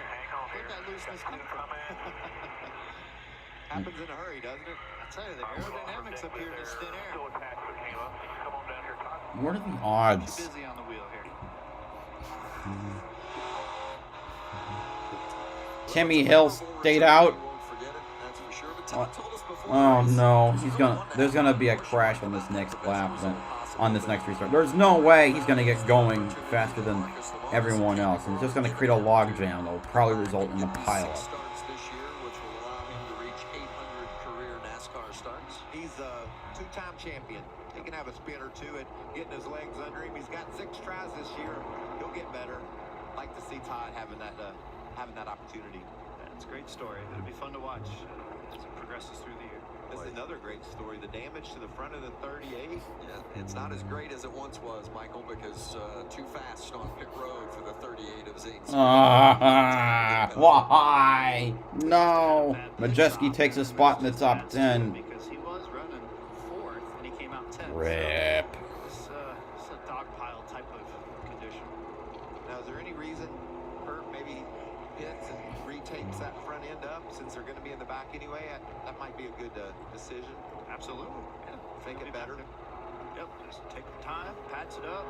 Where'd that looseness come from? Happens in a hurry, doesn't it? I tell you, the aerodynamics up here is thin air. What are the odds? Too busy on the wheel here. Timmy Hill stayed out. Oh no, there's gonna be a crash on this next lap, on this next restart. There's no way he's gonna get going faster than everyone else, and it's just gonna create a logjam that will probably result in a pileup. He's a 2-time champion. He can have a spin or two at getting his legs under him. He's got 6 tries this year. He'll get better. Like to see Todd having that opportunity. It's a great story. It'll be fun to watch as it progresses through the year. This is another great story. The damage to the front of the 38. Yeah, it's not as great as it once was, Michael, because too fast on pit road for the 38 of Zane. Why? No. Majeski takes a spot in the top 10. Because he was running 4th and he came out 10th. Rip. It's a dogpile type of condition. Now, is there any reason Kurt maybe hits and retakes that front end up since they're going to be in the back anyway? That might be a good decision. Absolutely. Yeah. Make it better. Yep. Just take your time, patch it up.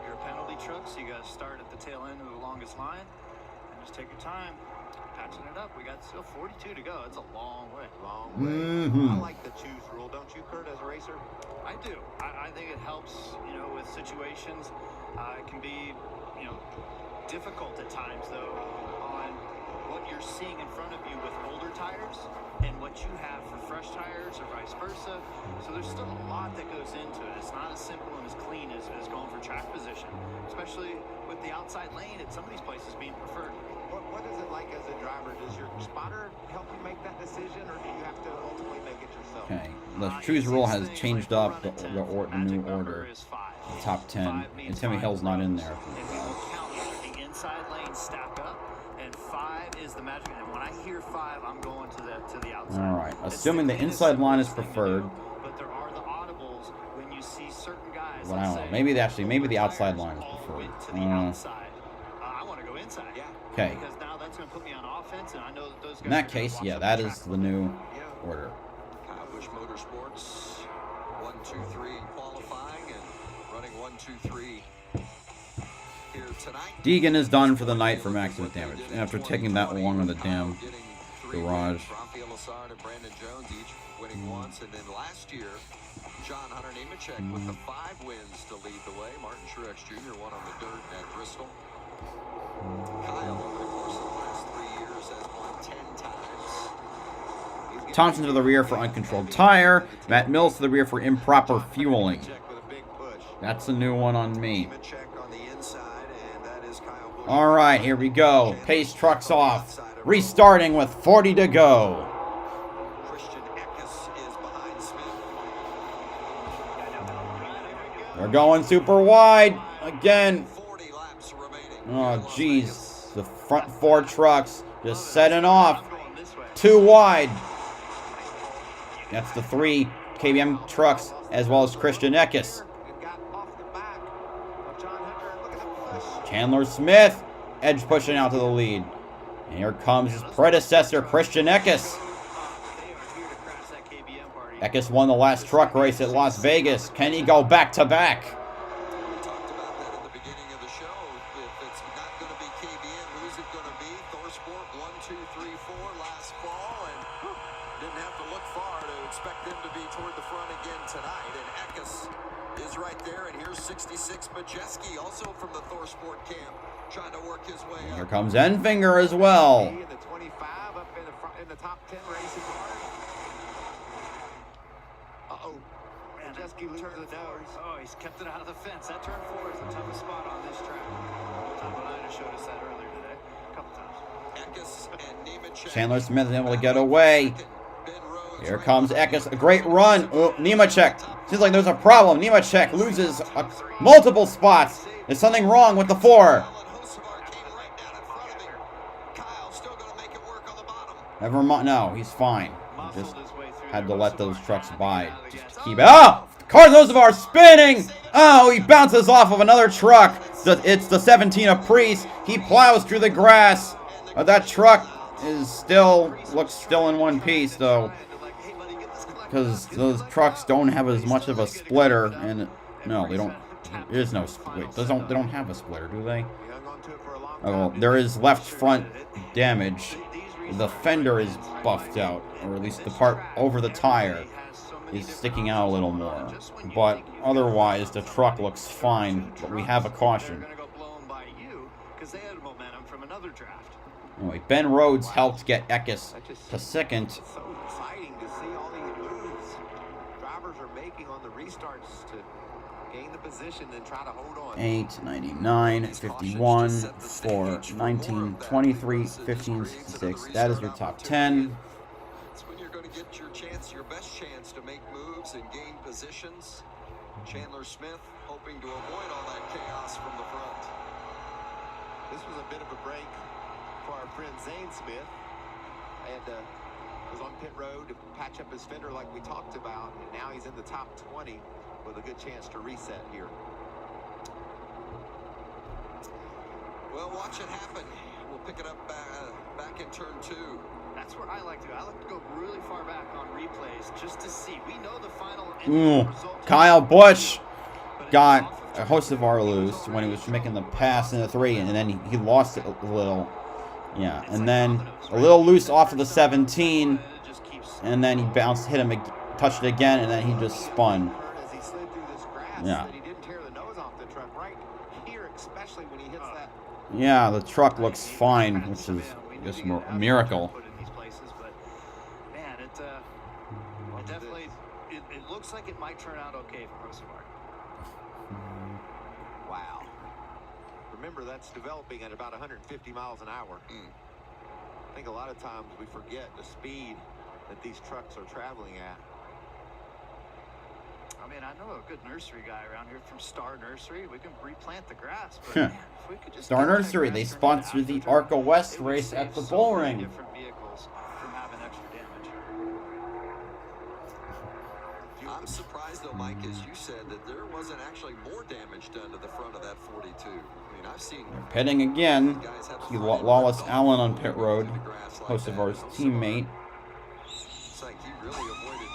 You're a penalty truck, so you got to start at the tail end of the longest line. And just take your time, patching it up. We got still 42 to go. It's a long way. Long way. Mm-hmm. I like the choose rule, don't you, Kurt, as a racer? I do. I think it helps, with situations. It can be, difficult at times, though, on what you're seeing in front of you with older tires and what you have for fresh tires or vice versa. So there's still a lot that goes into it. It's not as simple and as clean as going for track position, especially with the outside lane at some of these places being preferred. What is it like as a driver? Does your spotter help you make that decision, or do you have to ultimately make it yourself? Okay, the choose rule has changed up the new order. The top 10. And Timmy Hill's not in there. And we will count the inside lane stack up, and 5 is the magic. And when I hear 5, I'm going to the outside. All right, assuming the inside line is preferred. But there are the audibles when you see certain guys. Well, I don't know. Maybe the outside line is preferred. I want to go inside. Yeah. Okay. Because now that's going to put me on offense, and I know that those guys. In that case, yeah, that is the new order. Kyle Busch Motorsports, 1, 2, 3 in qualifying and running 1, 2, 3 here tonight. Deegan is done for the night for maximum damage after taking that long in the damn garage. Rafael Lessard and Brandon Jones each winning once, and then last year, John Hunter Nemechek with the 5 wins to lead the way. Martin Truex Jr. won on the dirt at Bristol. Kyle, over the course of the last 3 years, has won 10 times. Thompson to the rear for uncontrolled tire. Matt Mills to the rear for improper fueling. That's a new one on me. All right, here we go. Pace trucks off. Restarting with 40 to go. They're going super wide again. Oh, jeez. The front 4 trucks just setting off. Too wide. That's the 3 KBM trucks as well as Christian Eckes. Chandler Smith, edge pushing out to the lead. And here comes his predecessor, Christian Eckes. Eckes won the last truck race at Las Vegas. Can he go back to back? We talked about that at the beginning of the show. If it's not going to be KBM, who's it going to be? ThorSport 1, 2, 3, 4 last fall, and didn't have to look far to expect them to be toward the front again tonight. And Eckes is right there, and here's 66 Majeski, also from the ThorSport camp, trying to work his way up. Here comes Enfinger as well. The 25 up in the top 10 racing cars. Uh-oh. Majeski loses the nose. Oh, he's kept it out of the fence. That turn 4 is the toughest spot on this track. Tom Bonita showed us that earlier today, a couple times. Eckes and Nemechek. Chandler Smith is able to get away. Here comes Eckes. A great run. Oh, Nemechek. Seems like there's a problem. Nemechek loses multiple spots. There's something wrong with the 4. Never mind. No, he's fine. He just had to let those trucks by. Just to keep it. Oh! Carlos Hocevar spinning! Oh, he bounces off of another truck. It's the 17 of Priest. He plows through the grass. That truck is looks still in one piece, though. Because those trucks don't have as much of a splitter. And no, they don't. There is no split. They don't have a splitter, do they? Oh, well, there is left front damage. The fender is buffed out, or at least the part over the tire is sticking out a little more. But otherwise, the truck looks fine. But we have a caution. Anyway, Ben Rhodes helped get Eckes to second. So exciting to see all these moves drivers are making on the restarts to gain the position and try to hold on. 8, 99, 51, 4, 19, 23, 15, 66. That is your top 10. It's when you're going to get your best chance to make moves and gain positions. Chandler Smith hoping to avoid all that chaos from the front. This was a bit of a break for our friend Zane Smith, and was on pit road to patch up his fender like we talked about, and now he's in the top 20 with a good chance to reset here. Well, watch it happen. We'll pick it up back in turn 2. That's where I like to go. I like to go really far back on replays just to see. We know the final result. Kyle Busch got a Hocevar loose when he was making the pass in the 3, and then he lost it a little. Yeah, and then a little loose off of the 17, and then he bounced, hit him, touched it again, and then he just spun. Yeah. especially when he hits that. Yeah, the truck looks fine, which is just a miracle. Put in these places, but man, it definitely it looks like it might turn out okay for Roosevelt. Wow. Remember, that's developing at about 150 miles an hour. I think a lot of times we forget the speed that these trucks are traveling at. I mean, I know a good nursery guy around here from Star Nursery. We can replant the grass, but man, if we could just Star Nursery, they sponsor the Arca West race at the bull ring. Different vehicles from having extra damage. I'm surprised though, Mike, as you said, that there wasn't actually more damage done to the front of that 42. I mean, I've seen Pitting again. Lawless Allen on pit road. Kosovar's teammate. It's like he really avoided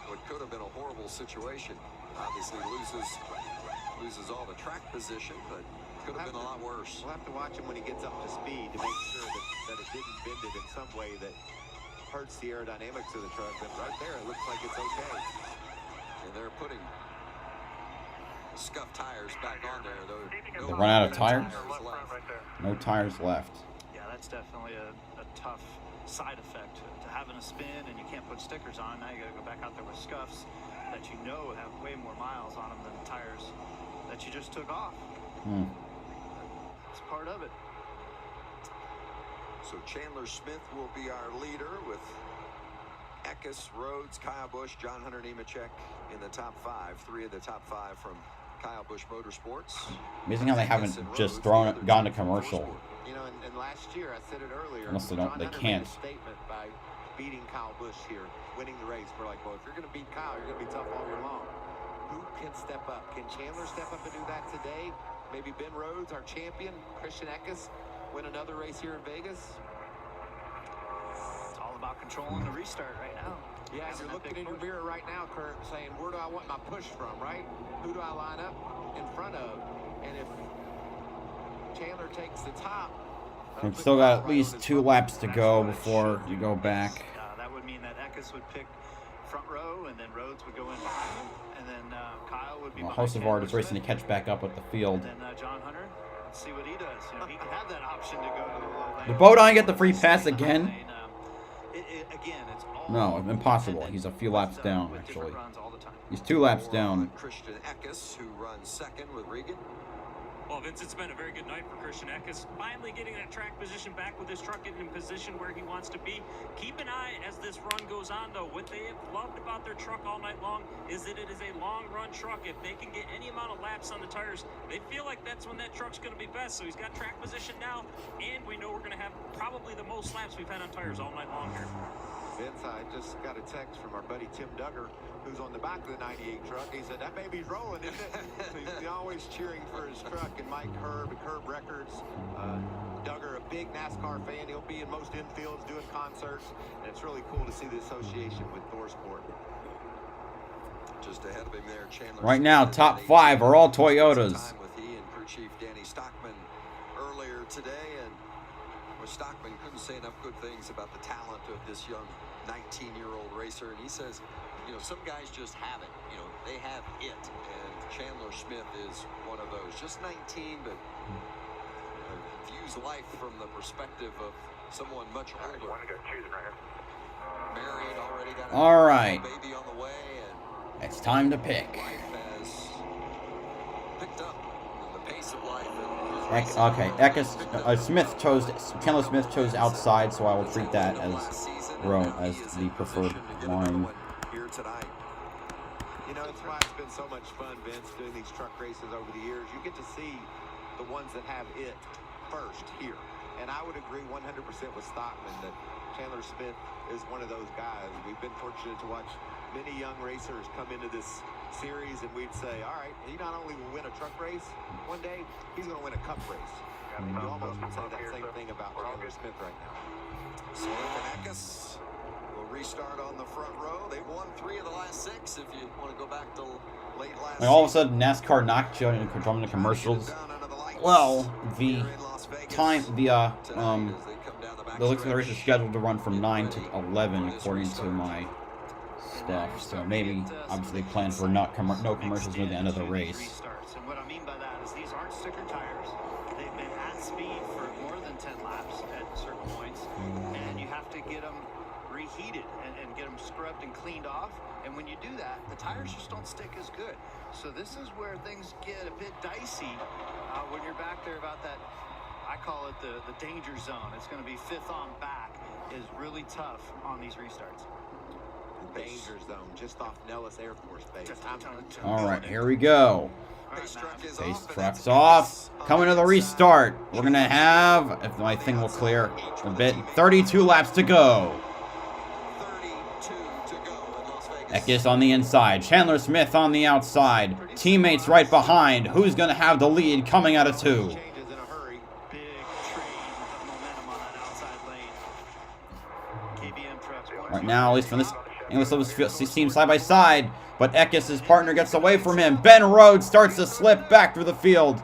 what could have been a horrible situation. Obviously loses all the track position, but could have been a lot worse. We'll have to watch him when he gets up to speed to make sure that it didn't bend it in some way that hurts the aerodynamics of the truck. But right there, it looks like it's okay. And they're putting scuffed tires back on there, though. They run out of tires? No tires left. Yeah, that's definitely a tough side effect to having a spin and you can't put stickers on. Now you got to go back out there with scuffs that you know have way more miles on them than the tires that you just took off. It's part of it. So Chandler Smith will be our leader with Eckes, Rhodes, Kyle Busch, John Hunter Nemechek in the top 5. 3 of the top 5 from Kyle Busch Motorsports. Amazing how they haven't just gone to commercial. You know, and last year, I said it earlier, Unless they don't, they can't. made a statement by beating Kyle Busch here, winning the race. We're like, well, if you're going to beat Kyle, you're going to be tough all year long. Who can step up? Can Chandler step up and do that today? Maybe Ben Rhodes, our champion, Christian Eckes, win another race here in Vegas? It's all about controlling the restart right now. Yeah, you're looking in your mirror right now, Kurt, saying, where do I want my push from, right? Who do I line up in front of? And if Chandler takes the top, We've still got at least 2 laps to go before you go back. That would mean that Eckes would pick front row, and then Rhodes would go in behind him, and then Kyle would be behind Hosevard is racing to catch back up with the field. And then John Hunter, let's see what he does. You know, he can have that option to go to the low lane. Did Bodine get the free pass again? Again, it's all No, impossible. He's a few laps down, actually. He's 2 laps down. Christian Eckes, who runs second with Regan. Well, Vince, it's been a very good night for Christian Eckes. Finally getting that track position back with his truck in position where he wants to be. Keep an eye as this run goes on, though. What they have loved about their truck all night long is that it is a long-run truck. If they can get any amount of laps on the tires, they feel like that's when that truck's going to be best. So he's got track position now, and we know we're going to have probably the most laps we've had on tires all night long here. Vince, I just got a text from our buddy Tim Duggar, who's on the back of the 98 truck. He said, that baby's rolling, isn't it? He's always cheering for his truck. And Mike Herb at Herb Records. Duggar, a big NASCAR fan. He'll be in most infields doing concerts. And it's really cool to see the association with ThorSport. Just ahead of him there, Chandler. Right now, top 5 are all Toyotas. With he and crew chief Danny Stockman earlier today, and Stockman couldn't say enough good things about the talent of this young 19-year-old racer. And he says, you know, some guys just have it. You know, they have it. And Chandler Smith is one of those. Just 19, but views life from the perspective of someone much older. Married, already got a baby on the way, and it's time to pick. life has picked up the pace of life. Okay, Chandler Smith chose outside, so I will treat that as the preferred line. Here tonight. You know, it's why it's been so much fun, Vince, doing these truck races over the years. You get to see the ones that have it first here. And I would agree 100% with Stockman that Chandler Smith is one of those guys. We've been fortunate to watch many young racers come into this series, and we'd say, all right, he not only will win a truck race one day, he's going to win a cup race. I mean, you almost would say that same thing about Chandler Smith right now. Smith and Eckes will restart on the front row. They've won 3 of the last 6 if you want to go back to late last season. All of a sudden, NASCAR knocked you from the commercials. Well, the looks like the race is scheduled to run from 9 to 11 according to my stuff. So maybe, obviously, they plan for no commercials near the end of the race. And what I mean by that is these aren't sticker heated and get them scrubbed and cleaned off. And when you do that, the tires just don't stick as good. So this is where things get a bit dicey when you're back there about that. I call it the danger zone. It's going to be fifth on back is really tough on these restarts. Danger zone just off Nellis Air Force Base. All right, here we go. Base truck's off. Coming to the restart. We're going to have, if my thing will clear a bit, 32 laps to go. Eckes on the inside. Chandler Smith on the outside. Teammates right behind. Who's going to have the lead coming out of 2? Right now, at least from this seems side by side, but Eckes' partner gets away from him. Ben Rhodes starts to slip back through the field.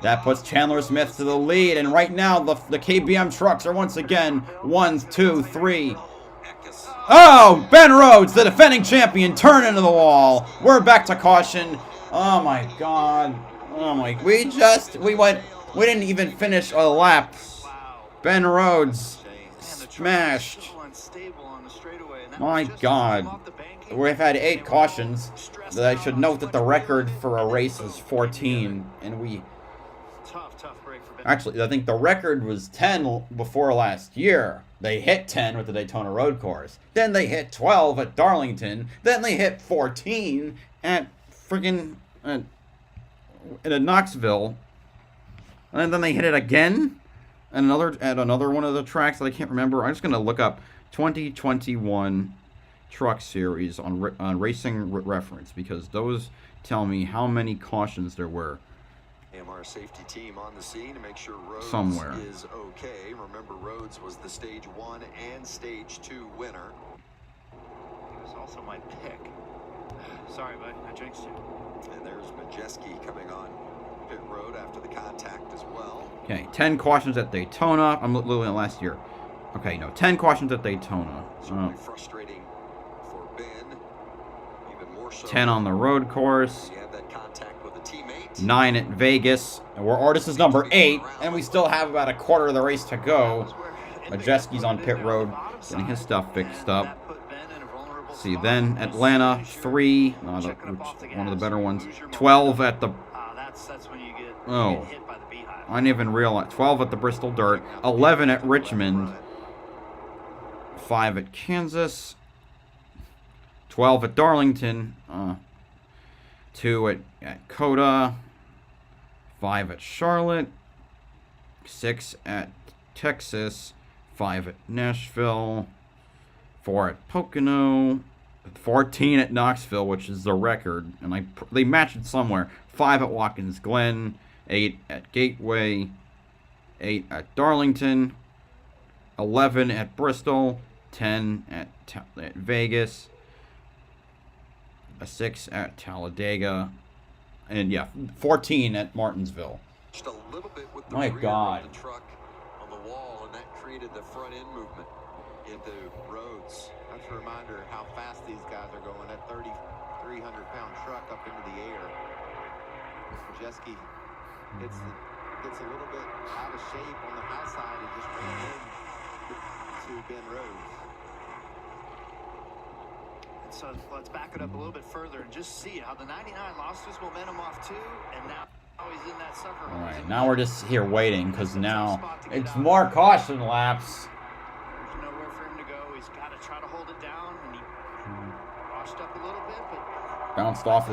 That puts Chandler Smith to the lead, and right now the KBM trucks are once again 1, 2, 3. Oh, Ben Rhodes, the defending champion, turn into the wall. We're back to caution. Oh my God. Oh my, we didn't even finish a lap. Ben Rhodes smashed. My God. We've had 8 cautions. I should note that the record for a race is 14, and we... Actually, I think the record was 10 before last year. They hit 10 with the Daytona Road Course. Then they hit 12 at Darlington. Then they hit 14 at friggin' at Knoxville. And then they hit it again at another one of the tracks that I can't remember. I'm just going to look up 2021 Truck Series on Racing Reference, because those tell me how many cautions there were. AMR safety team on the scene to make sure Rhodes somewhere is okay. Remember, Rhodes was the Stage 1 and Stage 2 winner. He was also my pick. Sorry, bud, I jinxed you. And there's Majeski coming on pit road after the contact as well. Okay, 10 cautions at Daytona. I'm looking at last year. Okay, no, 10 cautions at Daytona. Certainly frustrating for Ben. Even more so. 10 on the road course. He had that contact with a teammate. 9 at Vegas. And this is number 8, and we still have about a quarter of the race to go. Majeski's on pit road, getting his stuff fixed up. See, then Atlanta, 3, one of the better ones. 12 at the... Oh, I didn't even realize. 12 at the Bristol Dirt. 11 at Richmond. 5 at Kansas. 12 at Darlington. 2 at Coda. 5 at Charlotte. 6 at Texas. 5 at Nashville. 4 at Pocono. 14 at Knoxville, which is the record, and they matched it somewhere. 5 at Watkins Glen. 8 at Gateway. 8 at Darlington. 11 at Bristol. 10 at Vegas. 6 at Talladega. And yeah, 14 at Martinsville. Just a little bit with the My rear God. of the truck on the wall, and that created the front end movement into Rhodes. That's a reminder how fast these guys are going. That 3,300-pound truck up into the air. Majeski gets a little bit out of shape on the high side and just ran into Ben Rhodes. So let's back it up a little bit further and just see how the 99 lost his momentum off 2, and now he's in that sucker. All right, now we're just here waiting, because now it's more caution laps. There's nowhere for him to go. He's got to try to hold it down, and he washed up a little bit, but bounced off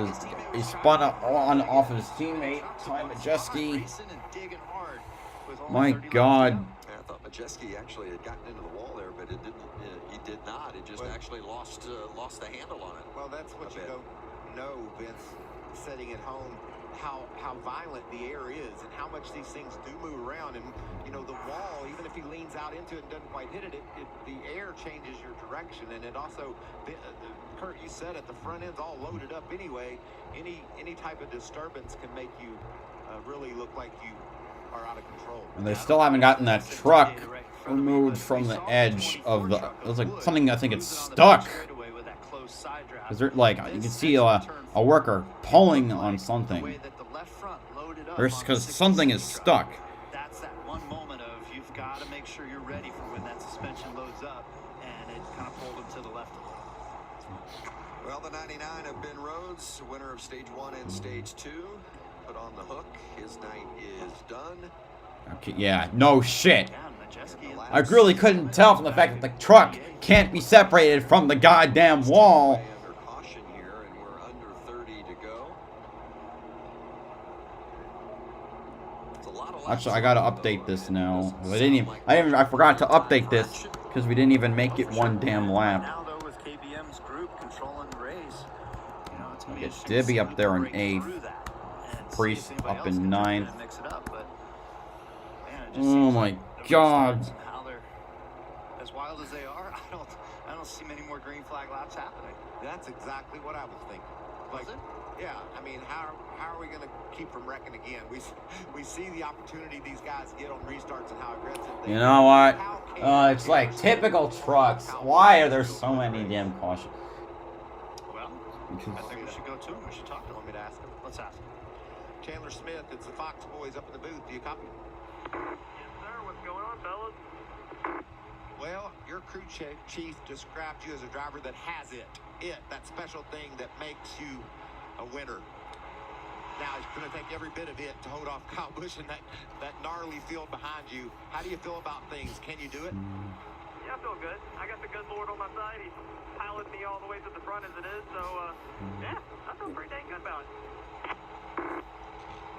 he spun off of his teammate, Ty Majeski. My God. I thought Majeski actually had gotten into the wall there, but it didn't. He did not. It just actually lost the handle on it. Well, that's what you don't know, Vince, sitting at home, how violent the air is and how much these things do move around. And, you know, the wall, even if he leans out into it and doesn't quite hit it, the air changes your direction. And it also, Kurt, you said it, the front end's all loaded up anyway. Any type of disturbance can make you really look like you are out of control. And they still haven't gotten that truck removed from the edge of the... It was like something, I think it's stuck. Because they're like, you can see a worker pulling on something. Because something is stuck. That's that one moment of you've got to make sure you're ready for when that suspension loads up and it kind of pulls of Ben Rhodes, winner of stage 1 and stage 2, put on the hook. His night is done. Okay, yeah, no shit. I really couldn't tell from the fact that the truck can't be separated from the goddamn wall. Under caution here, and we're under 30 to go. It's a lot of Actually, I gotta update this now. I forgot to update this because we didn't even make it one damn lap. Now though, with KBM's group controlling the race, you know, it's gonna be Get Dibby up there in 8th. Priest up in 9th. Oh my god. How they're as wild as they are, I don't see many more green flag laps happening. That's exactly what I was thinking. Like, yeah, I mean, how are we going to keep from wrecking again? We see the opportunity these guys get on restarts and how aggressive they are. You know what? It's like typical trucks. Why are there so many damn cautions? Well, I think we should go to him. We should talk to him. Want me to ask him? Let's ask him. Chandler Smith, it's the Fox boys up in the booth. Do you copy? Yes, sir. What's going on, fellas? Well, your crew chief described you as a driver that has it, that special thing that makes you a winner. Now, it's going to take every bit of it to hold off Kyle Busch and that gnarly field behind you. How do you feel about things? Can you do it? Yeah, I feel good. I got the good Lord on my side. He's piloting me all the way to the front as it is, so, yeah, I feel pretty dang good about it.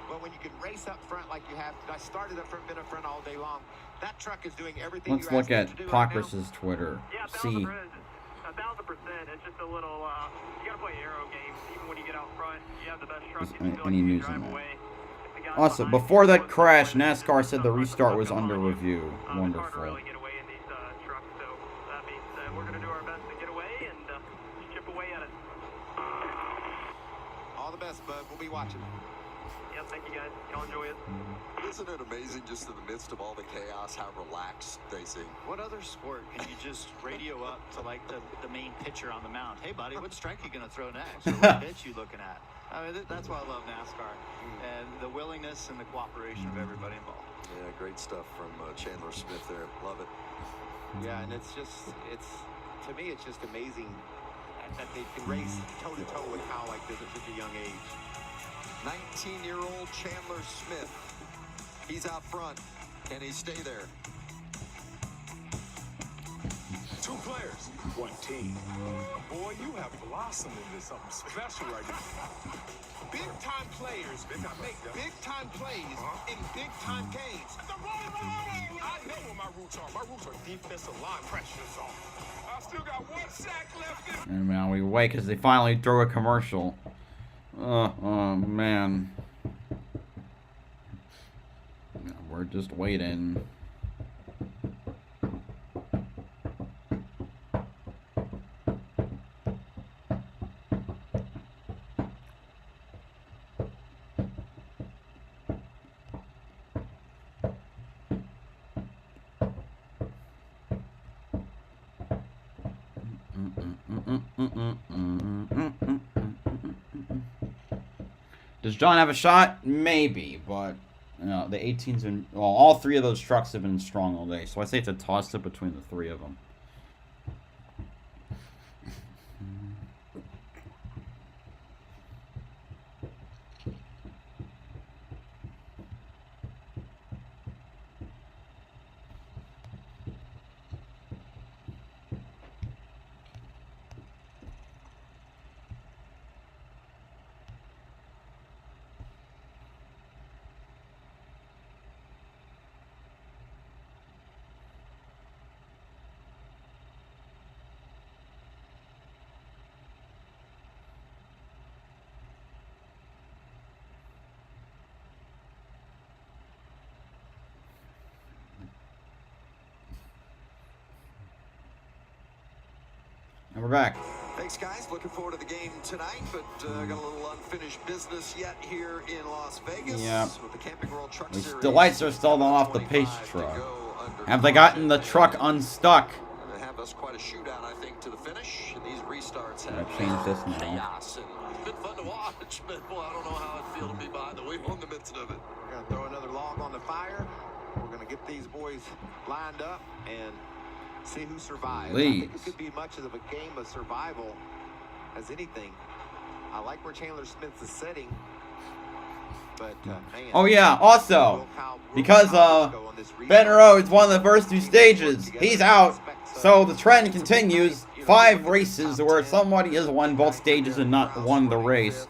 Well, when you can race up front like you have, I started up front, been up front all day long. That truck is doing everything. Let's look at Pockrace's Twitter. Yeah, 1,000%. It's just a little, you gotta play aero games. Even when you get out front, you have the best truck. Any news on that? Also, before that crash, NASCAR said the restart was under review. Wonderful. It's hard to really get away in these trucks, so that means we're gonna do our best to get away and just chip away at it. All the best, bud. We'll be watching. Yeah, thank you guys. Y'all enjoy it. Isn't it amazing just in the midst of all the chaos how relaxed they seem? What other sport can you just radio up to like the main pitcher on the mound? Hey, buddy, what strike you gonna throw next? Or what pitch you looking at? I mean, that's why I love NASCAR and the willingness and the cooperation of everybody involved. Yeah, great stuff from Chandler Smith there. Love it. Yeah, and it's to me, it's just amazing that they can race toe-to-toe with Kyle like this at such a young age. 19-year-old Chandler Smith. He's out front. Can he stay there? 2 players, 1 team. Boy, you have blossomed into something special right now. Big-time players make big-time plays in big-time games. I know what my roots are. My roots are defensive line pressure zone. I still got 1 sack left in. And now we wait because they finally throw a commercial. Oh man. We're just waiting. Does John have a shot? Maybe, but you know, the 18's been, well, all 3 of those trucks have been strong all day, so I say it's a toss-up between the 3 of them. And we're back. Thanks, guys. Looking forward to the game tonight, but got a little unfinished business yet here in Las Vegas. Yeah. With the Camping World Truck Series. The lights are still not off the pace truck. Have they gotten the truck unstuck? They have us quite a shootout, I think, to the finish. And these restarts have change this now. chaos. And it's been fun to watch, but boy, I don't know how I'd feel to be behind the wheel in the midst of it. We're going to throw another log on the fire. We're going to get these boys lined up and see who survives. I think it could be much of a game of survival as anything. like where Chandler Smith is sitting. But, man, Oh yeah, also, because Ben Rhodes won the first 2 stages, he's out, so the trend continues. 5 races where somebody has won both stages and not won the race.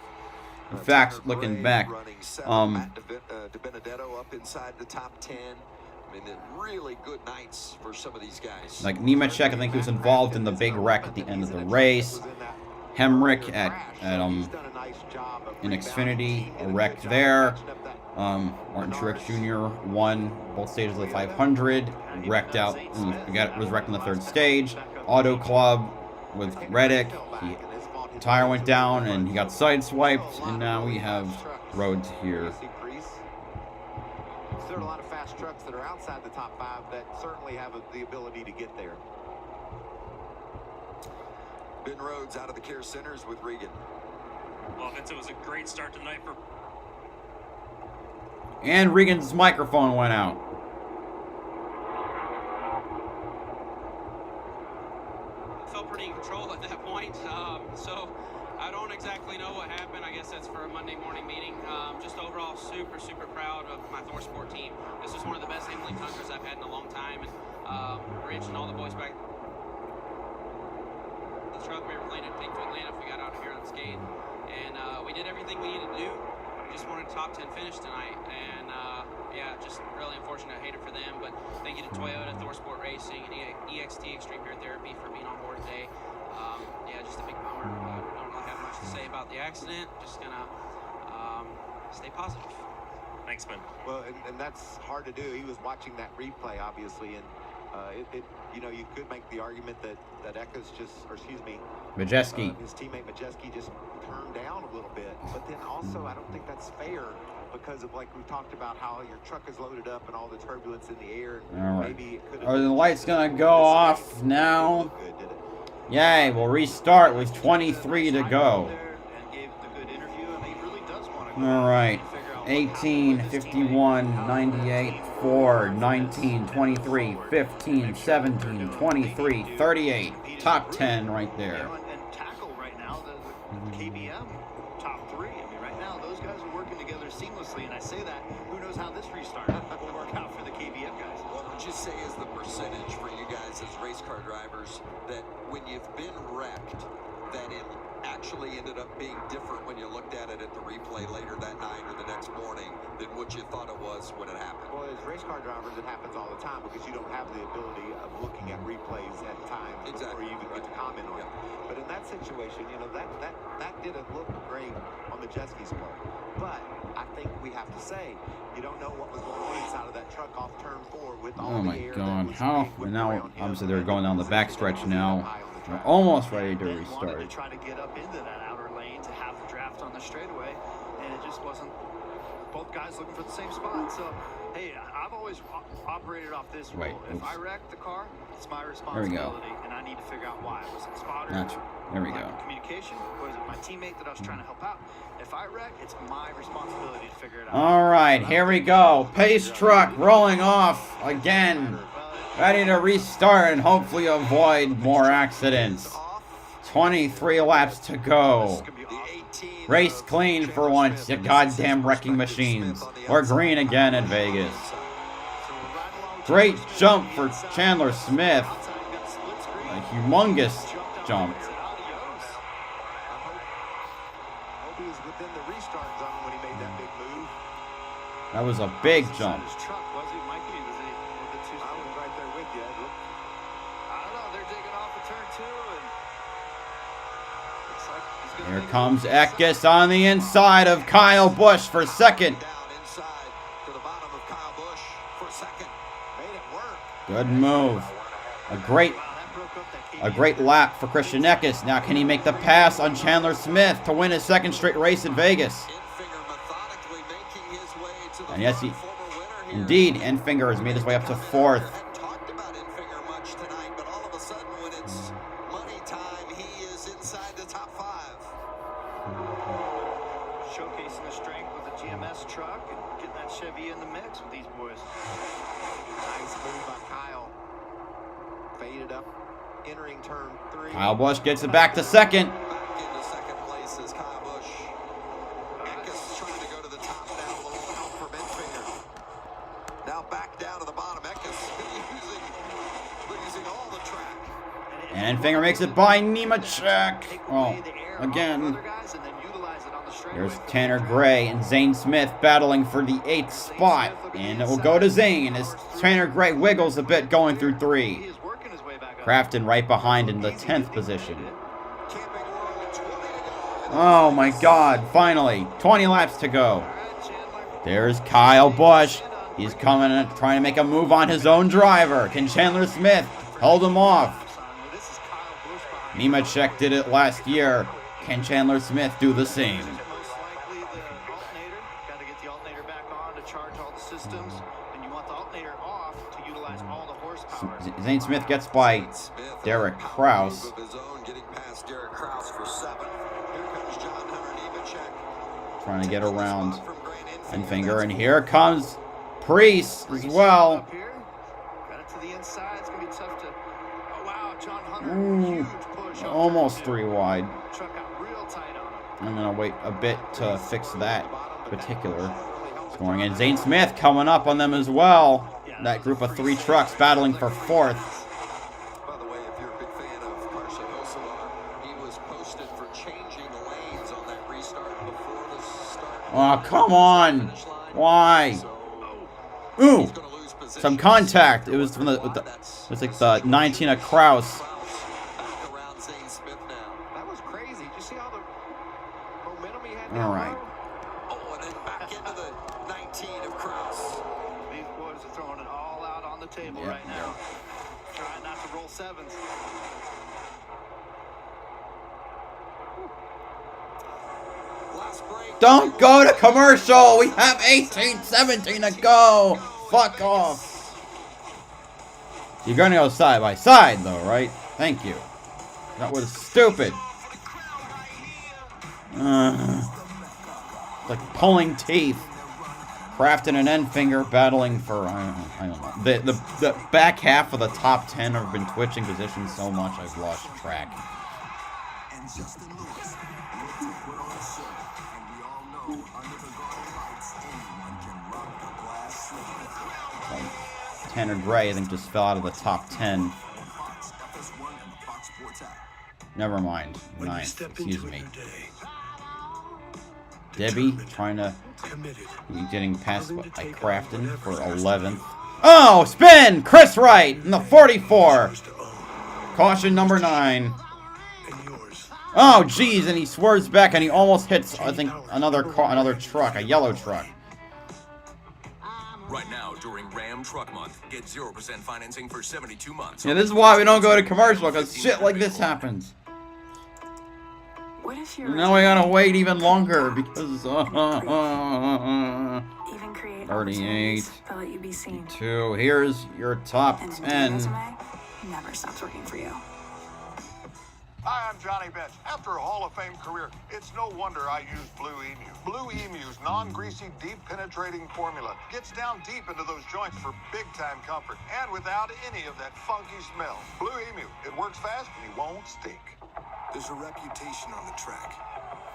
In fact, looking back, Matt DiBenedetto up inside the top 10. I mean, really good nights for some of these guys. like Nemechek, I think he was involved in the big wreck at the end of the race. Hemrick at in Xfinity, a wreck there. Martin Truex Jr. won both stages of the 500, wrecked out, was wrecked in the 3rd stage. Auto Club with Reddick, tire went down and he got sideswiped, and now we have Rhodes here. There are a lot of fast trucks that are outside the top 5 that certainly have the ability to get there. Ben Rhodes out of the care centers with Regan. Well, Vince, it was a great start tonight for... And Regan's microphone went out. Felt pretty in control at that point. So I don't exactly know what happened. I guess that's for a Monday morning meeting. Just overall super, super proud of my ThorSport team. This was one of the best handling counters I've had in a long time. And Rich and all the boys back the truck we were planning to take to Atlanta if we got out of here unscathed. And we did everything we needed to do. We just wanted a top 10 finish tonight. And yeah, just really unfortunate. I hate it for them. But thank you to Toyota, ThorSport Racing, and EXT Extreme Beer Therapy for being on board today. Yeah, just a big bummer. Don't really have much to say about the accident. Just gonna stay positive. Thanks, man. Well, and that's hard to do. He was watching that replay, obviously, and you know, you could make the argument that Eckes just, or excuse me, Majeski. His teammate Majeski just turned down a little bit. But then also, I don't think that's fair because of, like we've talked about, how your truck is loaded up and all the turbulence in the air. And all right. Maybe it could Are the lights gonna go off now? Good, did it? Yay, we'll restart with 23 to go. All right. 18, 51, 98, 4, 19, 23, 15, 17, 23, 38. Top 10 right there. And tackle right now, the KBM top 3. I mean, right now, those guys are working together seamlessly. And I say that, who knows how this restart will work out for the KBM guys. What would you say is the percentage for you guys as race car drivers that when you've been wrecked, that it actually ended up being different when you looked at it at the replay later that night or the next morning than what you thought it was when it happened? Well, as race car drivers, it happens all the time because you don't have the ability of looking at replays at times before you even get to comment on it. But in that situation, you know, that didn't look great on Majeski's part. But I think we have to say, you don't know what was going on inside of that truck off turn 4 with all the air. Oh my God! How? And now, obviously, they're going down the backstretch now. We're almost ready to restart. Wanted to try to get up into that outer lane to have the draft on the straightaway, and it just wasn't. Both guys looking for the same spot. So, hey, I've always operated off this rule. If I wreck the car, it's my responsibility, and I need to figure out why. Was it spotter? There we go. Communication? Was it my teammate that I was trying to help out? If I wreck, it's my responsibility to figure it out. All right, here we go. Pace truck rolling off again. Ready to restart and hopefully avoid more accidents. 23 laps to go. Race clean for once, you goddamn wrecking machines. We're green again in Vegas. Great jump for Chandler Smith. A humongous jump. That was a big jump. Here comes Eckes on the inside of Kyle Busch for second. Good move. A great lap for Christian Eckes. Now can he make the pass on Chandler Smith to win his second straight race in Vegas? And yes, indeed, Enfinger has made his way up to 4th. Showcasing the strength with the GMS truck and getting that Chevy in the mix with these boys. Nice move by Kyle. Faded up, entering turn 3. Kyle Busch gets it back to second. Back into second place is Kyle Busch. And Finger makes it by Nemechek. Oh, again. There's Tanner Gray and Zane Smith battling for the 8th spot. And it will go to Zane as Tanner Gray wiggles a bit going through 3. Crafton right behind in the 10th position. Oh my God, finally. 20 laps to go. There's Kyle Busch. He's coming and trying to make a move on his own driver. Can Chandler Smith hold him off? Nemechek did it last year. Can Chandler Smith do the same? Zane Smith gets by Derek Kraus. Trying to get around Enfinger, and here comes Priest as well. Ooh, almost 3 wide. I'm gonna wait a bit to fix that particular scoring. And Zane Smith coming up on them as well. That group of 3 trucks battling for 4th. By the way, if you're a big fan of Carson Hocelar, he was posted for changing lanes on that restart before the start. Oh, come on. Why? Ooh, some contact. It was from it was like the 19 of Kraus. All right. Oh, and then back into the 19 of Kraus. These boys are throwing it all out on the table right now. Trying not to roll 7s. Don't go to commercial. We have 18-17 to go. Fuck off. You're gonna go side by side though, right? Thank you. That was stupid. Like pulling teeth. Crafton and Enfinger battling for I don't know. The back half of the top 10 have been twitching positions so much I've lost track. Tanner Gray, I think, just fell out of the top 10. Never mind. 9th, excuse me. Debbie trying to getting past Crafton for 11th. Oh, spin! Chris Wright in the 44. Caution number 9. Oh, geez, and he swerves back and he almost hits, I think, another truck, a yellow truck. Right now, during Ram Truck Month, get 0% financing for 72 months. Yeah, this is why we don't go to commercial, because shit like this happens. What if you're Now I gotta wait even longer because 38, 2. Here's your top 10. Never stops working for you. Hi, I'm Johnny Bench. After a Hall of Fame career, it's no wonder I use Blue Emu. Blue Emu's non-greasy, deep-penetrating formula gets down deep into those joints for big-time comfort and without any of that funky smell. Blue Emu, it works fast and you won't stink. There's a reputation on the track,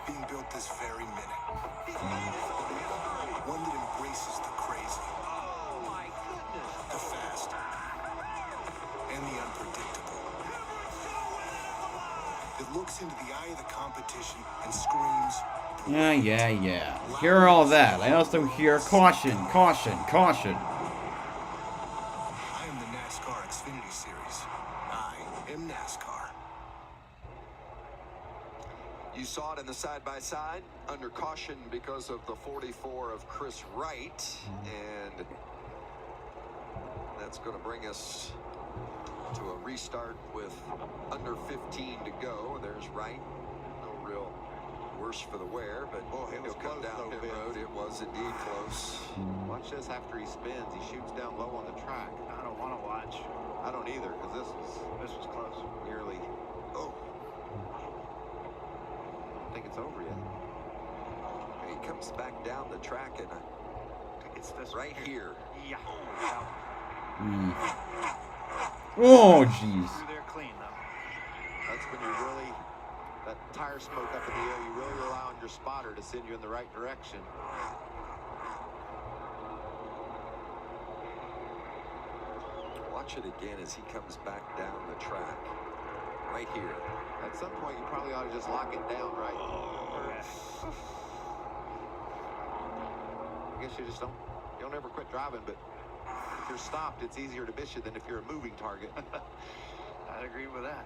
being built this very minute. One that embraces the crazy, the fast, and the unpredictable. It looks into the eye of the competition and screams, Yeah. Hear all that. I also hear caution, caution, caution. I am the NASCAR Xfinity Series. I am NASCAR. You saw it in the side-by-side under caution because of the 44 of Chris Wright, and that's going to bring us to a restart with under 15 to go. There's Wright. No real worse for the wear, but he'll come down pit road. It was indeed close. Watch this after he spins. He shoots down low on the track. I don't want to watch. I don't either, because this was close. Nearly. Oh. I don't think it's over yet. He comes back down the track, and it's this right here. Yeah. Oh, jeez. They're clean, though. That's when you really, that tire smoke up in the air, you really rely on your spotter to send you in the right direction. Watch it again as he comes back down the track. right here. At some point, you probably ought to just lock it down, right? I guess you just you'll never quit driving, but if you're stopped, it's easier to miss you than if you're a moving target. I'd agree with that.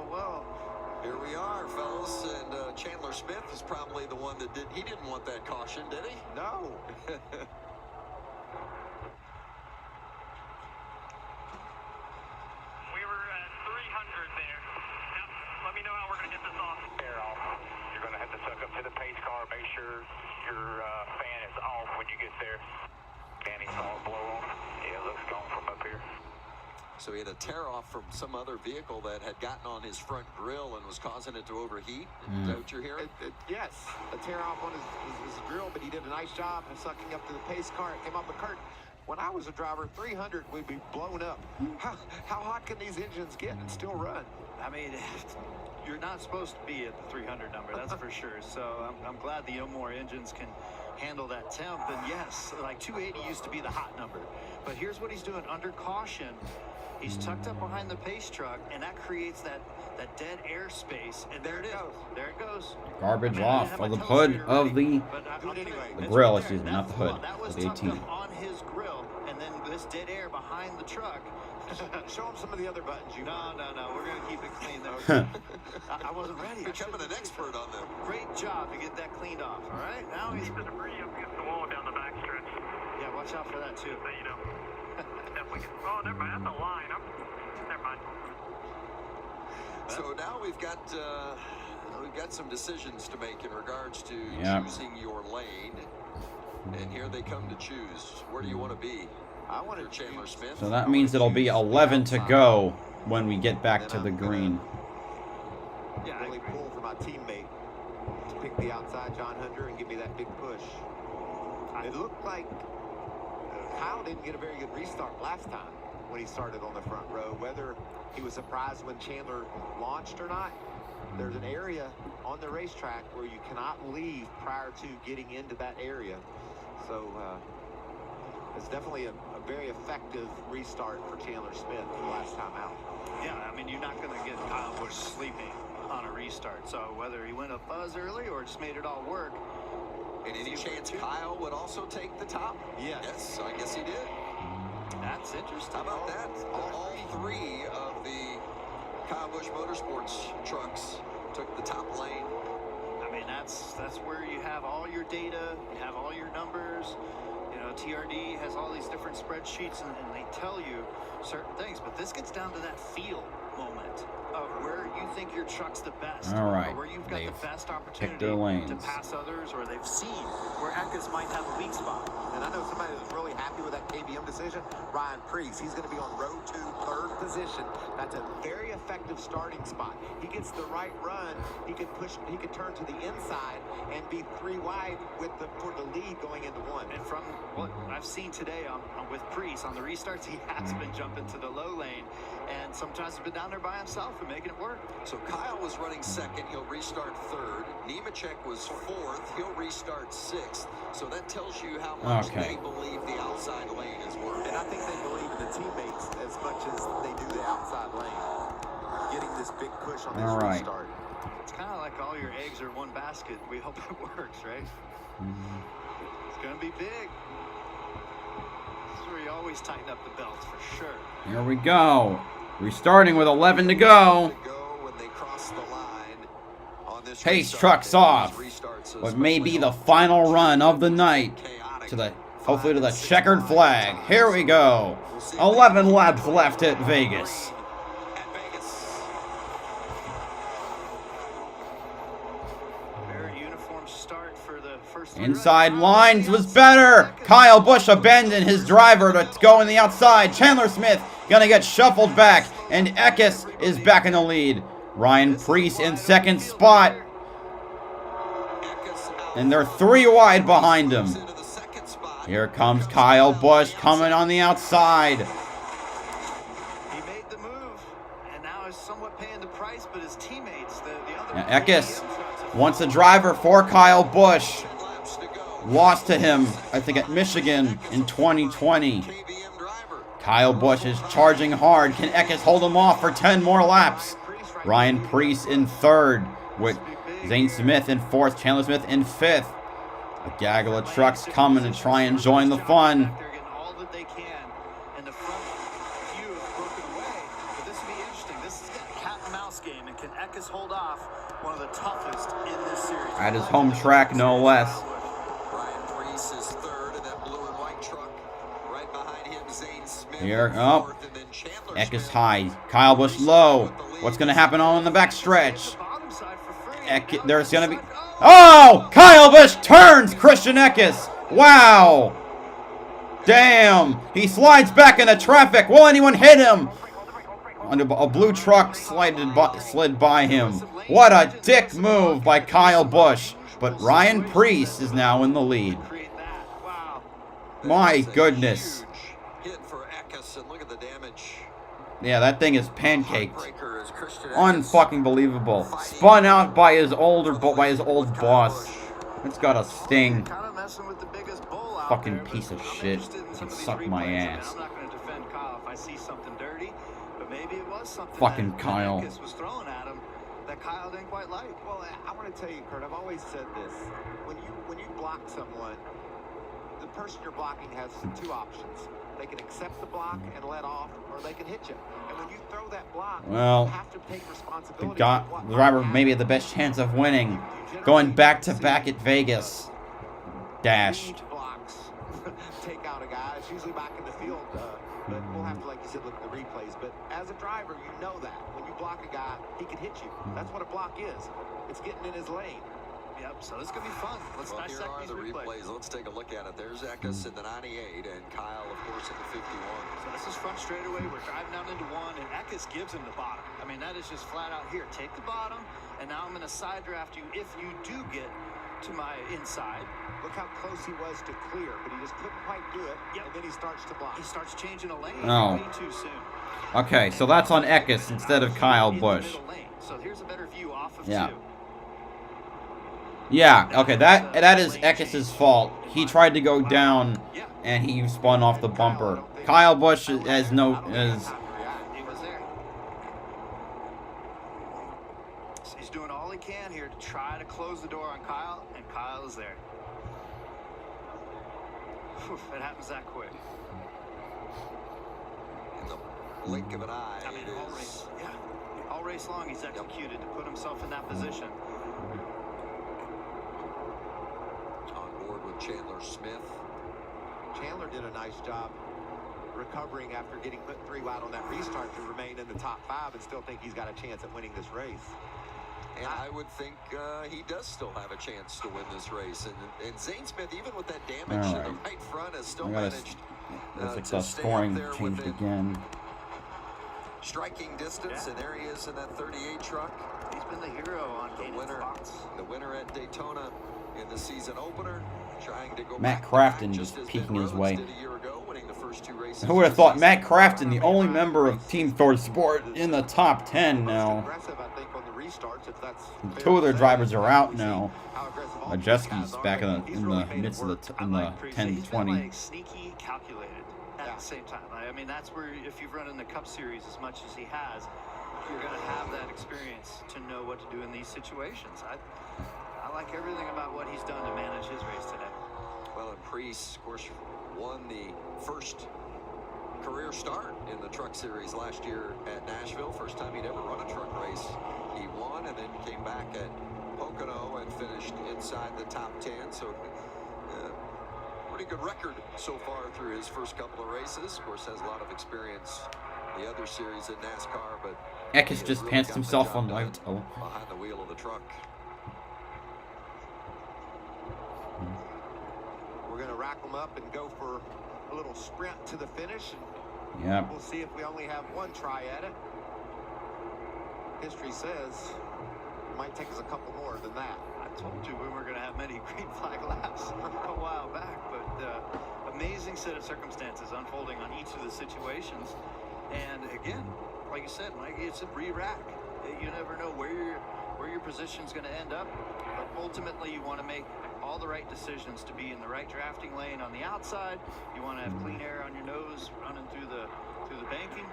Well. Here we are, fellas, and Chandler Smith is probably the one that he didn't want that caution, did he? No. We were at 300 there. Now, let me know how we're going to get this off. Air off. You're going to have to suck up to the pace car. Make sure your fan is off when you get there. Fanny's all blow off. Yeah, it looks gone from up here. So he had a tear off from some other vehicle that had gotten on his front grille and was causing it to overheat. Is that what you're hearing? Yes, a tear off on his grill, but he did a nice job of sucking up to the pace car. It came up a curtain. When I was a driver, 300 would be blown up. How hot can these engines get and still run? I mean, you're not supposed to be at the 300 number, that's for sure. So I'm glad the Ilmore engines can handle that temp. And yes, like 280 used to be the hot number. But here's what he's doing under caution. He's tucked up behind the pace truck, and that creates that dead air space. And there it is. There it goes. Garbage off of the hood of the grill, excuse me, not the hood, of the 18. On his grill, and then this dead air behind the truck. Show him some of the other buttons you No, we're going to keep it clean there. I wasn't ready. Becoming an expert on them. Great job to get that cleaned off, all right? Now he's... Keep the debris up against the wall down the back stretch. Yeah, watch out for that, too. So you know. Definitely. Oh, never mind. That's a line. Never mind. So now we've got some decisions to make in regards to choosing your lane. And here they come to choose. Where do you want to be? I want to Chandler Smith. So that means it'll be 11 to go when we get back to the green. Yeah, really pull for my teammate to pick the outside John Hunter and give me that big push. It looked like Kyle didn't get a very good restart last time when he started on the front row. Whether he was surprised when Chandler launched or not, there's an area on the racetrack where you cannot leave prior to getting into that area. So it's definitely a very effective restart for Chandler Smith the last time out. Yeah, I mean, you're not going to get Kyle Busch sleeping on a restart. So whether he went a buzz early or just made it all work. And any chance Kyle would also take the top? Yes, I guess he did. That's interesting. How about that? All three of the Kyle Busch Motorsports trucks took the top lane. I mean, that's where you have all your data, you have all your numbers. You know, TRD has all these different spreadsheets, and they tell you certain things. But this gets down to that feel moment of where you think your truck's the best. All right. Or where you've got the best opportunity their lanes to pass others, or they've seen where Eckes might have a weak spot. And I know somebody that's really happy with that KBM decision, Ryan Preece. He's going to be on road to third position. That's a very effective starting spot. He gets the right run. He can push. He can turn to the inside and be 3 wide for the lead going into 1. And from what I've seen today with Preece on the restarts, he has been jumping to the low lane, and sometimes he's been down there by himself and making it work. So Kyle was running second. He'll restart third. Nemechek was fourth. He'll restart sixth. So that tells you how much they believe the outside lane is worth. And I think they believe in the teammates as much as they do the outside lane. Getting this big push on this restart. It's kind of like all your eggs are in one basket. We hope it works, right? It's going to be big. This is where you always tighten up the belts for sure. Here we go. Restarting with 11 to go. Pace trucks off. What may be the final run of the night to the hopefully to the checkered flag. Here we go. 11 laps left at Vegas. Very uniform start for the first. Inside lines was better. Kyle Busch abandoned his driver to go in the outside. Chandler Smith gonna get shuffled back, and Eckes is back in the lead. Ryan Preece in second spot. And they're 3 wide behind him. Here comes Kyle Busch coming on the outside. He made the move, and now is somewhat paying the price, but his teammates, the other... Now Eckes, once a driver for Kyle Busch, lost to him, I think, at Michigan in 2020. Kyle Busch is charging hard. Can Eckes hold him off for 10 more laps? Ryan Preece in third, with Zane Smith in fourth, Chandler Smith in fifth. A gaggle of trucks coming to try and join the fun. They're getting all that they can, and the front few have broken away. But this will be interesting. This is a cat and mouse game, and can Eckes hold off one of the toughest in this series? At his home track, no less. Ryan Preece is third in that blue and white truck. Right behind him, Zane Smith. Here, oh, Eckes high, Kyle Busch low. What's going to happen on the back stretch? There's going to be... Oh! Kyle Busch turns Christian Eckes. Wow. Damn. He slides back into traffic. Will anyone hit him? A blue truck slid by him. What a dick move by Kyle Busch. But Ryan Preece is now in the lead. My goodness. Hit for Eckes, and look at the damage. Yeah, that thing is pancaked. Unfucking believable. Spun out by his old boss. It's got a sting. Fucking piece of shit. Can suck my ass. I'm not going to defend Kyle if I see something dirty, but maybe it was something Fucking that Kyle. Eckes was throwing at him that Kyle didn't quite like. Well, I want to tell you, Kurt, I've always said this. When you block someone, the person you're blocking has two options. They can accept the block and let off, or they can hit you. And when you throw that block, Well, you have to take responsibility. the driver maybe had the best chance of winning. Going back to back at Vegas. Dash. Blocks take out a guy. It's usually back in the field, but we'll have to, like you said, look at the replays. But as a driver, you know that when you block a guy, he can hit you. That's what a block is. It's getting in his lane. Yep, so this is going to be fun. Let's dissect here are these the replays. Let's take a look at it. There's Eckes in the 98 and Kyle, of course, in the 51. So this is front straightaway. We're driving down into one, and Eckes gives him the bottom. I mean, that is just flat out here. Take the bottom, and now I'm going to side draft you if you do get to my inside. Look how close he was to clear, but he just couldn't quite do it. Yep. And then he starts to block. He starts changing a lane Oh. way too soon. Okay, so that's on Eckes instead of Kyle Busch. So here's a better view off of Yeah. two. Yeah, okay, that is Eckes' fault. He tried to go down, and he spun off the bumper. Kyle Busch has no... He was there. So he's doing all he can here to try to close the door on Kyle, and Kyle is there. Whew, it happens that quick. In the blink of an eye, I mean, it all is. race, yeah. All race long, he's executed to put himself in that position. On board with Chandler Smith. Chandler did a nice job recovering after getting put 3 wide on that restart to remain in the top 5 and still think he's got a chance at winning this race. And I would think he does still have a chance to win this race. And Zane Smith, even with that damage in the right front, has still managed Looks like to the stay scoring up there changed within again. striking distance. And there he is in that 38 truck. He's been the hero on The winner at Daytona in the season opener. Trying to go Matt back Crafton just peeking his way. did a year ago, winning the first 2 races. Who would have thought Matt Crafton, the only member of Team Thor Sport, in the top 10 now? Aggressive, I think, on the restarts, if that's fair 2 of their to say. drivers are out now. How aggressive all these Majeski's guys are, back but in he's the really made midst it of work. the 10 to He's 20. been like sneaky calculated at the same time. I mean, that's where if you've run in the Cup Series as much as he has, you're going to have that experience to know what to do in these situations. I like everything about what he's done to manage his race today. Well, and Preece, of course, won the first career start in the Truck Series last year at Nashville. First time he'd ever run a truck race. He won and then came back at Pocono and finished inside the top 10. So, pretty good record so far through his first couple of races. Of course, has a lot of experience in the other series in NASCAR, but Eckes just pantsed himself on live toe. behind the wheel of the truck. We're going to rack them up and go for a little sprint to the finish. And Yep. we'll see if we only have one try at it. History says it might take us a couple more than that. I told you we weren't going to have many green flag laps a while back, but amazing set of circumstances unfolding on each of the situations. And again, like you said, Mike, it's a re-rack. You never know where your position's going to end up, but ultimately you want to make all the right decisions to be in the right drafting lane on the outside. You want to have clean air on your nose running through the banking.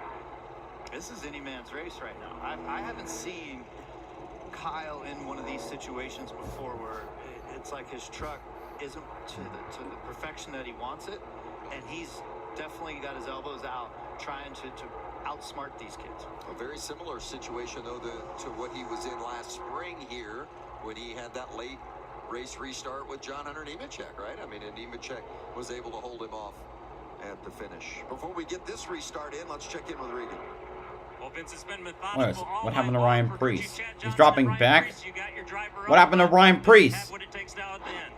This is any man's race right now. I haven't seen Kyle in one of these situations before where it's like his truck isn't to the perfection that he wants it, and he's definitely got his elbows out trying to outsmart these kids. A very similar situation, though, to what he was in last spring here when he had that late race restart with John Hunter Nemechek, right? I mean, and Nemechek was able to hold him off at the finish. Before we get this restart in, let's check in with Regan. Well, Vince has been methodical. What happened to Ryan Preece? He's dropping back. What happened to Ryan Preece? What it takes now at the end.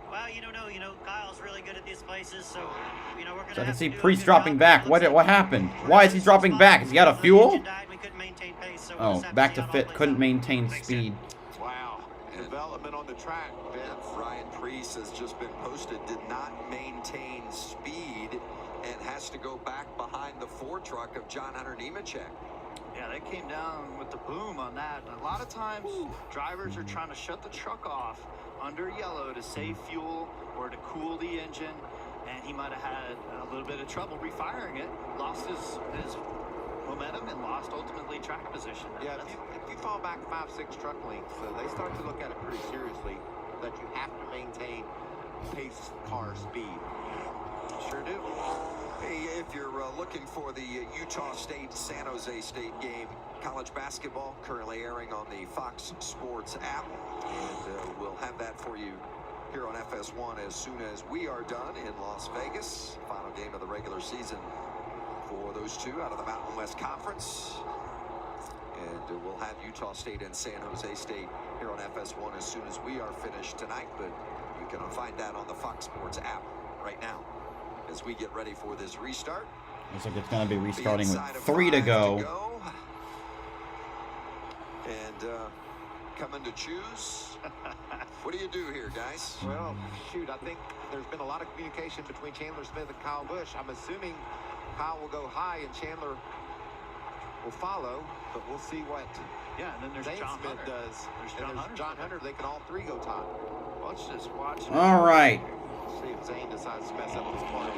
Well, you don't know. Kyle's really good at these places, so we're gonna. So I can see Preece dropping back. What happened? Why is he dropping back? Has he got a fuel? Oh, back to fit. Couldn't maintain speed. Wow. Development on the track, Vince. Ryan Preece has just been posted, did not maintain speed, and has to go back behind the Ford truck of John Hunter Nemechek. Yeah, they came down with the boom on that. And a lot of times, drivers are trying to shut the truck off under yellow to save fuel or to cool the engine, and he might have had a little bit of trouble refiring it, lost his momentum, and lost ultimately track position. Yeah, if you fall back 5-6 truck lengths, they start to look at it pretty seriously, that you have to maintain pace car speed. Sure do. Hey, if you're looking for the Utah State San Jose State game, college basketball currently airing on the Fox Sports app, and we'll have that for you here on FS1 as soon as we are done in Las Vegas. Final game of the regular season for those two out of the Mountain West Conference. And we'll have Utah State and San Jose State here on FS1 as soon as we are finished tonight. But you can find that on the Fox Sports app right now as we get ready for this restart. Looks like it's going to be restarting with 3 to go. And coming to choose. What do you do here, guys? Well, shoot, I think there's been a lot of communication between Chandler Smith and Kyle Busch. I'm assuming Kyle will go high and Chandler will follow, but we'll see what and then there's Zane John Smith Hunter. does. There's John Hunter. They can all three go top. Let's just watch. All right. See if Zane decides to mess up his party.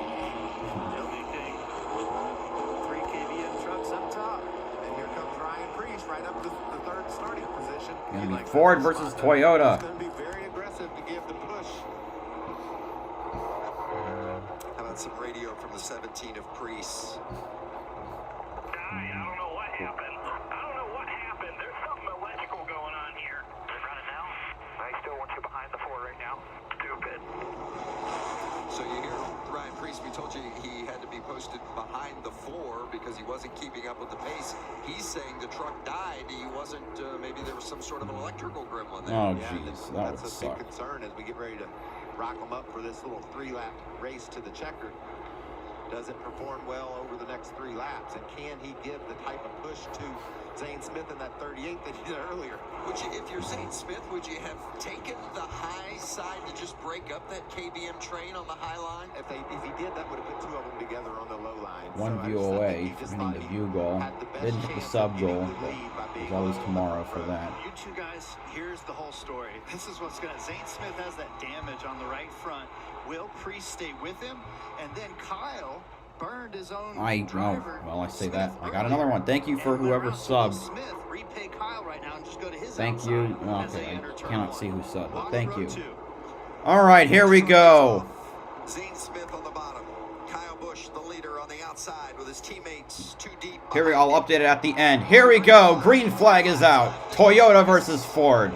Three KBM trucks up top. And here comes Ryan Preece right up to the third starting position. Gonna be Ford versus Toyota. He's going to be very aggressive to give the push. How about some radio from the 17 of Preece? I don't know what happened. There's something electrical going on here. Is it running now? I still want you behind the 4 right now. Stupid. So you hear Ryan Preece, we told you he had to be posted behind the 4 because he wasn't keeping up with the pace. He's saying the truck died. He wasn't, maybe there was some sort of an electrical gremlin there. Oh, jeez, that would That's a suck. big concern as we get ready to rock them up for this little 3-lap race to the checker. Does it perform well over the next 3 laps? And can he give the type of push to Zane Smith in that 38 that he did earlier? Would you, if you're Zane Smith, would you have taken the high side to just break up that KBM train on the high line? If he did, that would have put 2 of them together on the low line. One view away from hitting the view goal. Didn't hit the sub goal. There's always tomorrow for that. You two guys, here's the whole story. This is what's gonna. Zane Smith has that damage on the right front. Will Preece stay with him? And then Kyle burned his own driver. Well, I say that. I got another one. Thank you for whoever subbed. Smith, repay Kyle right now and just go to his Thank you. outside Okay, as I they cannot see who subbed, but thank you. 2. All right, here we go. Zane Smith on the bottom. Kyle Busch, the leader, on the outside with his teammates 2 deep. Here we go. I'll update it at the end. Here we go. Green flag is out. Toyota versus Ford.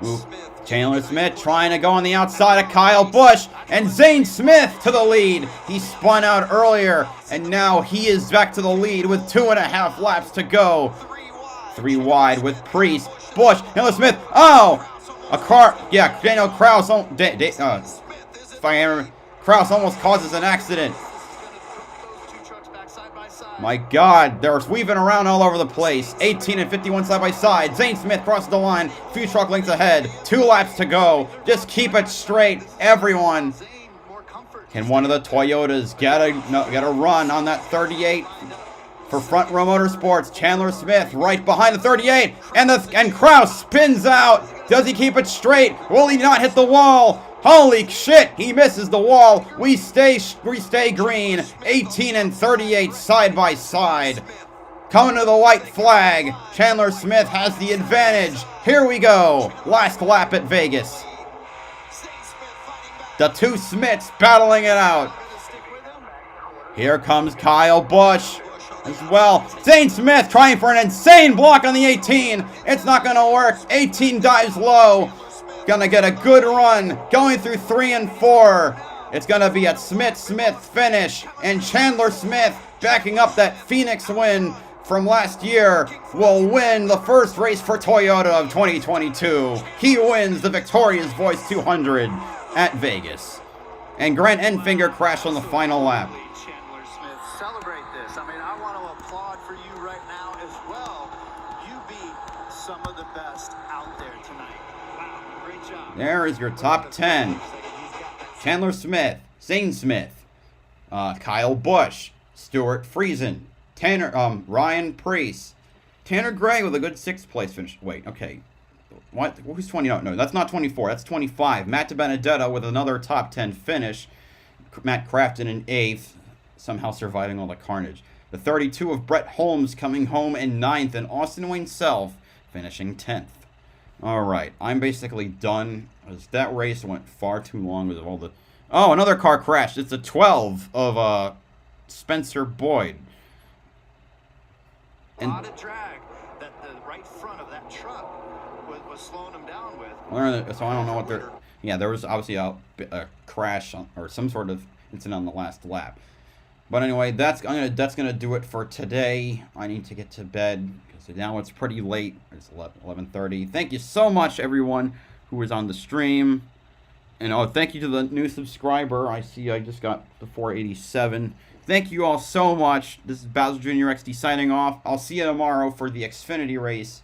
Ooh. Chandler Smith trying to go on the outside of Kyle Busch, and Zane Smith to the lead. He spun out earlier, and now he is back to the lead with 2.5 laps to go. 3 wide with Preece, Busch, Chandler Smith. Oh, a car. Yeah, Daniel Kraus. Kraus almost causes an accident. My God, they're weaving around all over the place. 18 and 51 side by side. Zane Smith crosses the line. Few truck lengths ahead. 2 laps to go. Just keep it straight, everyone. Can one of the Toyotas get a run on that 38? for Front Row Motorsports. Chandler Smith right behind the 38, and Kraus spins out. Does he keep it straight? Will he not hit the wall? Holy shit, he misses the wall. We stay green. 18 and 38 side by side. Coming to the white flag. Chandler Smith has the advantage. Here we go. Last lap at Vegas. The two Smiths battling it out. Here comes Kyle Busch as well. Zane Smith trying for an insane block on the 18. It's not going to work. 18 dives low. Gonna get a good run. Going through 3 and 4. It's gonna be a Smith finish. And Chandler Smith, backing up that Phoenix win from last year, will win the first race for Toyota of 2022. He wins the Victoria's Voice 200 at Vegas. And Grant Enfinger crashed on the final lap. Chandler Smith, celebrate this. I mean, I want to applaud for you right now as well. You beat some of the best out there tonight. Wow, great job. There is your top 10. Chandler Smith, Zane Smith, Kyle Busch, Stuart Friesen, Ryan Preece, Tanner Gray with a good 6th place finish. Wait, okay. What? Who's 20? No, that's not 24. That's 25. Matt DiBenedetto with another top 10 finish. Matt Crafton in 8th, somehow surviving all the carnage. The 32 of Brett Holmes coming home in 9th, and Austin Wayne Self finishing 10th. All right, I'm basically done. That race went far too long with all the... Oh, another car crashed. It's a 12 of Spencer Boyd. A lot of drag that the right front of that truck was slowing him down with. So I don't know what they're... Yeah, there was obviously a crash or some sort of incident on the last lap. But anyway, that's gonna do it for today. I need to get to bed because now it's pretty late. It's 11:30. Thank you so much, everyone who was on the stream. And thank you to the new subscriber. I see I just got the 487. Thank you all so much. This is BowserJrXD signing off. I'll see you tomorrow for the Xfinity race.